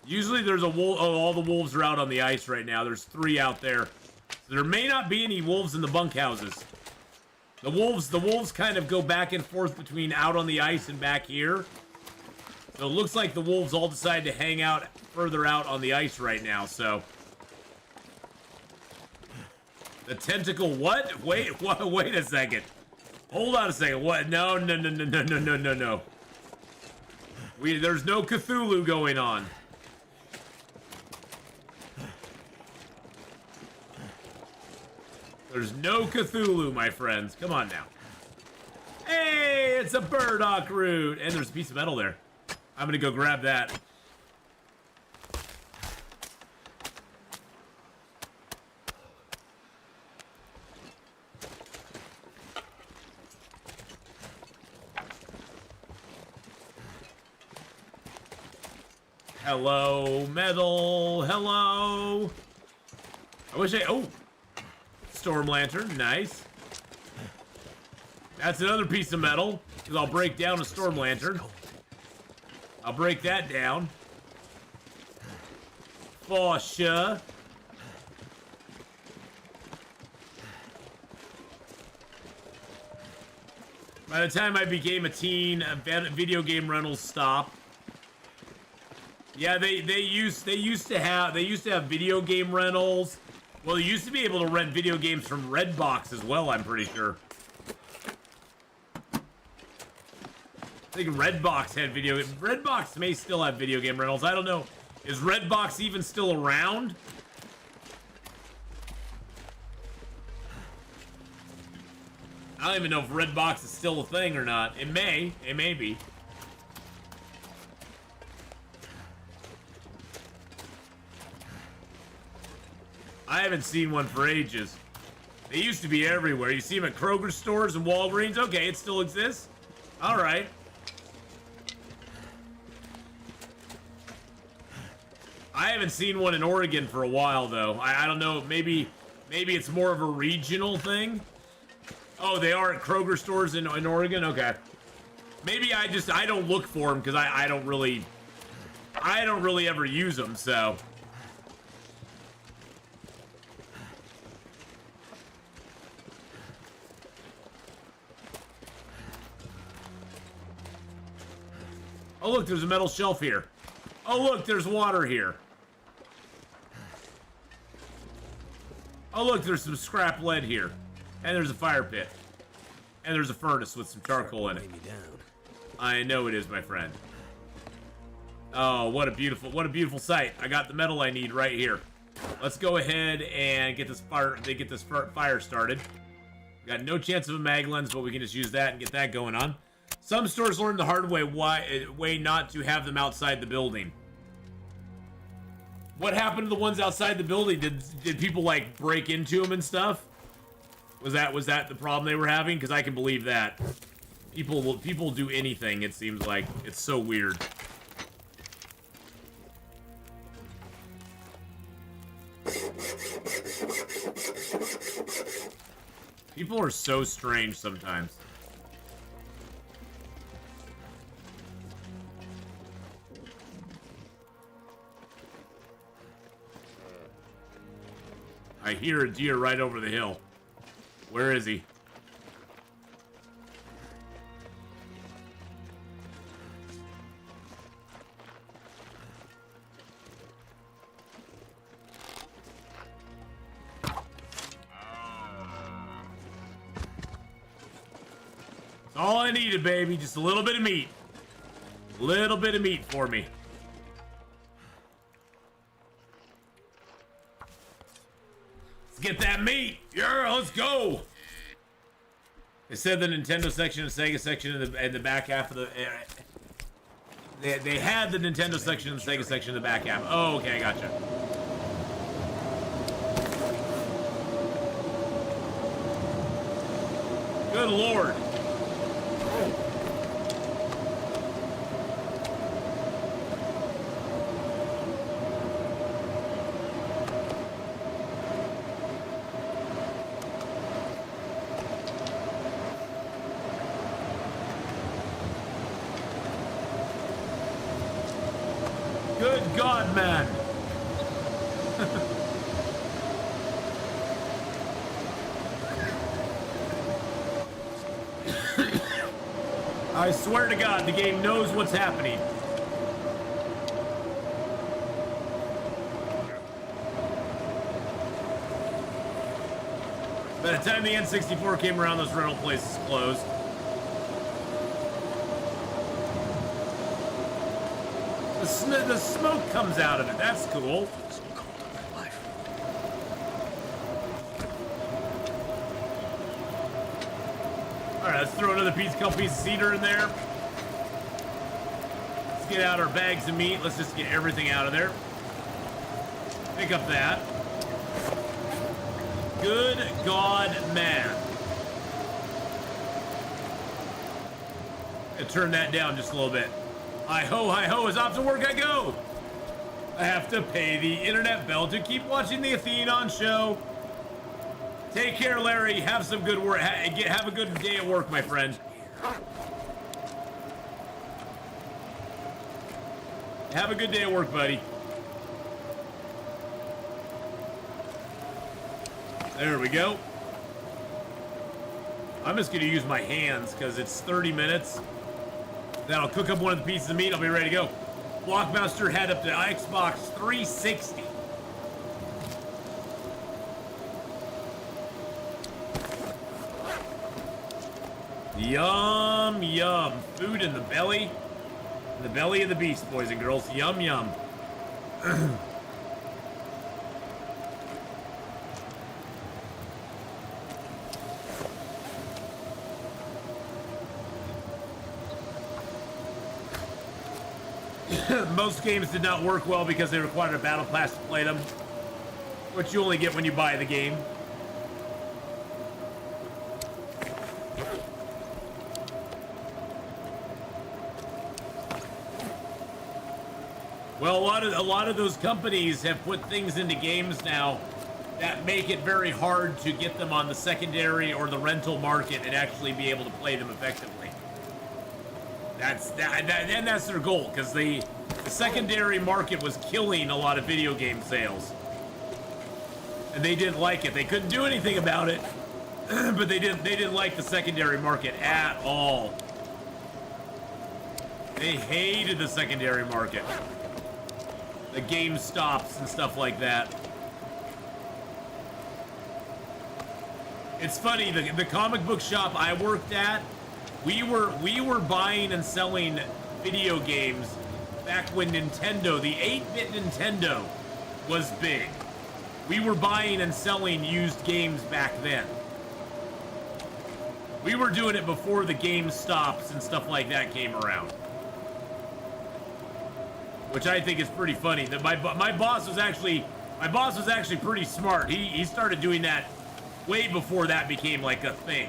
Usually there's a wolf. Oh, all the wolves are out on the ice right now. There's 3 out there. So there may not be any wolves in the bunkhouses. The wolves kind of go back and forth between out on the ice and back here. So it looks like the wolves all decided to hang out further out on the ice right now, so. The tentacle, what? Wait a second. Hold on a second, what? No. There's no Cthulhu going on. There's no Cthulhu, my friends. Come on now. Hey, it's a burdock root. And there's a piece of metal there. I'm gonna go grab that. Hello, metal. Hello. I wish oh. Storm lantern, nice. That's another piece of metal. Because I'll break down a storm lantern. I'll break that down. For sure. By the time I became a teen, video game rentals stopped. Yeah, they used to have video game rentals. Well, you used to be able to rent video games from Redbox as well, I'm pretty sure. I think Redbox had video. Redbox may still have video game rentals. I don't know. Is Redbox even still around? I don't even know if Redbox is still a thing or not. It may. It may be. I haven't seen one for ages. They used to be everywhere. You see them at Kroger stores and Walgreens. Okay, it still exists. All right. I haven't seen one in Oregon for a while, though. I don't know. Maybe it's more of a regional thing. Oh, they are at Kroger stores in Oregon? Okay. Maybe I don't look for them because I don't really ever use them, so. Oh, look, there's a metal shelf here. Oh, look, there's water here. Oh, look, there's some scrap lead here. And there's a fire pit. And there's a furnace with some charcoal in it. I know it is, my friend. Oh, what a beautiful sight. I got the metal I need right here. Let's go ahead and get this fire started. Got no chance of a mag lens, but we can just use that and get that going on. Some stores learned the hard way not to have them outside the building. What happened to the ones outside the building? Did people like break into them and stuff? Was that the problem they were having? Because I can believe that. People do anything, it seems like. It's so weird. People are so strange sometimes. I hear a deer right over the hill. Where is he? That's all I needed, baby. Just a little bit of meat. Little bit of meat for me. Get that meat! Yeah, let's go! They said the Nintendo section and Sega section in the back half of the... They had the Nintendo section and the Sega section in the back half. Oh, okay, gotcha. Good lord. Good God, man. I swear to God, the game knows what's happening. By the time the N64 came around, those rental places closed. The smoke comes out of it. That's cool. Alright, let's throw another couple pieces of cedar in there. Let's get out our bags of meat. Let's just get everything out of there. Pick up that. Good God, man. And turn that down just a little bit. Hi ho, as off to work I go. I have to pay the internet bill to keep watching the Atheenon show. Take care, Larry. Have some good work. Have a good day at work, my friend. Have a good day at work, buddy. There we go. I'm just gonna use my hands because it's 30 minutes. Then I'll cook up one of the pieces of meat. I'll be ready to go. Blockbuster had up to Xbox 360. Yum, yum. Food in the belly. In the belly of the beast, boys and girls. Yum, yum. Most games did not work well because they required a battle pass to play them, which you only get when you buy the game. Well, a lot of those companies have put things into games now that make it very hard to get them on the secondary or the rental market and actually be able to play them effectively. And that's their goal, because the secondary market was killing a lot of video game sales, and they didn't like it. They couldn't do anything about it, but they didn't like the secondary market at all. They hated the secondary market, the game stops and stuff like that. It's funny, the comic book shop I worked at, we were buying and selling video games back when Nintendo, the 8-bit Nintendo, was big. We were buying and selling used games back then. We were doing it before the game stops and stuff like that came around, which I think is pretty funny. That my boss was actually pretty smart. He started doing that way before that became like a thing.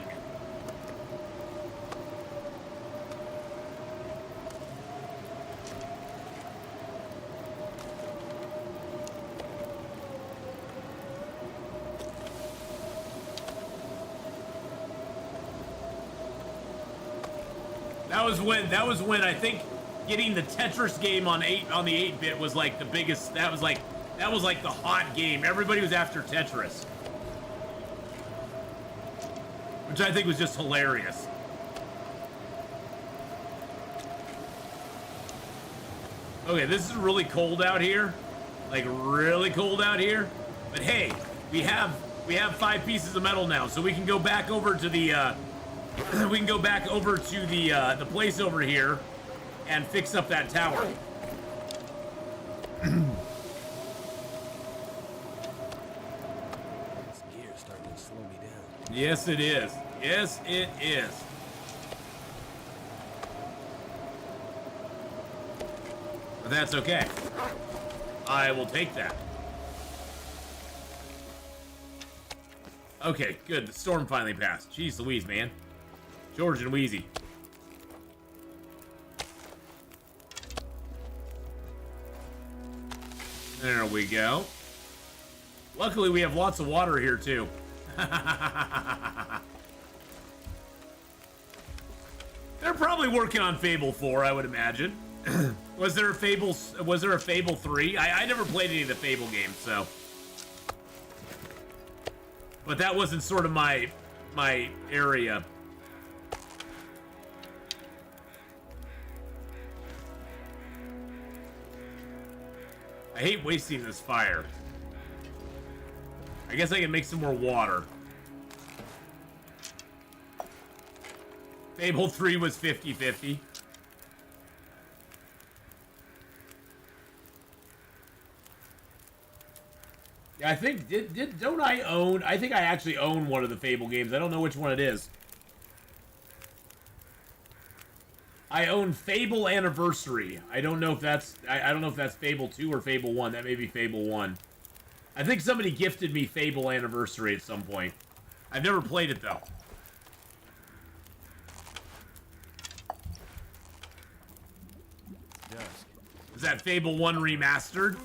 That was when I think getting the Tetris game on the 8-bit was like the biggest. That was like the hot game. Everybody was after Tetris, which I think was just hilarious. Okay, this is really cold out here, like really cold out here. But hey, we have 5 pieces of metal now, so we can go back over to the the place over here and fix up that tower. This gear's starting to slow me down. Yes, it is. Yes, it is. But that's okay. I will take that. Okay, good. The storm finally passed. Jeez Louise, man. George and Wheezy. There we go. Luckily, we have lots of water here, too. They're probably working on Fable 4, I would imagine. Was there a Fable 3? I never played any of the Fable games, so. But that wasn't sort of my area. I hate wasting this fire. I guess I can make some more water. Fable 3 was 50-50. Yeah, I think don't I own? I think I actually own one of the Fable games. I don't know which one it is. I own Fable Anniversary. I don't know if that's I don't know if that's Fable 2 or Fable 1. That may be Fable 1. I think somebody gifted me Fable Anniversary at some point. I've never played it though. Is that Fable 1 remastered?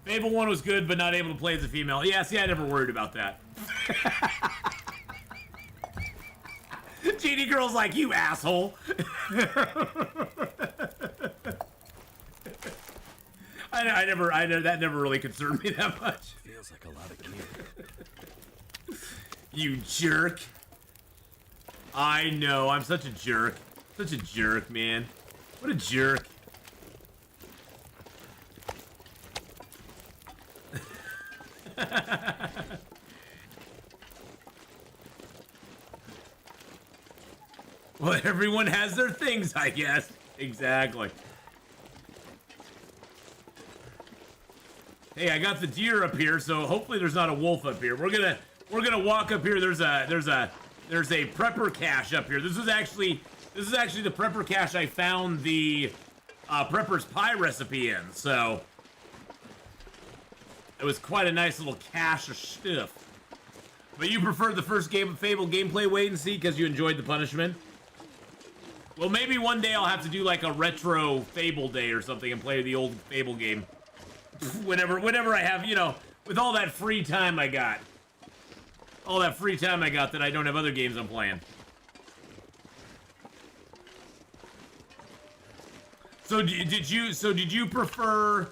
Fable 1 was good, but not able to play as a female. Yeah, see, I never worried about that. Genie Girl's like, you asshole. That never really concerned me that much. Feels like a lot of gear. You jerk. I know, I'm such a jerk. Such a jerk, man. What a jerk. Well, everyone has their things, I guess. Exactly. Hey, I got the deer up here, so hopefully there's not a wolf up here. We're gonna walk up here. There's a prepper cache up here. This is actually the prepper cache I found the prepper's pie recipe in. So it was quite a nice little cache of stuff. But you preferred the first game of Fable gameplay wait and see because you enjoyed the punishment? Well, maybe one day I'll have to do like a retro Fable day or something and play the old Fable game. Whenever I have, you know, with all that free time I got. All that free time I got that I don't have other games I'm playing. So did you prefer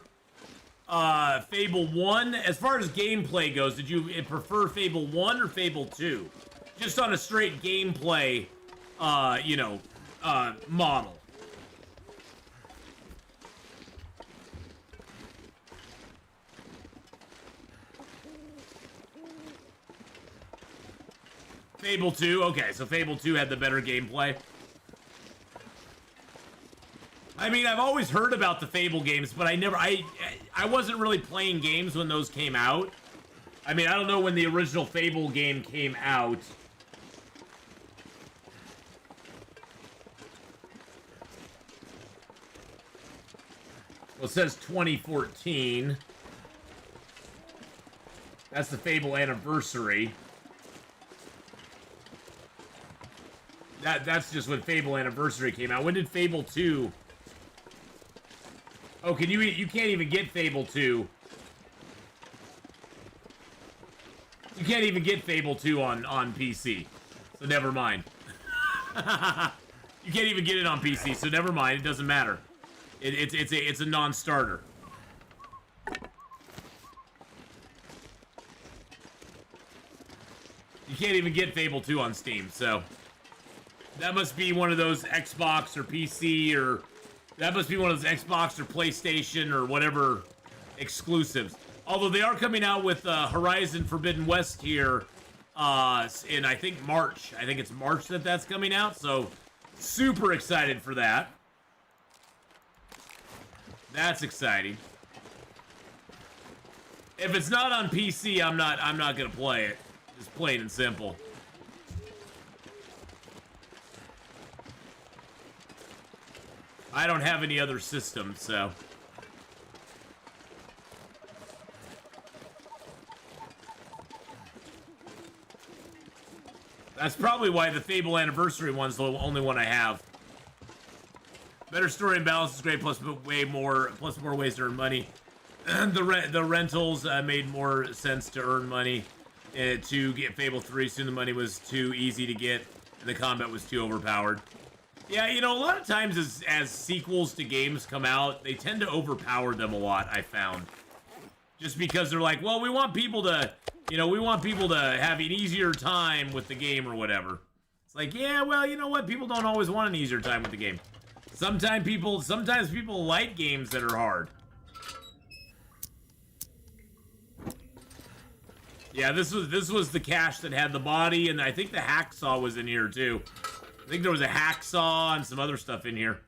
Fable 1? As far as gameplay goes, did you prefer Fable 1 or Fable 2? Just on a straight gameplay, model. Fable 2, okay, so Fable 2 had the better gameplay. I mean, I've always heard about the Fable games, but I wasn't really playing games when those came out. I mean, I don't know when the original Fable game came out. Well, it says 2014. That's the Fable anniversary. That's just when Fable Anniversary came out. When did Fable 2? Oh, you can't even get Fable 2. You can't even get Fable 2 on PC. So never mind. You can't even get it on PC, so never mind. It doesn't matter. It's a non-starter. You can't even get Fable 2 on Steam, so that must be one of those Xbox or PC or that must be one of those Xbox or PlayStation or whatever exclusives. Although they are coming out with Horizon Forbidden West here in I think March. I think it's March that's coming out. So super excited for that. That's exciting. If it's not on PC, I'm not gonna play it. Just plain and simple. I don't have any other systems, so. That's probably why the Fable Anniversary one's the only one I have. Better story and balance is great, plus more ways to earn money. The rentals made more sense to earn money. To get Fable 3, soon the money was too easy to get, and the combat was too overpowered. Yeah, you know, a lot of times as sequels to games come out, they tend to overpower them a lot, I found. Just because they're like, well, we want people to have an easier time with the game or whatever. It's like, yeah, well, you know what? People don't always want an easier time with the game. Sometimes people like games that are hard. Yeah, this was the cache that had the body, and I think the hacksaw was in here too. I think there was a hacksaw and some other stuff in here,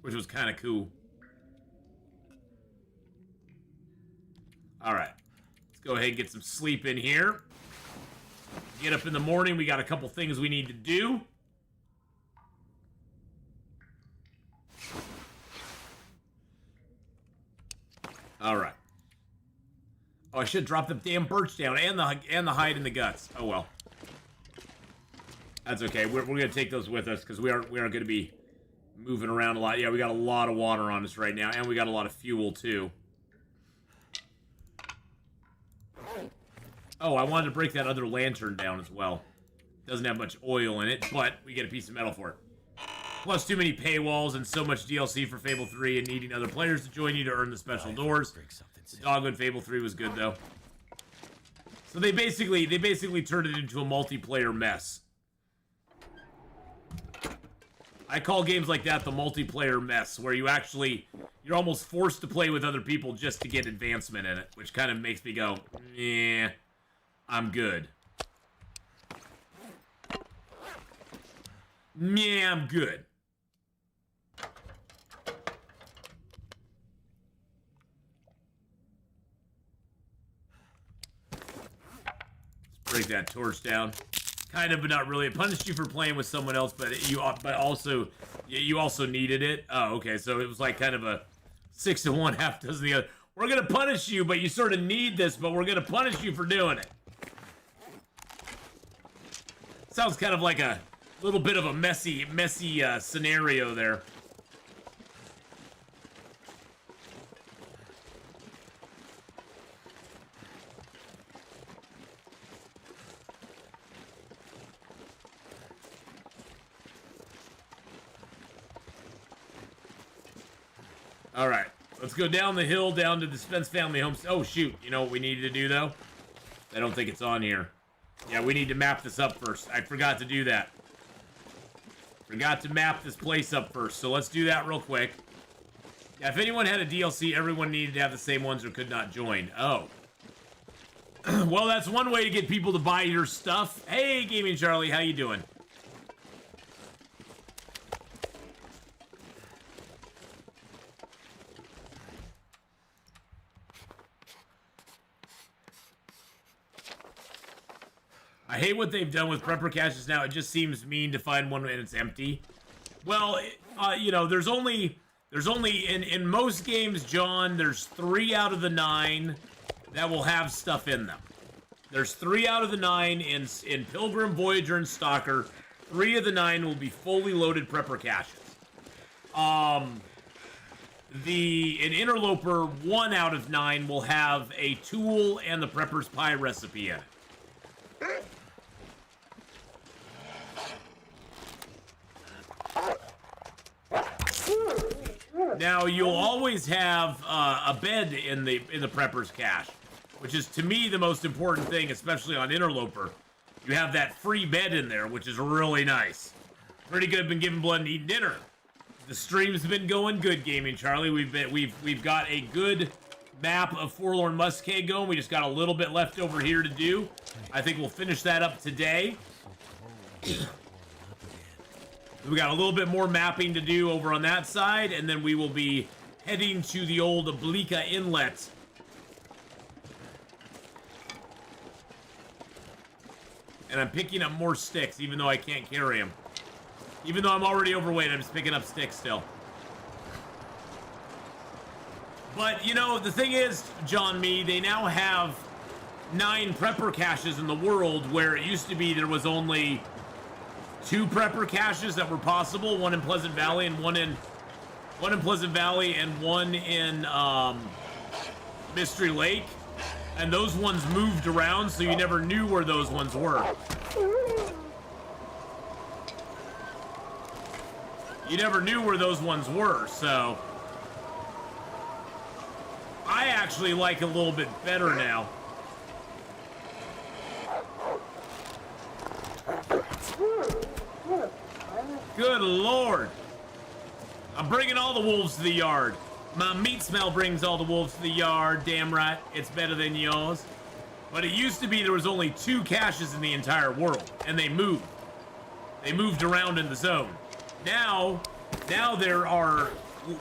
which was kind of cool. All right, let's go ahead and get some sleep in here. Get up in the morning. We got a couple things we need to do. All right. Oh, I should drop the damn birch down and the hide and the guts. Oh well. That's okay. We're gonna take those with us because we aren't gonna be moving around a lot. Yeah, we got a lot of water on us right now, and we got a lot of fuel too. Oh, I wanted to break that other lantern down as well. Doesn't have much oil in it, but we get a piece of metal for it. Plus too many paywalls and so much DLC for Fable 3 and needing other players to join you to earn the special doors. The Dogwood Fable 3 was good though. So they basically turned it into a multiplayer mess. I call games like that the multiplayer mess, where you're almost forced to play with other people just to get advancement in it, which kind of makes me go, yeah, I'm good. Yeah, I'm good. Let's break that torch down. Kind of, but not really. It punished you for playing with someone else, but you also needed it. Oh, okay. So it was like kind of a 6 to 1, half dozen the other. We're gonna punish you, but you sort of need this, but we're gonna punish you for doing it. Sounds kind of like a little bit of a messy scenario there. All right, let's go down the hill, down to the Spence family home. Oh, shoot. You know what we needed to do, though? I don't think it's on here. Yeah, we need to map this up first. I forgot to do that. Forgot to map this place up first, so let's do that real quick. Yeah, if anyone had a DLC, everyone needed to have the same ones or could not join. Oh. Well, that's one way to get people to buy your stuff. Hey, Gaming Charlie, how you doing? I hate what they've done with prepper caches now. It just seems mean to find one and it's empty. Well, you know, there's only in most games, John, there's 3 out of the 9 that will have stuff in them. There's 3 out of the 9 in Pilgrim, Voyager, and Stalker. 3 of the 9 will be fully loaded prepper caches. In Interloper, 1 out of 9 will have a tool and the prepper's pie recipe in it. Now, you'll always have a bed in the prepper's cache, which is, to me, the most important thing, especially on Interloper. You have that free bed in there, which is really nice. Pretty good, been giving blood and eating dinner. The stream's been going good, Gaming Charlie. We've got a good map of Forlorn Muskeg going. We just got a little bit left over here to do. I think we'll finish that up today. We got a little bit more mapping to do over on that side, and then we will be heading to the old Oblica Inlet. And I'm picking up more sticks, even though I can't carry them. Even though I'm already overweight, I'm just picking up sticks still. But, you know, the thing is, John Me, they now have 9 prepper caches in the world, where it used to be there was only 2 prepper caches that were possible, one in Pleasant Valley and one in Pleasant Valley and one in Mystery Lake, and those ones moved around, so you never knew where those ones were. You never knew where those ones were, so I actually like it a little bit better now. Good Lord. I'm bringing all the wolves to the yard. My meat smell brings all the wolves to the yard. Damn right, it's better than yours. But it used to be there was only 2 caches in the entire world, and they moved. They moved around in the zone. Now there are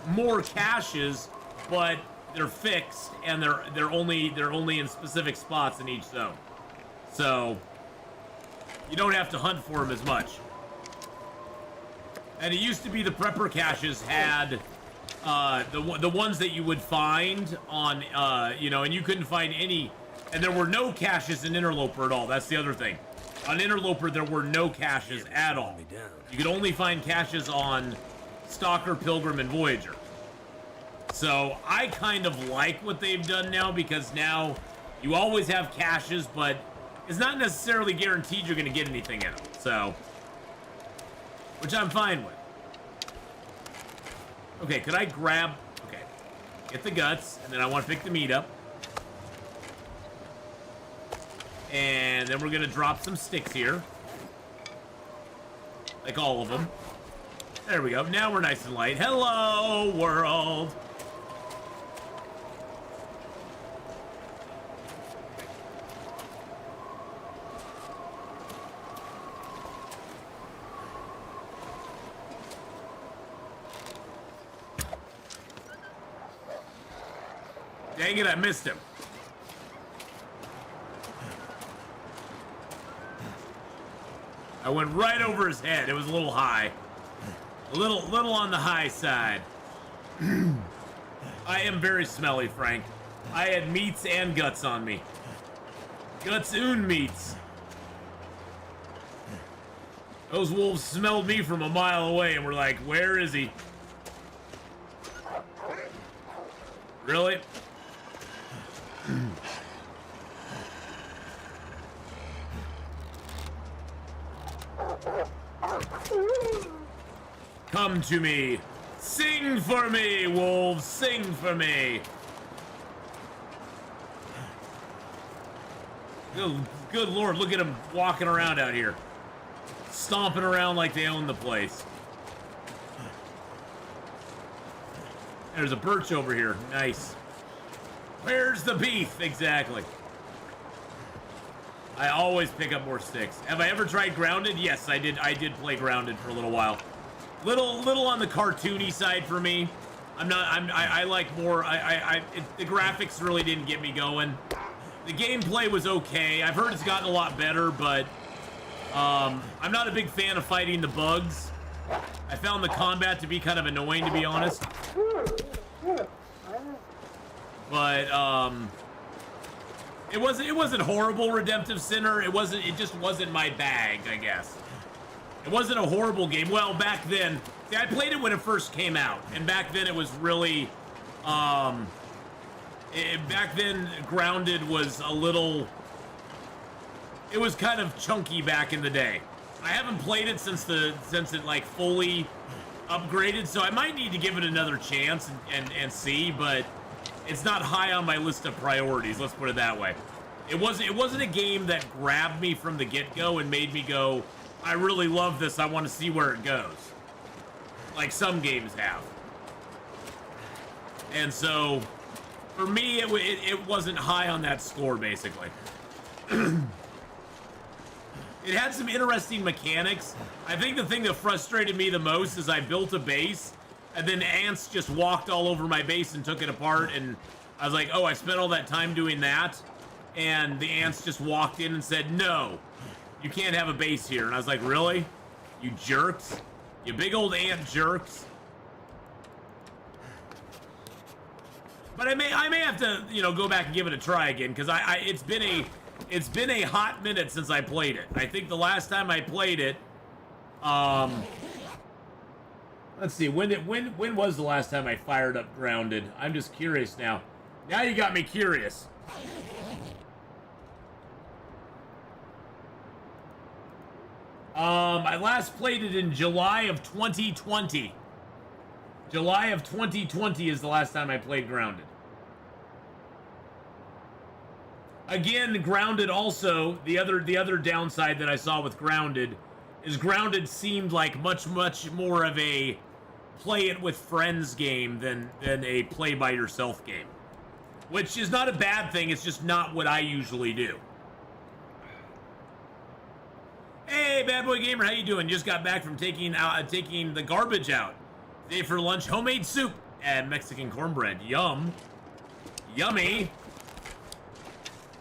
more caches, but they're fixed, and they're only in specific spots in each zone. So you don't have to hunt for them as much. And it used to be the prepper caches had the ones that you would find on you know, and you couldn't find any, and there were no caches in Interloper at all. That's the other thing. On Interloper, there were no caches at all. You could only find caches on Stalker, Pilgrim, and Voyager. So I kind of like what they've done now, because now You always have caches, but it's not necessarily guaranteed you're going to get anything in them. So, which I'm fine with. Okay, could I grab... Okay, get the guts, and then I want to pick the meat up. And then we're going to drop some sticks here. Like all of them. There we go. Now we're nice and light. Hello, world. Dang it, I missed him. I went right over his head. It was a little high. A little on the high side. I am very smelly, Frank. I had meats and guts on me. Guts und meats. Those wolves smelled me from a mile away and were like, where is he? Really? Come to me. Sing for me, wolves. Sing for me. Good Lord, look at them walking around out here. Stomping around like they own the place. There's a birch over here. Nice. Where's the beef? Exactly. I always pick up more sticks. Have I ever tried Grounded? Yes, I did. I did play Grounded for a little while. Little on the cartoony side for me. I like more. The graphics really didn't get me going. The gameplay was okay. I've heard it's gotten a lot better, but I'm not a big fan of fighting the bugs. I found the combat to be kind of annoying, to be honest. But it wasn't horrible, Redemptive Sinner. It just wasn't my bag, I guess. It wasn't a horrible game. Well, back then, see, I played it when it first came out, and back then it was really, back then Grounded was a little, it was kind of chunky back in the day. I haven't played it since it like fully upgraded, so I might need to give it another chance and see, but it's not high on my list of priorities, let's put it that way. It wasn't a game that grabbed me from the get-go and made me go, I really love this, I want to see where it goes. Like some games have. And so, for me, it wasn't high on that score, basically. It had some interesting mechanics. I think the thing that frustrated me the most is I built a base, and then ants just walked all over my base and took it apart, and I was like, oh, I spent all that time doing that, and the ants just walked in and said, no, you can't have a base here. And I was like, really? You jerks? You big old ant jerks? But I may have to, go back and give it a try again, because it's been a hot minute since I played it. I think the last time I played it, let's see, when was the last time I fired up Grounded? I'm just curious now. Now you got me curious. I last played it in July of 2020. July of 2020 is the last time I played Grounded. Again, Grounded also, the other downside that I saw with Grounded is Grounded seemed like much more of a play it with friends game than a play by yourself game. Which is not a bad thing, it's just not what I usually do. Hey, Bad Boy Gamer, how you doing? Just got back from taking the garbage out. Today for lunch, homemade soup and Mexican cornbread. Yum. Yummy.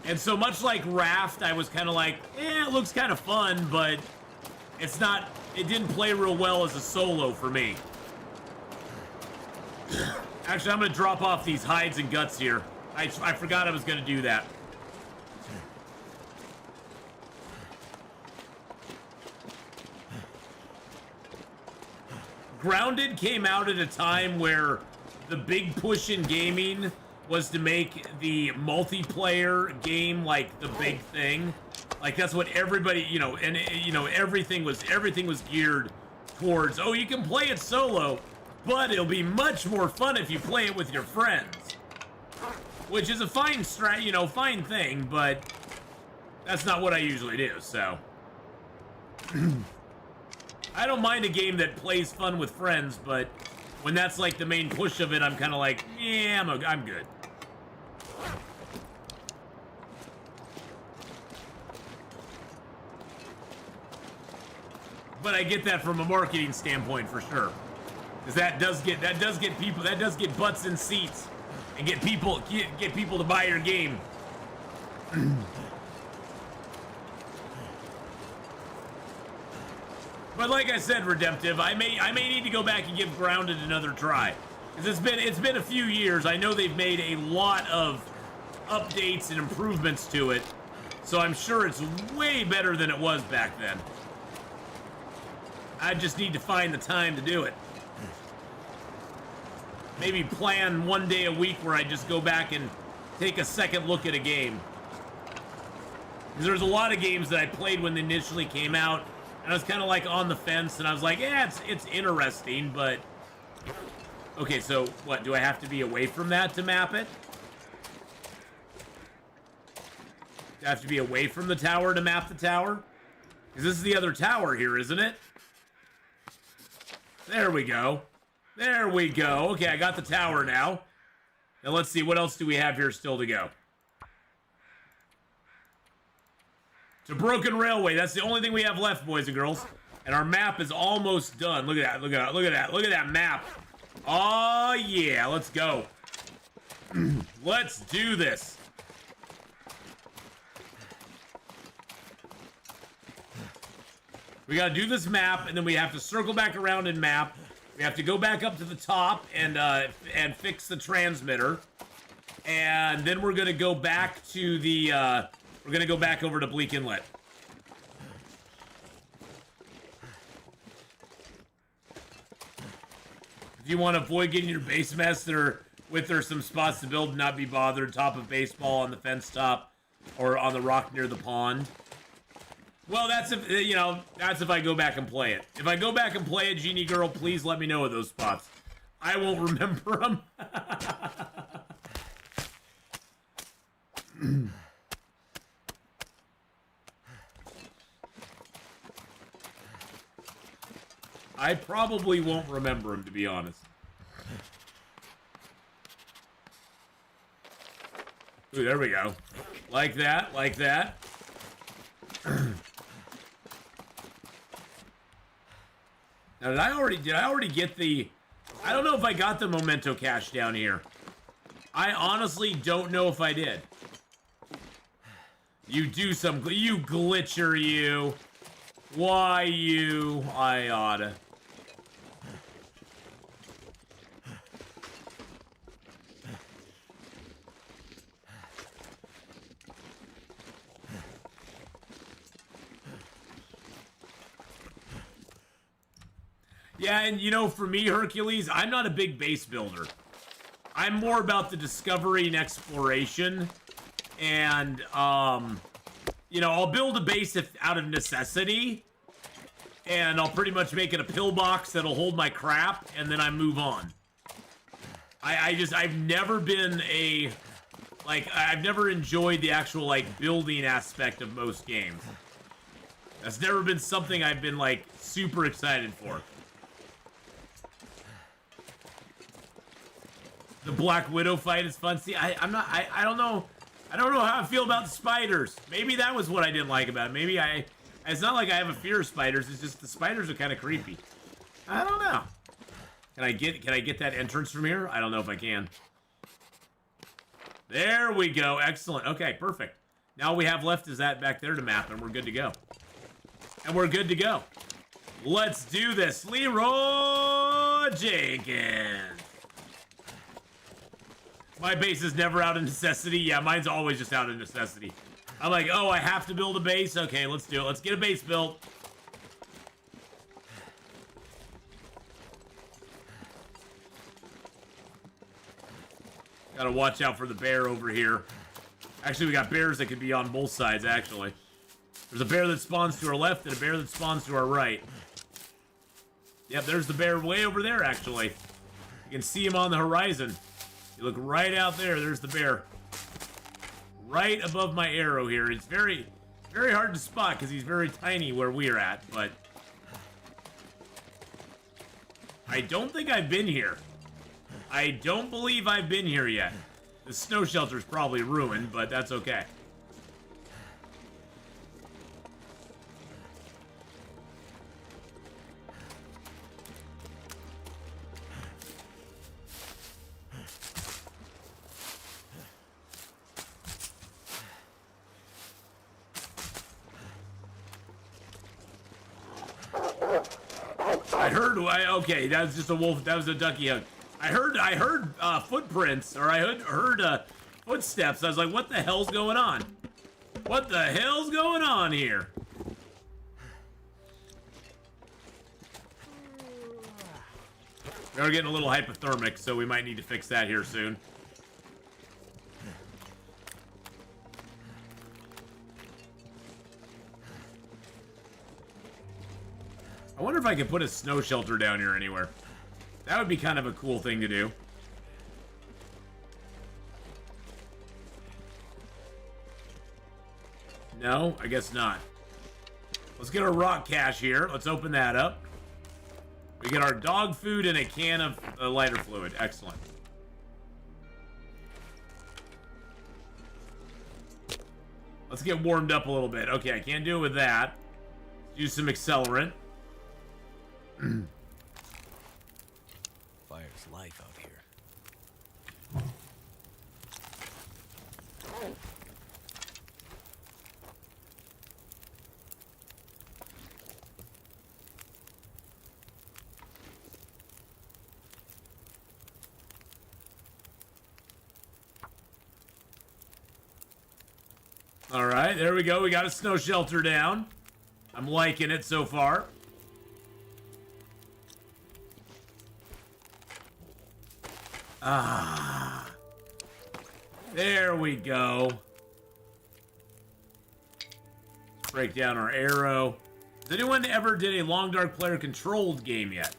And so much like Raft, I was kind of like, it looks kind of fun, but it didn't play real well as a solo for me. Actually, I'm going to drop off these hides and guts here. I forgot I was going to do that. Grounded came out at a time where the big push in gaming was to make the multiplayer game like the big thing. Like that's what everybody, you know, and you know, everything was geared towards, oh, you can play it solo, but it'll be much more fun if you play it with your friends. Which is a fine fine thing, but that's not what I usually do, so. I don't mind a game that plays fun with friends, but when that's like the main push of it, I'm kind of like, yeah, I'm good. But I get that from a marketing standpoint for sure, because that does get butts in seats and get people to buy your game. But like I said, Redemptive, I may need to go back and give Grounded another try, because it's been a few years. I know they've made a lot of updates and improvements to it, so I'm sure it's way better than it was back then. I just need to find the time to do it. Maybe plan one day a week where I just go back and take a second look at a game. Because there's a lot of games that I played when they initially came out, and I was kind of like on the fence, and I was like, yeah, it's interesting, but... Okay, so what, do I have to be away from that to map it? Do I have to be away from the tower to map the tower? Because this is the other tower here, isn't it? There we go. There we go. Okay, I got the tower now. Now let's see, what else do we have here still to go? It's a broken railway. That's the only thing we have left, boys and girls. And our map is almost done. Look at that, look at that, look at that, look at that map. Oh, yeah, let's go. Let's do this. We gotta do this map, and then we have to circle back around and map. We have to go back up to the top and fix the transmitter. And then we're gonna go back to the, we're gonna go back over to Bleak Inlet. If you want to avoid getting your base messed with some spots to build and not be bothered, top of baseball on the fence top or on the rock near the pond. Well, that's if, you know, that's if I go back and play it. If I go back and play it, Genie Girl, please let me know of those spots. I won't remember them. I probably won't remember them, to be honest. Ooh, there we go. Like that, like that. Now, did I already get the... I don't know if I got the memento cache down here. I honestly don't know if I did. You do some... You glitcher, you. Why, you? I oughta. Yeah, and you know, for me, Hercules, I'm not a big base builder. I'm more about the discovery and exploration. And, you know, I'll build a base out of necessity. And I'll pretty much make it a pillbox that'll hold my crap, and then I move on. I've never been a... Like, I've never enjoyed the actual, like, building aspect of most games. That's never been something I've been, like, super excited for. The Black Widow fight is fun. See, I don't know. I don't know how I feel about the spiders. Maybe that was what I didn't like about it. Maybe it's not like I have a fear of spiders. It's just the spiders are kind of creepy. I don't know. Can I get that entrance from here? I don't know if I can. There we go. Excellent. Okay, perfect. Now all we have left is that back there to map, and we're good to go. And we're good to go. Let's do this. Leroy Jenkins. My base is never out of necessity. Yeah, mine's always just out of necessity. I'm like, oh, I have to build a base? Okay, let's do it. Let's get a base built. Gotta watch out for the bear over here. Actually, we got bears that could be on both sides, actually. There's a bear that spawns to our left and a bear that spawns to our right. Yep, there's the bear way over there, actually. You can see him on the horizon. You look right out there, there's the bear. Right above my arrow here. It's very hard to spot because he's very tiny where we're at, but... I don't think I've been here. I don't believe I've been here yet. The snow shelter's probably ruined, but that's okay. Okay, that was just a wolf. That was a ducky hug. I heard footprints, or I heard footsteps. I was like, what the hell's going on? What the hell's going on here? We're getting a little hypothermic, so we might need to fix that here soon. I wonder if I could put a snow shelter down here anywhere. That would be kind of a cool thing to do. No, I guess not. Let's get our rock cache here. Let's open that up. We get our dog food and a can of lighter fluid. Excellent. Let's get warmed up a little bit. Okay, I can't do it with that. Let's use some accelerant. Fire's life out here. All right, there we go. We got a snow shelter down. I'm liking it so far. Ah. There we go. Break down our arrow. Has anyone ever did a Long Dark player controlled game yet?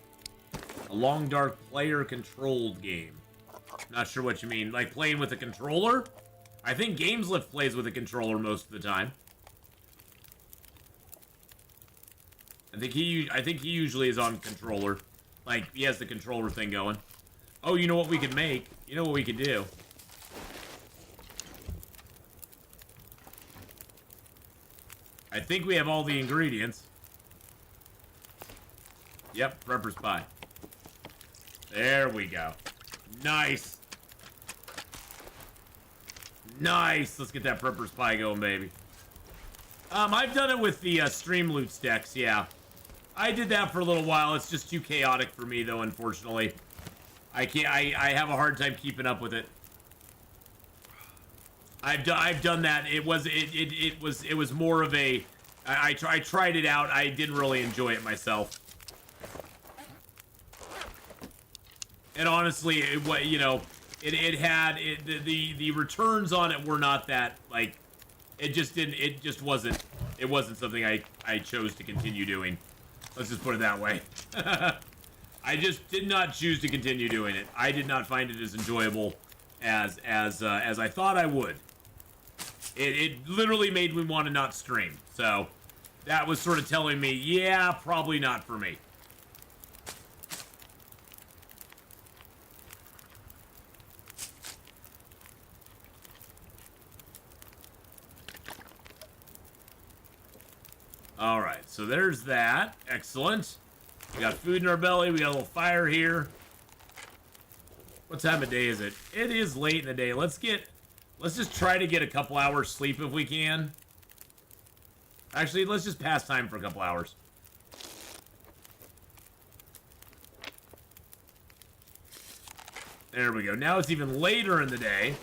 A Long Dark player controlled game. Not sure what you mean. Like playing with a controller? I think Gameslift plays with a controller most of the time. I think he usually is on controller. Like he has the controller thing going. Oh, you know what we could make? You know what we could do? I think we have all the ingredients. Yep, prepper's pie. There we go. Nice. Nice. Let's get that prepper's pie going, baby. I've done it with the stream loot stacks, yeah. I did that for a little while. It's just too chaotic for me, though, unfortunately. I can't. I have a hard time keeping up with it. I've done that. It was more of a. I tried it out. I didn't really enjoy it myself. And honestly, the returns on it were not that like. It just wasn't. It wasn't something I chose to continue doing. Let's just put it that way. I just did not choose to continue doing it. I did not find it as enjoyable as I thought I would. It literally made me want to not stream. So that was sort of telling me, yeah, probably not for me. All right, so there's that. Excellent. We got food in our belly. We got a little fire here. What time of day is it? It is late in the day. Let's just try to get a couple hours sleep if we can. Actually, let's just pass time for a couple hours. There we go. Now it's even later in the day.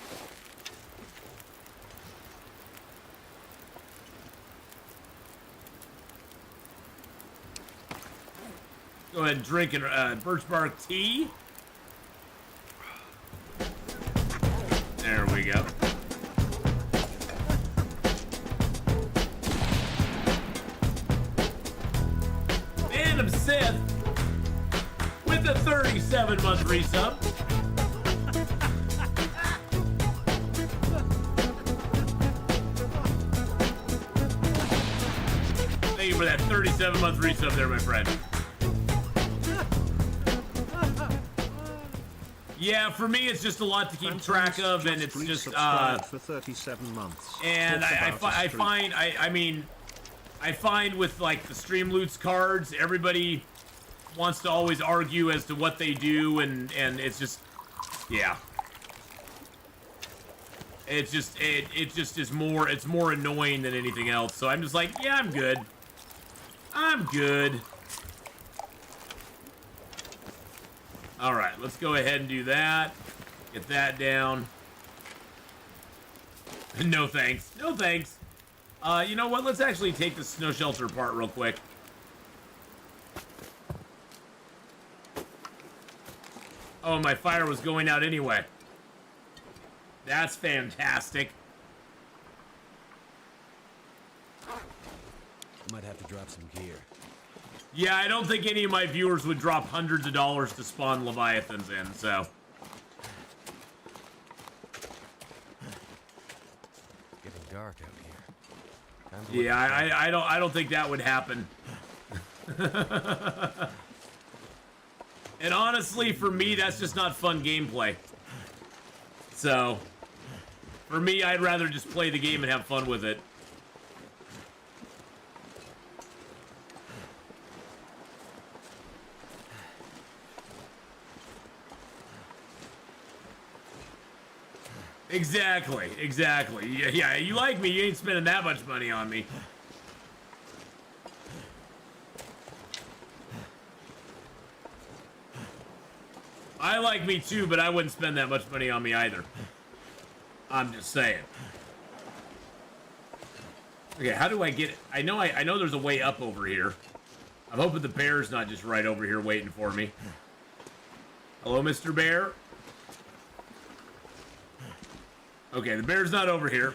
Go ahead and drink birch bark tea. we go. Phantom Sith with a 37-month resub. Thank you for that 37-month resub there, my friend. Yeah, for me, it's just a lot to keep track of, and it's just for 37 months. And I find with like the Streamloots cards, everybody wants to always argue as to what they do, and it's just, yeah. It's just is more, it's more annoying than anything else. So I'm just like, yeah, I'm good. I'm good. All right, let's go ahead and do that. Get that down. No thanks. No thanks. You know what? Let's actually take the snow shelter apart real quick. Oh, my fire was going out anyway. That's fantastic. Might have to drop some gear. Yeah, I don't think any of my viewers would drop hundreds of dollars to spawn Leviathans in, so. Getting dark out here. Yeah, I don't think that would happen. And honestly, for me, that's just not fun gameplay. So, for me, I'd rather just play the game and have fun with it. Exactly, exactly. Yeah, you like me, you ain't spending that much money on me. I like me too, but I wouldn't spend that much money on me either. I'm just saying. Okay, how do I get it? I know there's a way up over here. I'm hoping the bear's not just right over here waiting for me. Hello, Mr. Bear? Okay, the bear's not over here.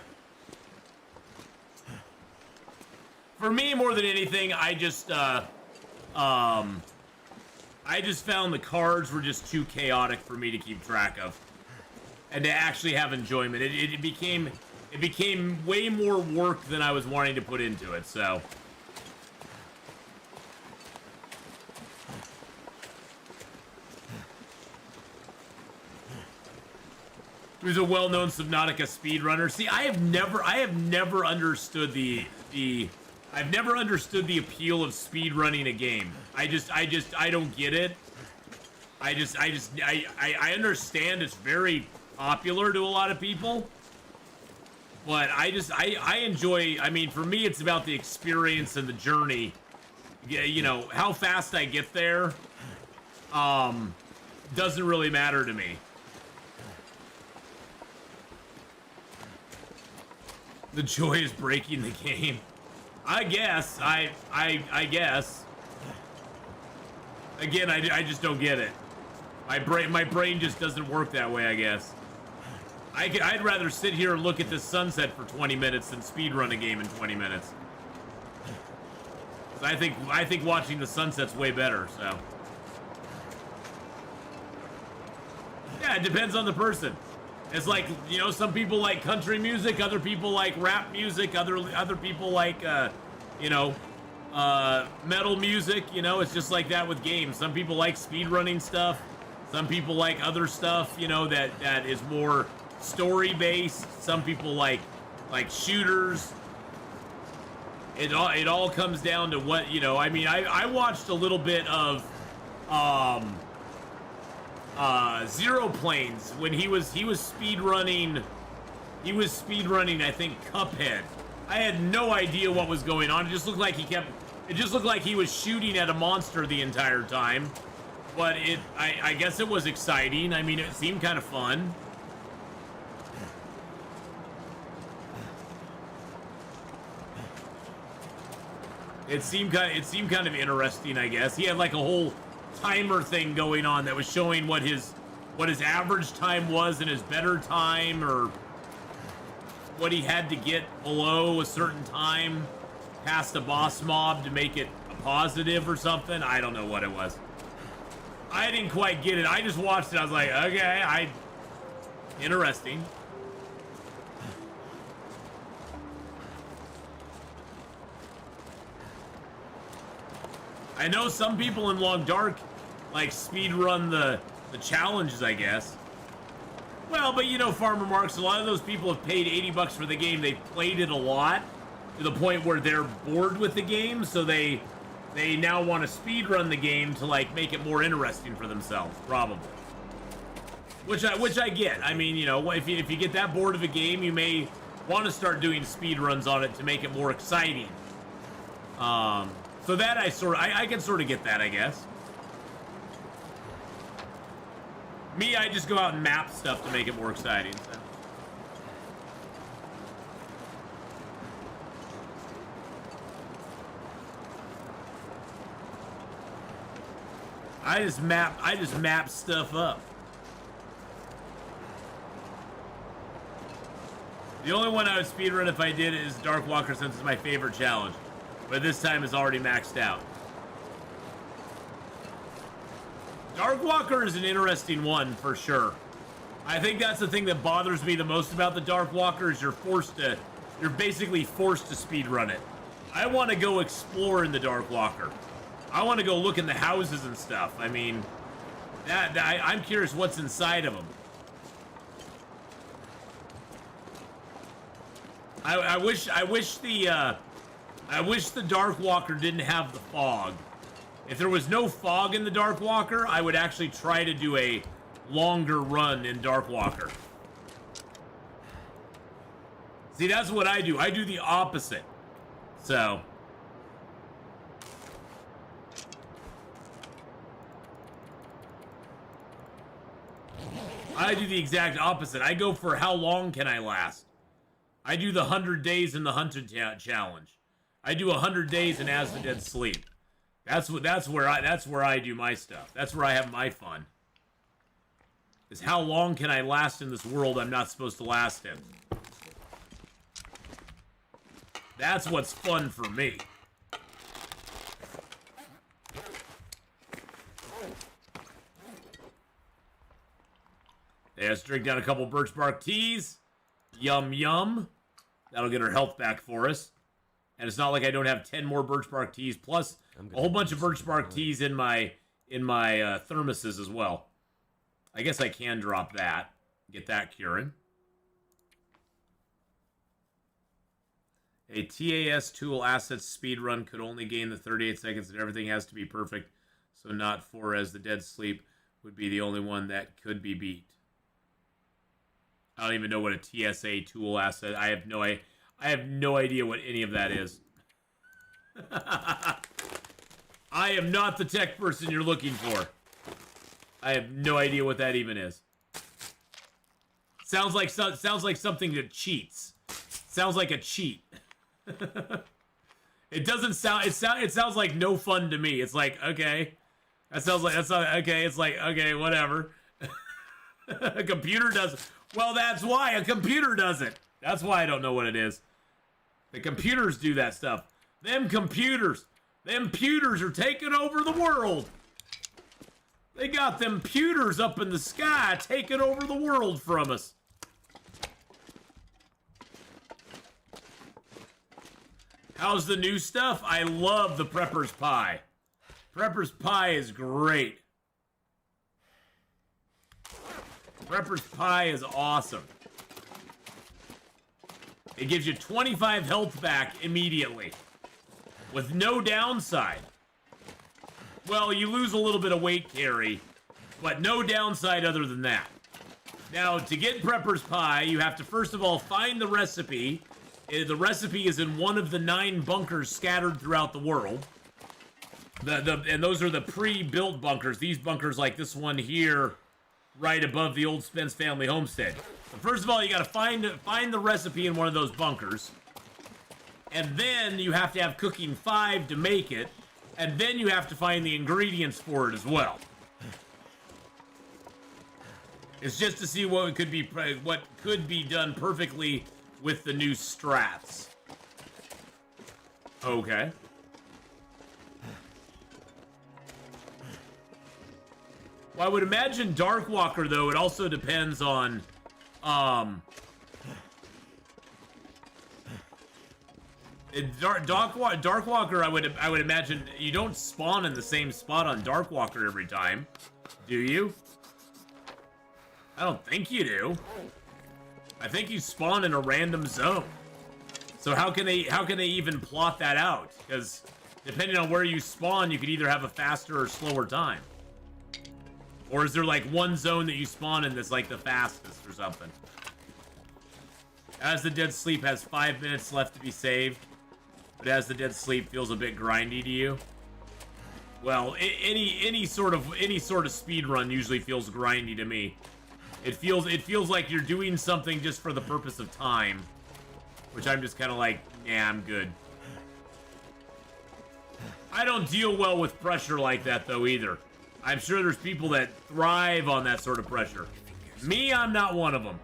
For me, more than anything, I just found the cards were just too chaotic for me to keep track of, and to actually have enjoyment. It became way more work than I was wanting to put into it. So. Who's a well-known Subnautica speedrunner? See, I have never understood I've never understood the appeal of speedrunning a game. I don't get it. I understand it's very popular to a lot of people, but I enjoy. I mean, for me, it's about the experience and the journey. You know, how fast I get there, doesn't really matter to me. The joy is breaking the game. I guess. I guess. Again, I just don't get it. My brain just doesn't work that way, I guess. I'd rather sit here and look at the sunset for 20 minutes than speedrun a game in 20 minutes. I think watching the sunset's way better, so. Yeah, it depends on the person. It's like, you know, some people like country music, other people like rap music, other people like, you know, metal music. You know, it's just like that with games. Some people like speedrunning stuff. Some people like other stuff, you know, that is more story-based. Some people like shooters. It all comes down to what, you know, I mean, I watched a little bit of, Zero Planes when he was speedrunning. He was speedrunning, I think, Cuphead. I had no idea what was going on. It just looked like he was shooting at a monster the entire time. But I guess it was exciting. I mean, it seemed kind of fun. It seemed kind of interesting, I guess. He had like a whole timer thing going on that was showing what his average time was and his better time, or what he had to get below a certain time past the boss mob to make it a positive or something. I don't know what it was. I didn't quite get it. I just watched it. I was like, okay, interesting. I know some people in Long Dark like speed run the challenges, I guess. Well, but you know, Farmer Marks, a lot of those people have paid 80 bucks for the game. They've played it a lot to the point where they're bored with the game, so they now want to speed run the game to like make it more interesting for themselves, probably. Which I get. I mean, you know, if you get that bored of a game, you may want to start doing speed runs on it to make it more exciting. So that I can sort of get that, I guess. Me, I just go out and map stuff to make it more exciting. So. I just map stuff up. The only one I would speedrun if I did is Dark Walker, since it's my favorite challenge. But this time is already maxed out. Dark Walker is an interesting one for sure. I think that's the thing that bothers me the most about the Dark Walker is you're basically forced to speedrun it. I want to go explore in the Dark Walker. I want to go look in the houses and stuff. I mean, I'm curious what's inside of them. I wish the Dark Walker didn't have the fog. If there was no fog in the Dark Walker, I would actually try to do a longer run in Dark Walker. See, that's what I do. I do the opposite. So. I do the exact opposite. I go for how long can I last. I do the 100 days in the Hunted challenge. I do 100 days in As the Dead Sleep. That's where I do my stuff. That's where I have my fun. Is how long can I last in this world I'm not supposed to last in? That's what's fun for me. Yeah, let's drink down a couple birch bark teas. Yum yum. That'll get our health back for us. And it's not like I don't have 10 more birch bark teas, plus a whole bunch of birch bark teas in my thermoses as well. I guess I can drop that. Get that curing. A TAS tool assets speed run could only gain the 38 seconds and everything has to be perfect. So not for As the Dead Sleep would be the only one that could be beat. I don't even know what a TSA tool asset. I have no idea what any of that is. I am not the tech person you're looking for. I have no idea what that even is. Sounds like something that cheats. Sounds like a cheat. It doesn't sound. It sounds like no fun to me. It's like, okay, that's not okay. It's like, okay, whatever. A computer does. Well, that's why a computer does it. That's why I don't know what it is. The computers do that stuff. Them computers are taking over the world. They got them pewters up in the sky taking over the world from us. How's the new stuff? I love the Prepper's Pie. Prepper's Pie is great. Prepper's Pie is awesome. It gives you 25 health back immediately. With no downside. Well, you lose a little bit of weight carry, but no downside other than that. Now, to get Prepper's Pie, you have to first of all find the recipe. The recipe is in one of the 9 bunkers scattered throughout the world. And those are the pre-built bunkers. These bunkers like this one here, right above the old Spence family homestead. But first of all, you got to find the recipe in one of those bunkers. And then you have to have cooking 5 to make it. And then you have to find the ingredients for it as well. It's just to see what could be done perfectly with the new strats. Okay. Well, I would imagine Darkwalker, though, it also depends on, Darkwalker, I would imagine you don't spawn in the same spot on Darkwalker every time, do you? I don't think you do. I think you spawn in a random zone. So how can they even plot that out? Because depending on where you spawn, you could either have a faster or slower time. Or is there like one zone that you spawn in that's like the fastest or something? As the Dead Sleep has 5 minutes left to be saved, but As the Dead Sleep feels a bit grindy to you. Well, any sort of speed run usually feels grindy to me. It feels like you're doing something just for the purpose of time, which I'm just kind of like, nah, I'm good. I don't deal well with pressure like that though either. I'm sure there's people that thrive on that sort of pressure. Me, I'm not one of them.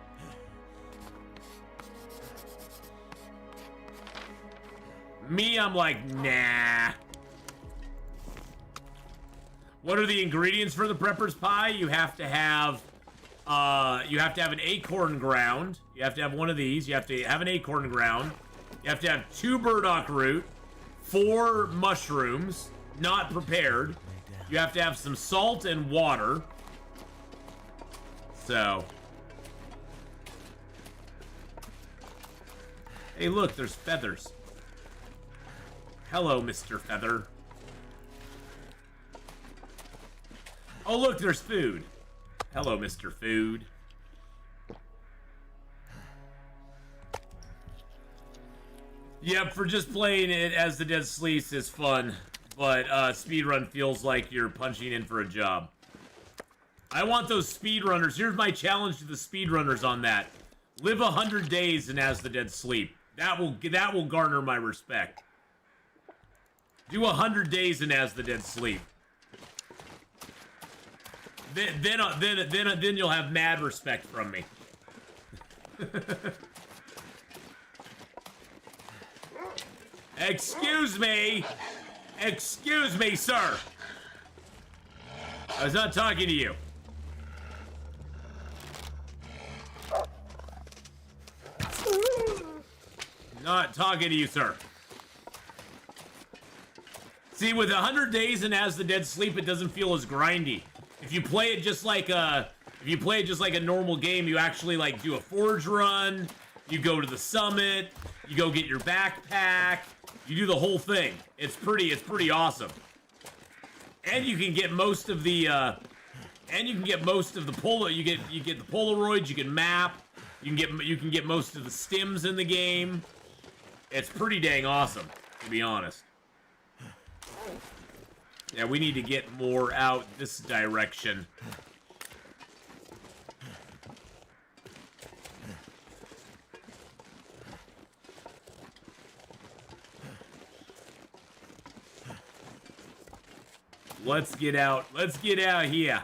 Me, I'm like, nah. What are the ingredients for the prepper's pie? You have to have an acorn ground. You have to have one of these. You have to have an acorn ground. You have to have 2 burdock root, 4 mushrooms, not prepared. You have to have some salt and water. So. Hey, look, there's feathers. Hello, Mr. Feather. Oh, look, there's food. Hello, Mr. Food. Yep, for just playing it As the Dead Sleeps is fun, but speedrun feels like you're punching in for a job. I want those speedrunners. Here's my challenge to the speedrunners on that. Live 100 days in As the Dead Sleep. That will garner my respect. Do 100 days in As the Dead Sleep. Then you'll have mad respect from me. Excuse me! Excuse me, sir! I was not talking to you. Not talking to you, sir. See, with 100 days in As the Dead Sleep, it doesn't feel as grindy. If you play it just like a normal game, you actually like do a forge run, you go to the summit, you go get your backpack, you do the whole thing. It's pretty awesome. And you can get most of the you get the Polaroids, you can map, you can get most of the stims in the game. It's pretty dang awesome, to be honest. Yeah, we need to get more out this direction. Let's get out. Let's get out here.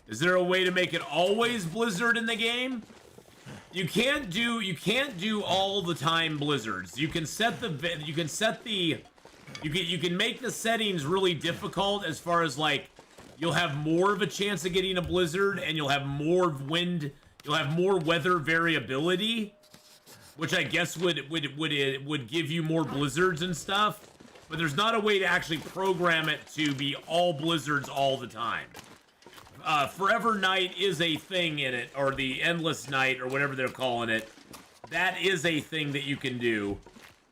Is there a way to make it always blizzard in the game? You can't do all the time blizzards. You can make the settings really difficult as far as like you'll have more of a chance of getting a blizzard and you'll have more wind, you'll have more weather variability, which I guess would give you more blizzards and stuff. But there's not a way to actually program it to be all blizzards all the time. Forever Night is a thing in it, or the Endless Night, or whatever they're calling it. That is a thing that you can do.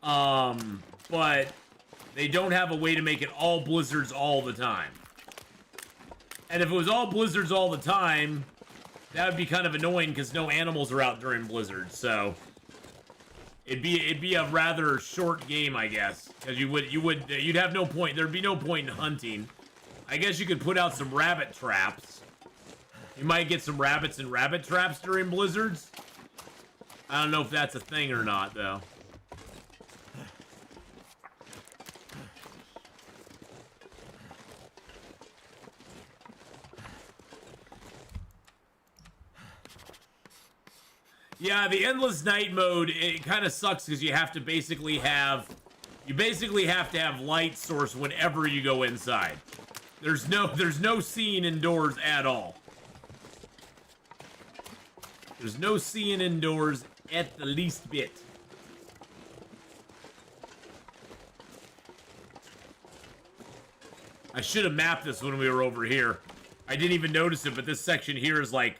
But they don't have a way to make it all blizzards all the time. And if it was all blizzards all the time, that would be kind of annoying because no animals are out during blizzards, so it'd be a rather short game, I guess, because you'd have no point. There'd be no point in hunting. I guess you could put out some rabbit traps. You might get some rabbits and rabbit traps during blizzards. I don't know if that's a thing or not, though. Yeah, the endless night mode, it kind of sucks because you have to basically have light source whenever you go inside. There's no seeing indoors at all. There's no seeing indoors at the least bit. I should have mapped this when we were over here. I didn't even notice it, but this section here is like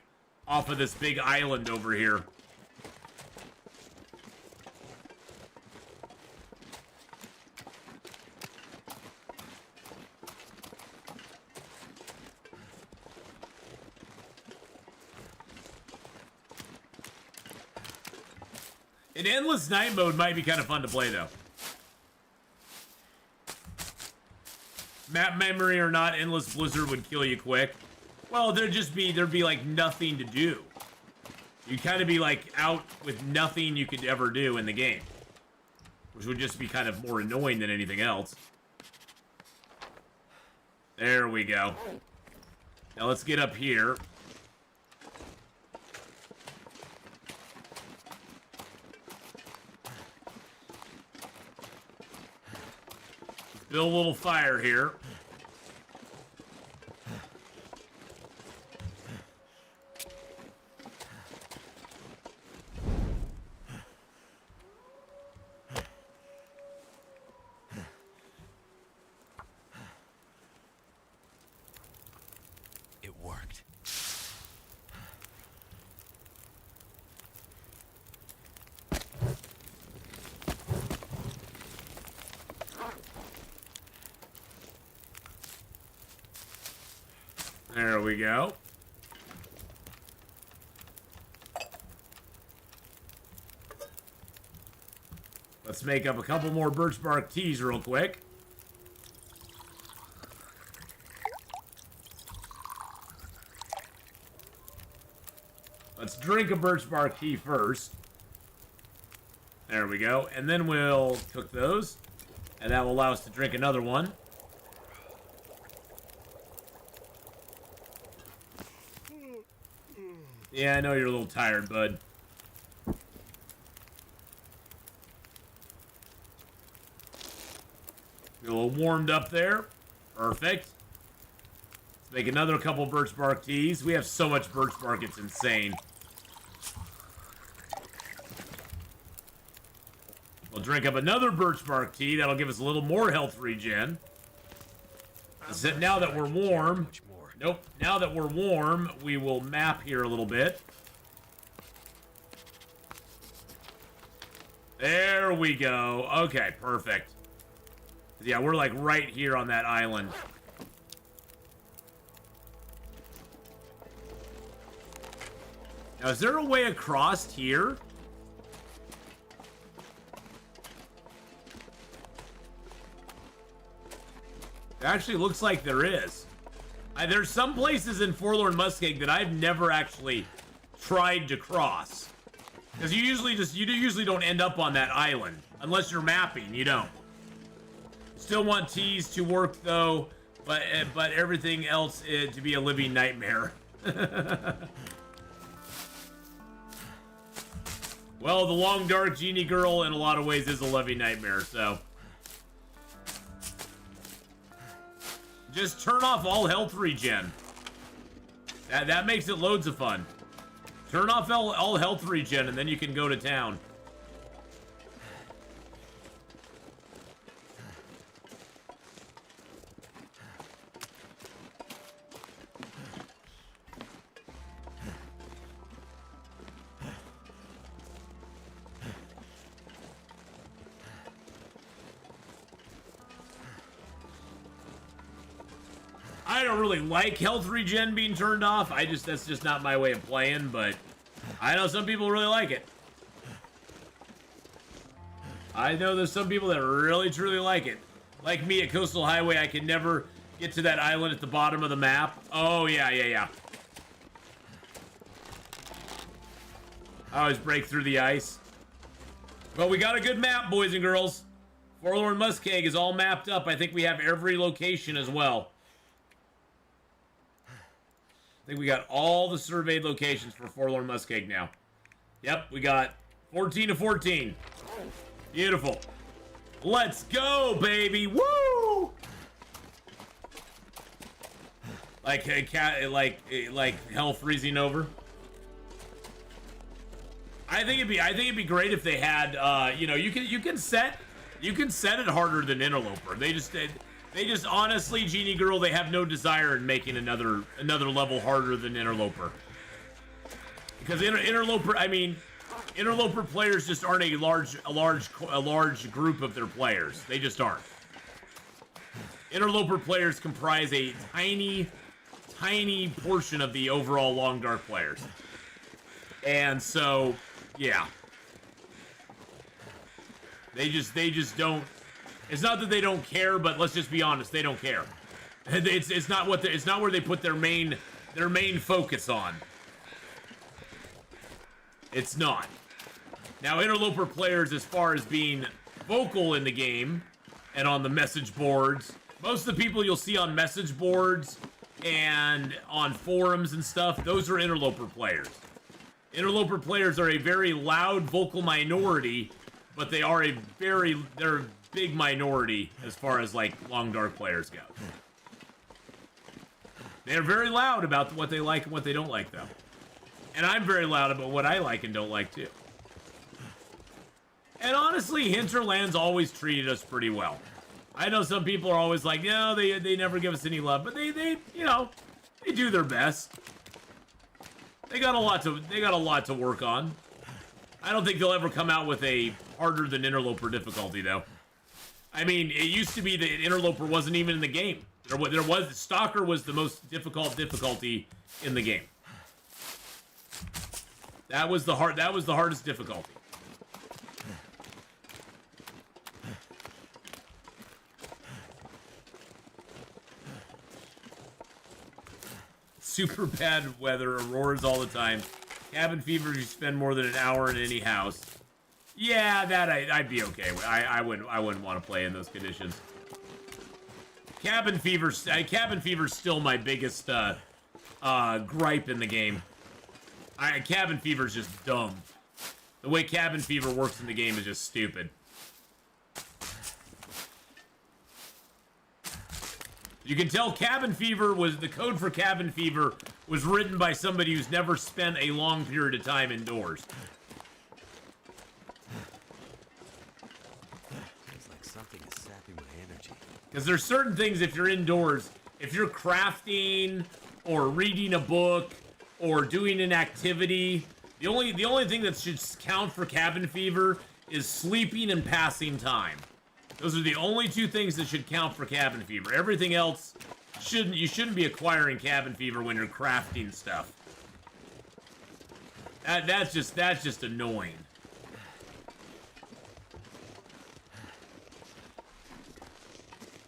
off of this big island over here. An endless night mode might be kind of fun to play, though. Map memory or not, endless blizzard would kill you quick. Well, there'd be like nothing to do. You'd kind of be like out with nothing you could ever do in the game, which would just be kind of more annoying than anything else. There we go. Now let's get up here. Build a little fire here. It worked. There we go. Let's make up a couple more birch bark teas real quick. Let's drink a birch bark tea first. There we go. And then we'll cook those. And that will allow us to drink another one. Yeah, I know you're a little tired, bud. You're a little warmed up there. Perfect. Let's make another couple birch bark teas. We have so much birch bark, it's insane. We'll drink up another birch bark tea. That'll give us a little more health regen. Now that we're warm... Nope. Now that we're warm, we will map here a little bit. There we go. Okay, perfect. Yeah, we're like right here on that island. Now, is there a way across here? It actually looks like there is. There's some places in Forlorn Muskeg that I've never actually tried to cross. Because you usually don't end up on that island. Unless you're mapping, you don't. Still want teas to work though, but everything else to be a living nightmare. Well, the long dark genie girl in a lot of ways is a living nightmare, so. Just turn off all health regen. That makes it loads of fun. Turn off all health regen and then you can go to town. I don't really like health regen being turned off. That's just not my way of playing, but I know some people really like it. I know there's some people that really truly like it. Like me at Coastal Highway, I can never get to that island at the bottom of the map. Oh, yeah. I always break through the ice. But we got a good map, boys and girls. Forlorn Muskeg is all mapped up. I think we have every location as well. I think we got all the surveyed locations for Forlorn Muskeg now. Yep, we got 14 to 14. Beautiful. Let's go, baby. Woo! Like a cat, like hell freezing over. I think it'd be great if they had, you know, you can set it harder than Interloper. They just honestly, Genie Girl, they have no desire in making another level harder than Interloper. Because Interloper, I mean, Interloper players just aren't a large group of their players. They just aren't. Interloper players comprise a tiny portion of the overall Long Dark players. And so, yeah. They just don't. It's not that they don't care, but let's just be honest, they don't care. It's not where they put their main focus on. It's not. Now, Interloper players, as far as being vocal in the game and on the message boards, most of the people you'll see on message boards and on forums and stuff, those are Interloper players. Interloper players are a very loud vocal minority, but they're a big minority as far as like Long Dark players go. They're very loud about what they like and what they don't like, though. And I'm very loud about what I like and don't like, too. And honestly, Hinterland's always treated us pretty well. I know some people are always like, no, they never give us any love, but they you know, they do their best. They got a lot to work on. I don't think they'll ever come out with a harder than Interloper difficulty, though. I mean, it used to be that Interloper wasn't even in the game. There was Stalker was the most difficult difficulty in the game. That was the hardest difficulty. Super bad weather, auroras all the time. Cabin fever, you spend more than an hour in any house. Yeah, that I'd be okay with. I wouldn't want to play in those conditions. Cabin fever's still my biggest gripe in the game. Cabin fever's just dumb. The way cabin fever works in the game is just stupid. You can tell cabin fever was the code for cabin fever was written by somebody who's never spent a long period of time indoors. Feels like something is sapping my energy. Because there's certain things, if you're indoors, if you're crafting or reading a book or doing an activity, the only thing that should count for cabin fever is sleeping and passing time. Those are the only two things that should count for cabin fever. Everything else you shouldn't be acquiring cabin fever when you're crafting stuff. That's just annoying.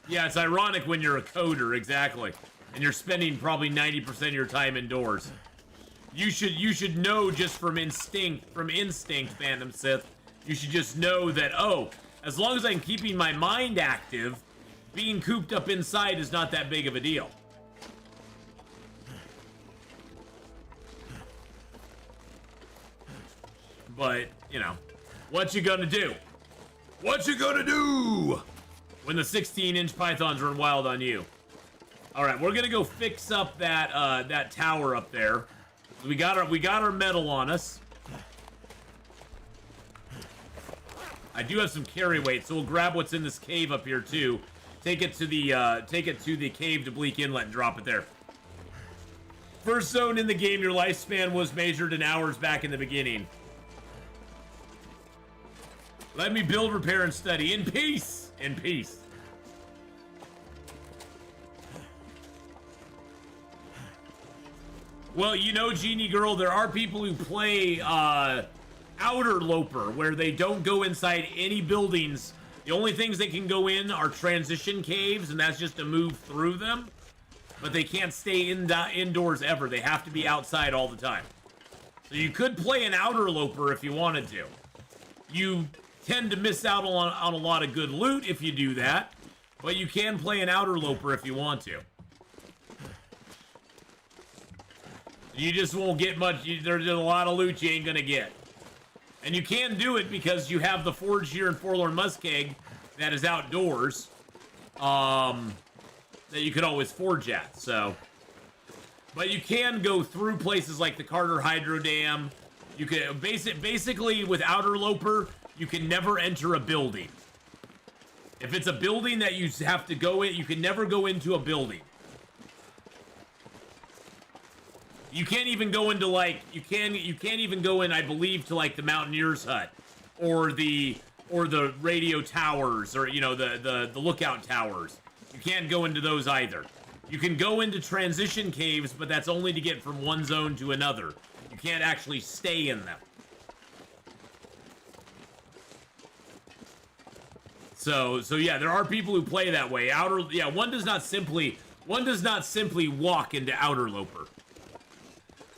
Yeah, it's ironic when you're a coder, exactly. And you're spending probably 90% of your time indoors. You should know just from instinct, Phantom Sith, you should just know that, oh, as long as I'm keeping my mind active, being cooped up inside is not that big of a deal. But, you know, what you gonna do? What you gonna do when the 16-inch pythons run wild on you? All right, we're gonna go fix up that tower up there. We got our metal on us. I do have some carry weight, so we'll grab what's in this cave up here too. Take it to the cave to Bleak Inlet and drop it there. First zone in the game, your lifespan was measured in hours back in the beginning. Let me build, repair, and study in peace. In peace. Well, you know, Genie Girl, there are people who play Outer Loper, where they don't go inside any buildings. The only things they can go in are transition caves, and that's just to move through them. But they can't stay indoors ever. They have to be outside all the time. So you could play an Outer Loper if you wanted to. You tend to miss out on a lot of good loot if you do that, but you can play an Outer Loper if you want to. You just won't get much. There's a lot of loot you ain't gonna get. And you can do it because you have the forge here in Forlorn Muskeg that is outdoors. That you could always forge at, so. But you can go through places like the Carter Hydro Dam. You can basically with Interloper, you can never enter a building. If it's a building that you have to go in, you can never go into a building. You can't even go into like you can't even go in, I believe, to like the Mountaineer's Hut or the radio towers, or you know, the lookout towers. You can't go into those either. You can go into transition caves, but that's only to get from one zone to another. You can't actually stay in them. So yeah, there are people who play that way. One does not simply walk into Interloper.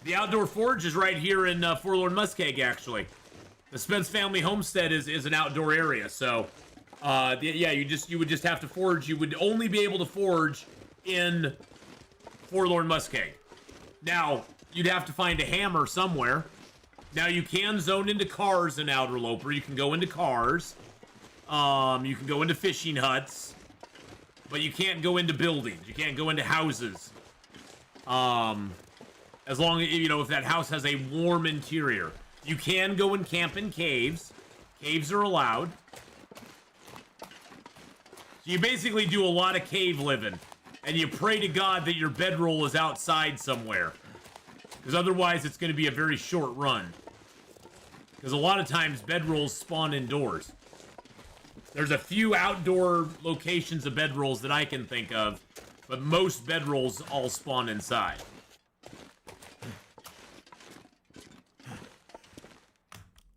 The outdoor forge is right here in Forlorn Muskeg, actually. The Spence family homestead is an outdoor area, so yeah, you would just have to forge. You would only be able to forge in Forlorn Muskeg. Now, you'd have to find a hammer somewhere. Now, you can zone into cars in Interloper. You can go into cars. You can go into fishing huts. But you can't go into buildings. You can't go into houses. As long as, you know, if that house has a warm interior. You can go and camp in caves. Caves are allowed. So you basically do a lot of cave living. And you pray to God that your bedroll is outside somewhere. Because otherwise it's going to be a very short run. Because a lot of times bedrolls spawn indoors. There's a few outdoor locations of bedrolls that I can think of. But most bedrolls all spawn inside.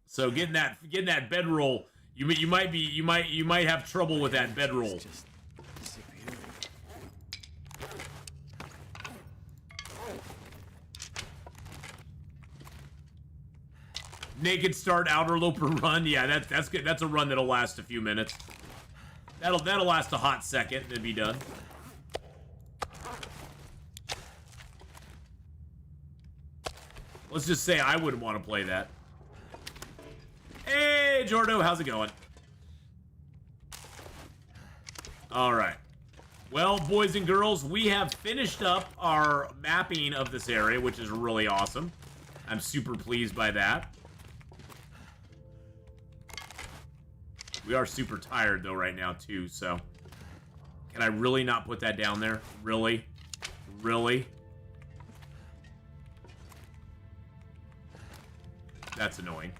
So getting that bedroll, you might have trouble with that bedroll. Naked start Interloper run, yeah, that's good. That's a run that'll last a few minutes. That'll last a hot second and then be done. Let's just say I wouldn't want to play that. Hey, Jordo, how's it going? All right. Well, boys and girls, we have finished up our mapping of this area, which is really awesome. I'm super pleased by that. We are super tired, though, right now, too, so... Can I really not put that down there? Really? Really? That's annoying.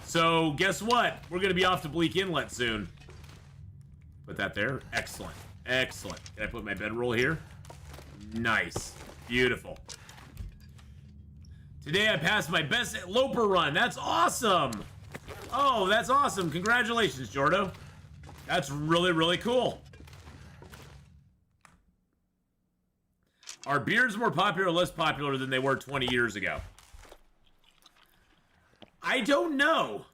So, guess what? We're going to be off to Bleak Inlet soon. Put that there. Excellent. Excellent. Can I put my bedroll here? Nice. Beautiful. Today I passed my best Loper run. That's awesome. Oh, that's awesome. Congratulations, Jordo. That's really, really cool. Are beards more popular or less popular than they were 20 years ago? I don't know.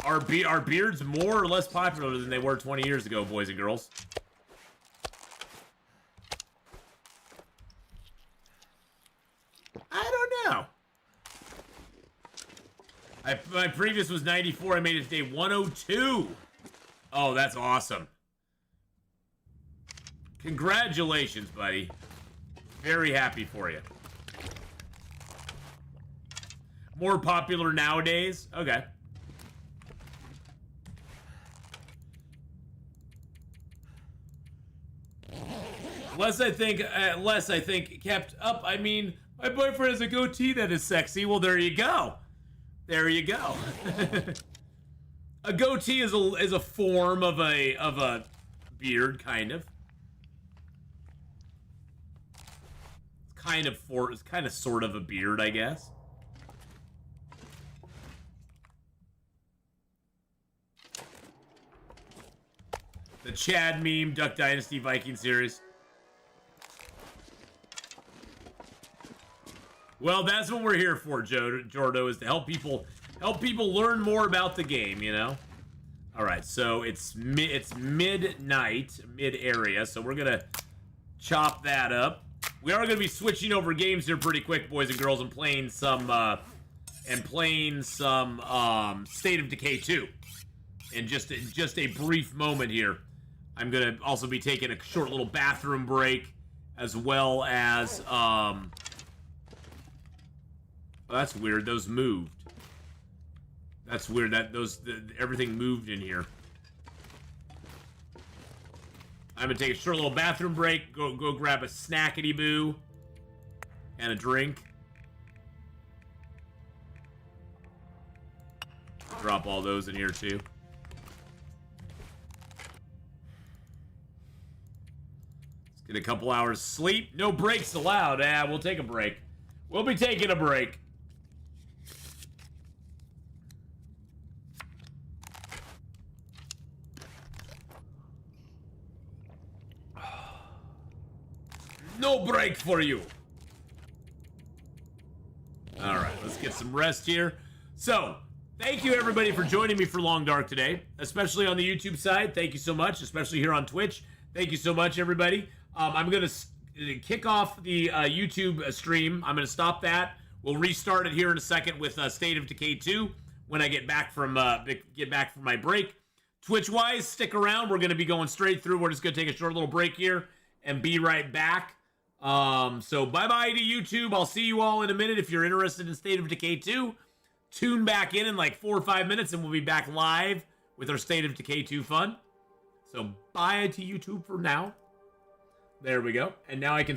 Are beards more or less popular than they were 20 years ago, boys and girls? I don't know. My previous was 94. I made it today 102. Oh, that's awesome. Congratulations, buddy. Very happy for you. More popular nowadays? Okay. Less I think kept up. I mean, my boyfriend has a goatee that is sexy. Well, there you go. There you go. A goatee is a form of a beard, kind of. It's kind of sort of a beard, I guess. The Chad meme, Duck Dynasty Viking series. Well, that's what we're here for, Jordo, is to help people learn more about the game, you know? All right, so it's midnight, mid-area, so we're gonna chop that up. we are going to be switching over games here pretty quick, boys and girls, and playing some State of Decay 2. In just a brief moment here. I'm going to also be taking a short little bathroom break, as well as, oh, that's weird. Those moved. That's weird that everything moved in here. I'm going to take a short little bathroom break, go grab a snackety-boo and a drink. Drop all those in here, too. Get a couple hours sleep. No breaks allowed. We'll take a break. We'll be taking a break. No break for you. All right, let's get some rest here. So, thank you everybody for joining me for Long Dark today, especially on the YouTube side. Thank you so much, especially here on Twitch. Thank you so much, everybody. I'm going to kick off the YouTube stream. I'm going to stop that. We'll restart it here in a second with State of Decay 2 when I get back from my break. Twitch-wise, stick around. We're going to be going straight through. We're just going to take a short little break here and be right back. So bye-bye to YouTube. I'll see you all in a minute. If you're interested in State of Decay 2, tune back in like 4 or 5 minutes and we'll be back live with our State of Decay 2 fun. So bye to YouTube for now. There we go. And now I can